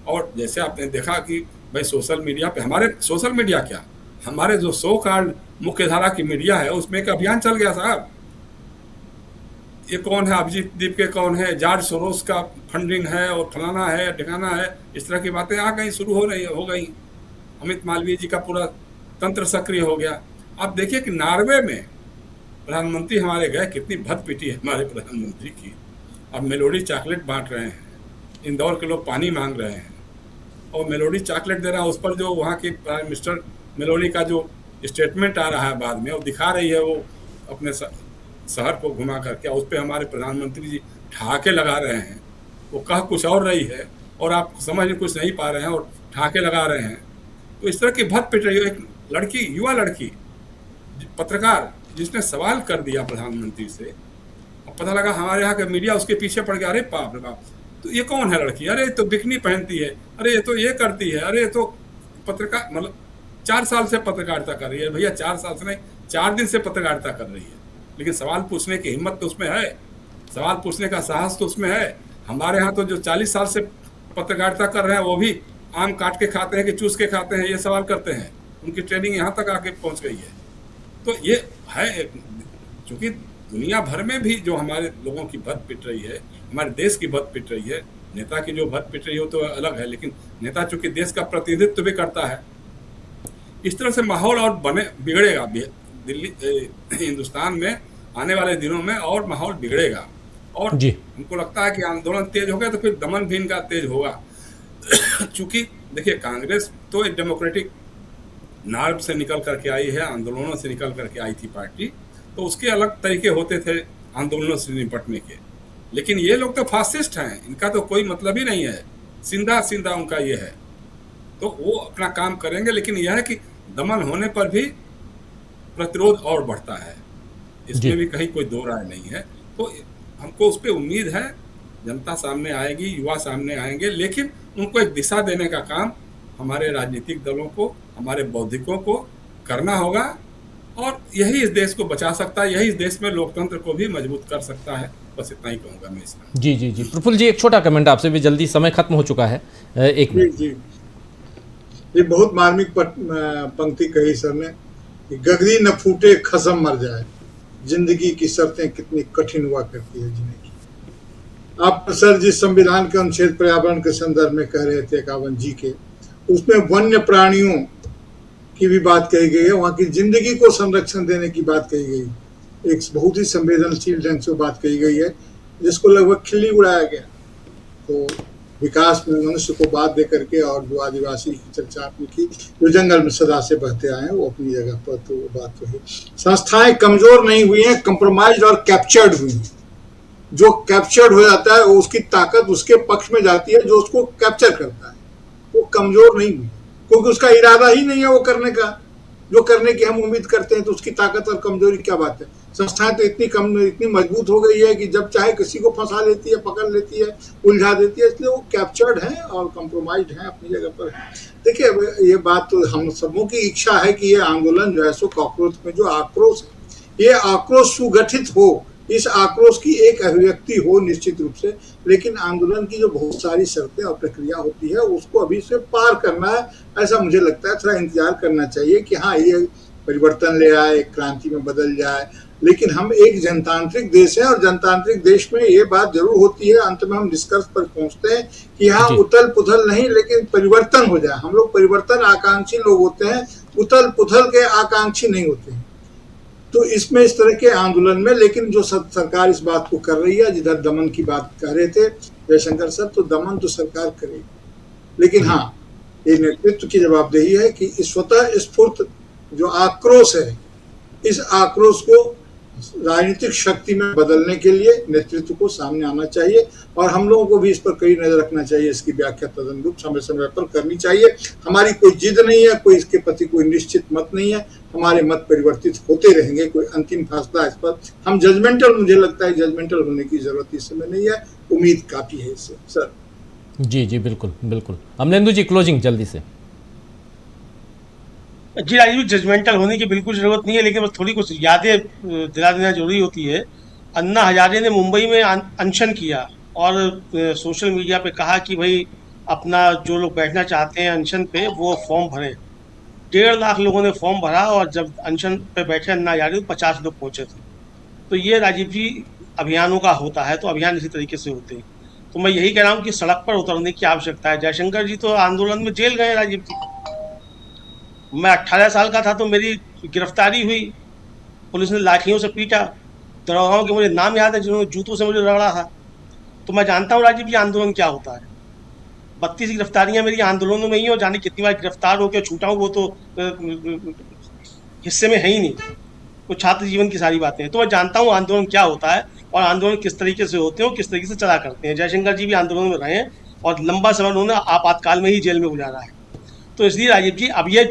और जैसे आपने देखा कि भाई सोशल मीडिया पे, हमारे सोशल मीडिया क्या, हमारे जो सो कॉल्ड मुख्य धारा की मीडिया है उसमें एक अभियान चल गया साहब। ये कौन है, अभिजीत दीपके कौन है, जॉर्ज सोरोस का फंडिंग है और फलाना है ठिकाना है, इस तरह की बातें आ गई, शुरू हो गई। अमित मालवीय जी का पूरा तंत्र सक्रिय हो गया। आप देखिए कि नॉर्वे में प्रधानमंत्री हमारे गए, कितनी भद पिटी है हमारे प्रधानमंत्री की। अब मेलोडी चॉकलेट बांट रहे हैं, इंदौर के लोग पानी मांग रहे हैं और मेलोडी चॉकलेट दे रहा है। उस पर जो वहाँ की प्राइम मिनिस्टर मेलोडी का जो स्टेटमेंट आ रहा है बाद में, वो दिखा रही है वो अपने शहर को घुमा करके, उस पर हमारे प्रधानमंत्री जी ठहाके लगा रहे हैं। वो कह कुछ और रही है और आप समझ कुछ नहीं पा रहे हैं और ठहाके लगा रहे हैं। तो इस तरह की भद पिट रही है। एक लड़की, युवा लड़की पत्रकार, जिसने सवाल कर दिया प्रधानमंत्री से, अब पता लगा हमारे यहाँ का मीडिया उसके पीछे पड़ गया। अरे बाप रे बाप, तो ये कौन है लड़की, अरे ये तो बिकनी पहनती है, अरे ये तो ये करती है, अरे ये तो पत्रकार, मतलब 4 साल से पत्रकारिता कर रही है। भैया 4 साल से नहीं, 4 दिन से पत्रकारिता कर रही है, लेकिन सवाल पूछने की हिम्मत तो उसमें है, सवाल पूछने का साहस तो उसमें है। हमारे यहाँ तो जो 40 साल से पत्रकारिता कर रहे हैं वो भी आम काट के खाते हैं कि चूस के खाते हैं, ये सवाल करते हैं। उनकी ट्रेनिंग यहाँ तक आके पहुँच गई है। तो ये है, चूँकि दुनिया भर में भी जो हमारे लोगों की भद पिट रही है, हमारे देश की भद पिट रही है, नेता की जो भद पिट रही हो तो अलग है, लेकिन नेता चूँकि देश का प्रतिनिधित्व भी करता है, इस तरह से माहौल और बिगड़ेगा। दिल्ली हिंदुस्तान में आने वाले दिनों में और माहौल बिगड़ेगा। और हमको लगता है कि आंदोलन तेज हो गया तो फिर दमन भी इनका तेज होगा। चूँकि देखिए, कांग्रेस तो एक डेमोक्रेटिक नार्व से निकल करके आई है, आंदोलनों से निकल करके आई थी पार्टी, तो उसके अलग तरीके होते थे आंदोलनों से निपटने के। लेकिन ये लोग तो फासिस्ट हैं, इनका तो कोई मतलब ही नहीं है, सीधा उनका ये है। तो वो अपना काम करेंगे, लेकिन यह है कि दमन होने पर भी प्रतिरोध और बढ़ता है, इसमें भी कहीं कोई दो राय नहीं है। तो हमको उस पर उम्मीद है, जनता सामने आएगी, युवा सामने आएंगे, लेकिन उनको एक दिशा देने का काम हमारे राजनीतिक दलों को, हमारे बौद्धिकों को करना होगा। और यही इस देश को बचा सकता है, यही इस देश में लोकतंत्र को भी मजबूत कर सकता है। बस इतना ही कहूँगा मैं इसमें। जी प्रफुल्ल जी, एक छोटा कमेंट आपसे भी, जल्दी समय खत्म हो चुका है, एक मिनट। जी, ये बहुत मार्मिक पंक्ति कही सर ने कि गगरी न फूटे खसम मर जाए। जिंदगी की शर्तें कितनी कठिन हुआ करती है जीने की। आप सर जिस संविधान के अनुच्छेद पर्यावरण के संदर्भ में कह रहे थे 51 जी के, उसमें वन्य प्राणियों की भी बात कही गई है, वहाँ की जिंदगी को संरक्षण देने की बात कही गई, एक बहुत ही संवेदनशील ढंग से बात कही गई है, जिसको लगभग खिल्ली उड़ाया गया। तो विकास में मनुष्य को बात दे करके और जो आदिवासी की चर्चा आपने की, जो जंगल में सदा से बहते आए हैं, वो अपनी जगह पर, तो वो बात तो है। संस्थाएं कमजोर नहीं हुई हैं, कंप्रोमाइज और कैप्चर्ड हुई हैं। जो कैप्चर्ड हो जाता है वो उसकी ताकत उसके पक्ष में जाती है, जो उसको कैप्चर करता है वो कमजोर नहीं हुई, क्योंकि उसका इरादा ही नहीं है वो करने का, जो करने की हम उम्मीद करते हैं। तो उसकी ताकत और कमजोरी क्या बात है। संस्थाएं तो इतनी मजबूत हो गई है कि जब चाहे किसी को फंसा लेती है, पकड़ लेती है, उलझा देती है, इसलिए वो कैप्चर्ड है और कंप्रोमाइज्ड है, अपनी जगह पर है। देखिए ये बात तो हम सबों की इच्छा है कि ये आंदोलन जो है सो कॉकरोच में जो आक्रोश है, ये आक्रोश सुगठित हो, इस आक्रोश की एक अभिव्यक्ति हो निश्चित रूप से, लेकिन आंदोलन की जो बहुत सारी शर्तें और प्रक्रिया होती है उसको अभी से पार करना है, ऐसा मुझे लगता है। थोड़ा इंतजार करना चाहिए कि हाँ ये परिवर्तन ले आए, क्रांति में बदल जाए, लेकिन हम एक जनतांत्रिक देश है और जनतांत्रिक देश में ये बात जरूर होती है, अंत में हम निष्कर्ष पर पहुंचते हैं कि हाँ उथल पुथल नहीं, लेकिन परिवर्तन हो जाए। हम लोग परिवर्तन आकांक्षी लोग होते हैं, उथल पुथल के आकांक्षी नहीं होते हैं। तो इसमें इस तरह के आंदोलन में, लेकिन जो सरकार इस बात को कर रही है, जिधर दमन की बात कर रहे थे जयशंकर सर, तो दमन तो सरकार करेगी, लेकिन हाँ ये नेतृत्व की जवाबदेही है कि स्वतः स्फूर्त जो आक्रोश है, इस आक्रोश को राजनीतिक शक्ति में बदलने के लिए नेतृत्व को सामने आना चाहिए, और हम लोगों को भी इस पर कड़ी नजर रखना चाहिए। इसकी व्याख्या तदनुरूप समय समय पर करनी चाहिए। हमारी कोई जिद नहीं है, कोई इसके प्रति कोई निश्चित मत नहीं है, हमारे मत परिवर्तित होते रहेंगे, कोई अंतिम फैसला इस पर हम जजमेंटल, मुझे लगता है जजमेंटल होने की जरूरत इस समय नहीं है, उम्मीद काफी है इससे। सर जी जी बिल्कुल बिल्कुल। अमलेंदु जी क्लोजिंग जल्दी से। जी राजीव, जजमेंटल होने की बिल्कुल जरूरत नहीं है, लेकिन बस थोड़ी कुछ यादें दिला देना जरूरी होती है। अन्ना हजारे ने मुंबई में अनशन किया और सोशल मीडिया पे कहा कि भाई अपना जो लोग बैठना चाहते हैं अनशन पे वो फॉर्म भरें। 1.5 लाख लोगों ने फॉर्म भरा और जब अनशन पे बैठे अन्ना हजारे तो 50 लोग पहुंचे थे। तो ये राजीव जी अभियानों का होता है, तो अभियान इसी तरीके से होते हैं। तो मैं यही कह रहा हूँ कि सड़क पर उतरने की आवश्यकता है। जयशंकर जी तो आंदोलन में जेल गए राजीव जी। मैं 18 साल का था तो मेरी गिरफ्तारी हुई, पुलिस ने लाठियों से पीटा, दरोगाओं के मुझे नाम याद है जिन्होंने जूतों से मुझे रगड़ा था। तो मैं जानता हूँ राजीव जी आंदोलन क्या होता है। 32 गिरफ्तारियां मेरी आंदोलनों में ही हो, जाने कितनी बार गिरफ्तार होकर छूटा हूँ वो तो हिस्से में है ही नहीं, वो छात्र जीवन की सारी बातें हैं। तो मैं जानता हूँ आंदोलन क्या होता है और आंदोलन किस तरीके से होते हैं और किस तरीके से चला करते हैं। जयशंकर जी भी आंदोलन में रहे हैं और लंबा समय उन्होंने आपातकाल में ही जेल में गुजारा है। तो इसलिए राजीव जी अब ये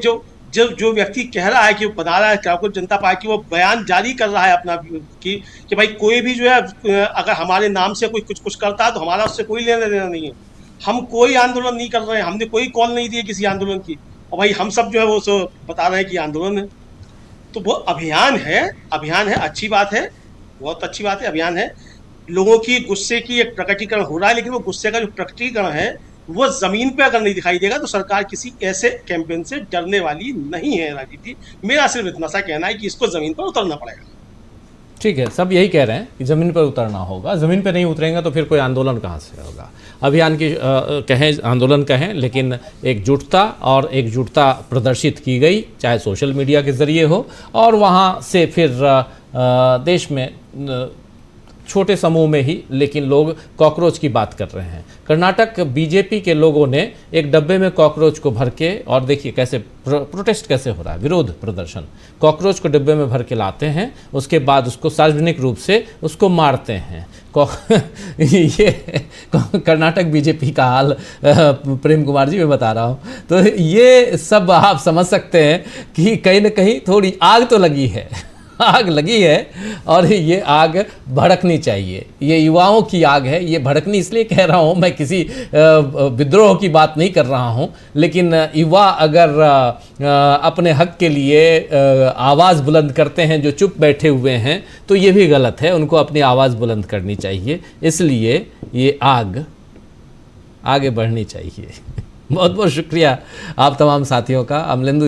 जो व्यक्ति कह रहा है कि वो बना रहा है कांग्रेस जनता पार्टी, वो बयान जारी कर रहा है अपना कि भाई कोई भी जो है अगर हमारे नाम से कोई कुछ करता है तो हमारा उससे कोई लेना देना नहीं है। हम कोई आंदोलन नहीं कर रहे हैं, हमने कोई कॉल नहीं दी है किसी आंदोलन की, और भाई हम सब जो है वो बता रहे हैं कि आंदोलन है। तो वो अभियान है, अच्छी बात है, बहुत अच्छी बात है, अभियान है। लोगों की गुस्से की एक प्रकटीकरण हो रहा है, लेकिन वो गुस्से का जो प्रकटीकरण है वो जमीन पे अगर नहीं दिखाई देगा तो सरकार किसी ऐसे कैंपेन से डरने वाली नहीं है राजीव जी। मेरा सिर्फ इतना सा कहना है कि इसको जमीन पर उतरना पड़ेगा। ठीक है, सब यही कह रहे हैं कि ज़मीन पर उतरना होगा। ज़मीन पर नहीं उतरेंगे तो फिर कोई आंदोलन कहाँ से होगा। अभियान की कहें, आंदोलन कहें, लेकिन एकजुटता और एकजुटता प्रदर्शित की गई, चाहे सोशल मीडिया के ज़रिए हो और वहाँ से फिर देश में छोटे समूह में ही, लेकिन लोग कॉकरोच की बात कर रहे हैं। कर्नाटक बीजेपी के लोगों ने एक डब्बे में कॉकरोच को भर के, और देखिए कैसे प्रोटेस्ट कैसे हो रहा है, विरोध प्रदर्शन, कॉकरोच को डब्बे में भर के लाते हैं, उसके बाद उसको सार्वजनिक रूप से उसको मारते हैं। ये कर्नाटक बीजेपी का हाल प्रेम कुमार जी मैं बता रहा हूँ। तो ये सब आप समझ सकते हैं कि कहीं ना कहीं थोड़ी आग तो लगी है, आग लगी है, और ये आग भड़कनी चाहिए। ये युवाओं की आग है, ये भड़कनी इसलिए कह रहा हूँ, मैं किसी विद्रोह की बात नहीं कर रहा हूँ, लेकिन युवा अगर अपने हक के लिए आवाज़ बुलंद करते हैं जो चुप बैठे हुए हैं, तो ये भी गलत है, उनको अपनी आवाज़ बुलंद करनी चाहिए। इसलिए ये आग आगे बढ़नी चाहिए। बहुत बहुत शुक्रिया आप तमाम साथियों का। अमलेंदु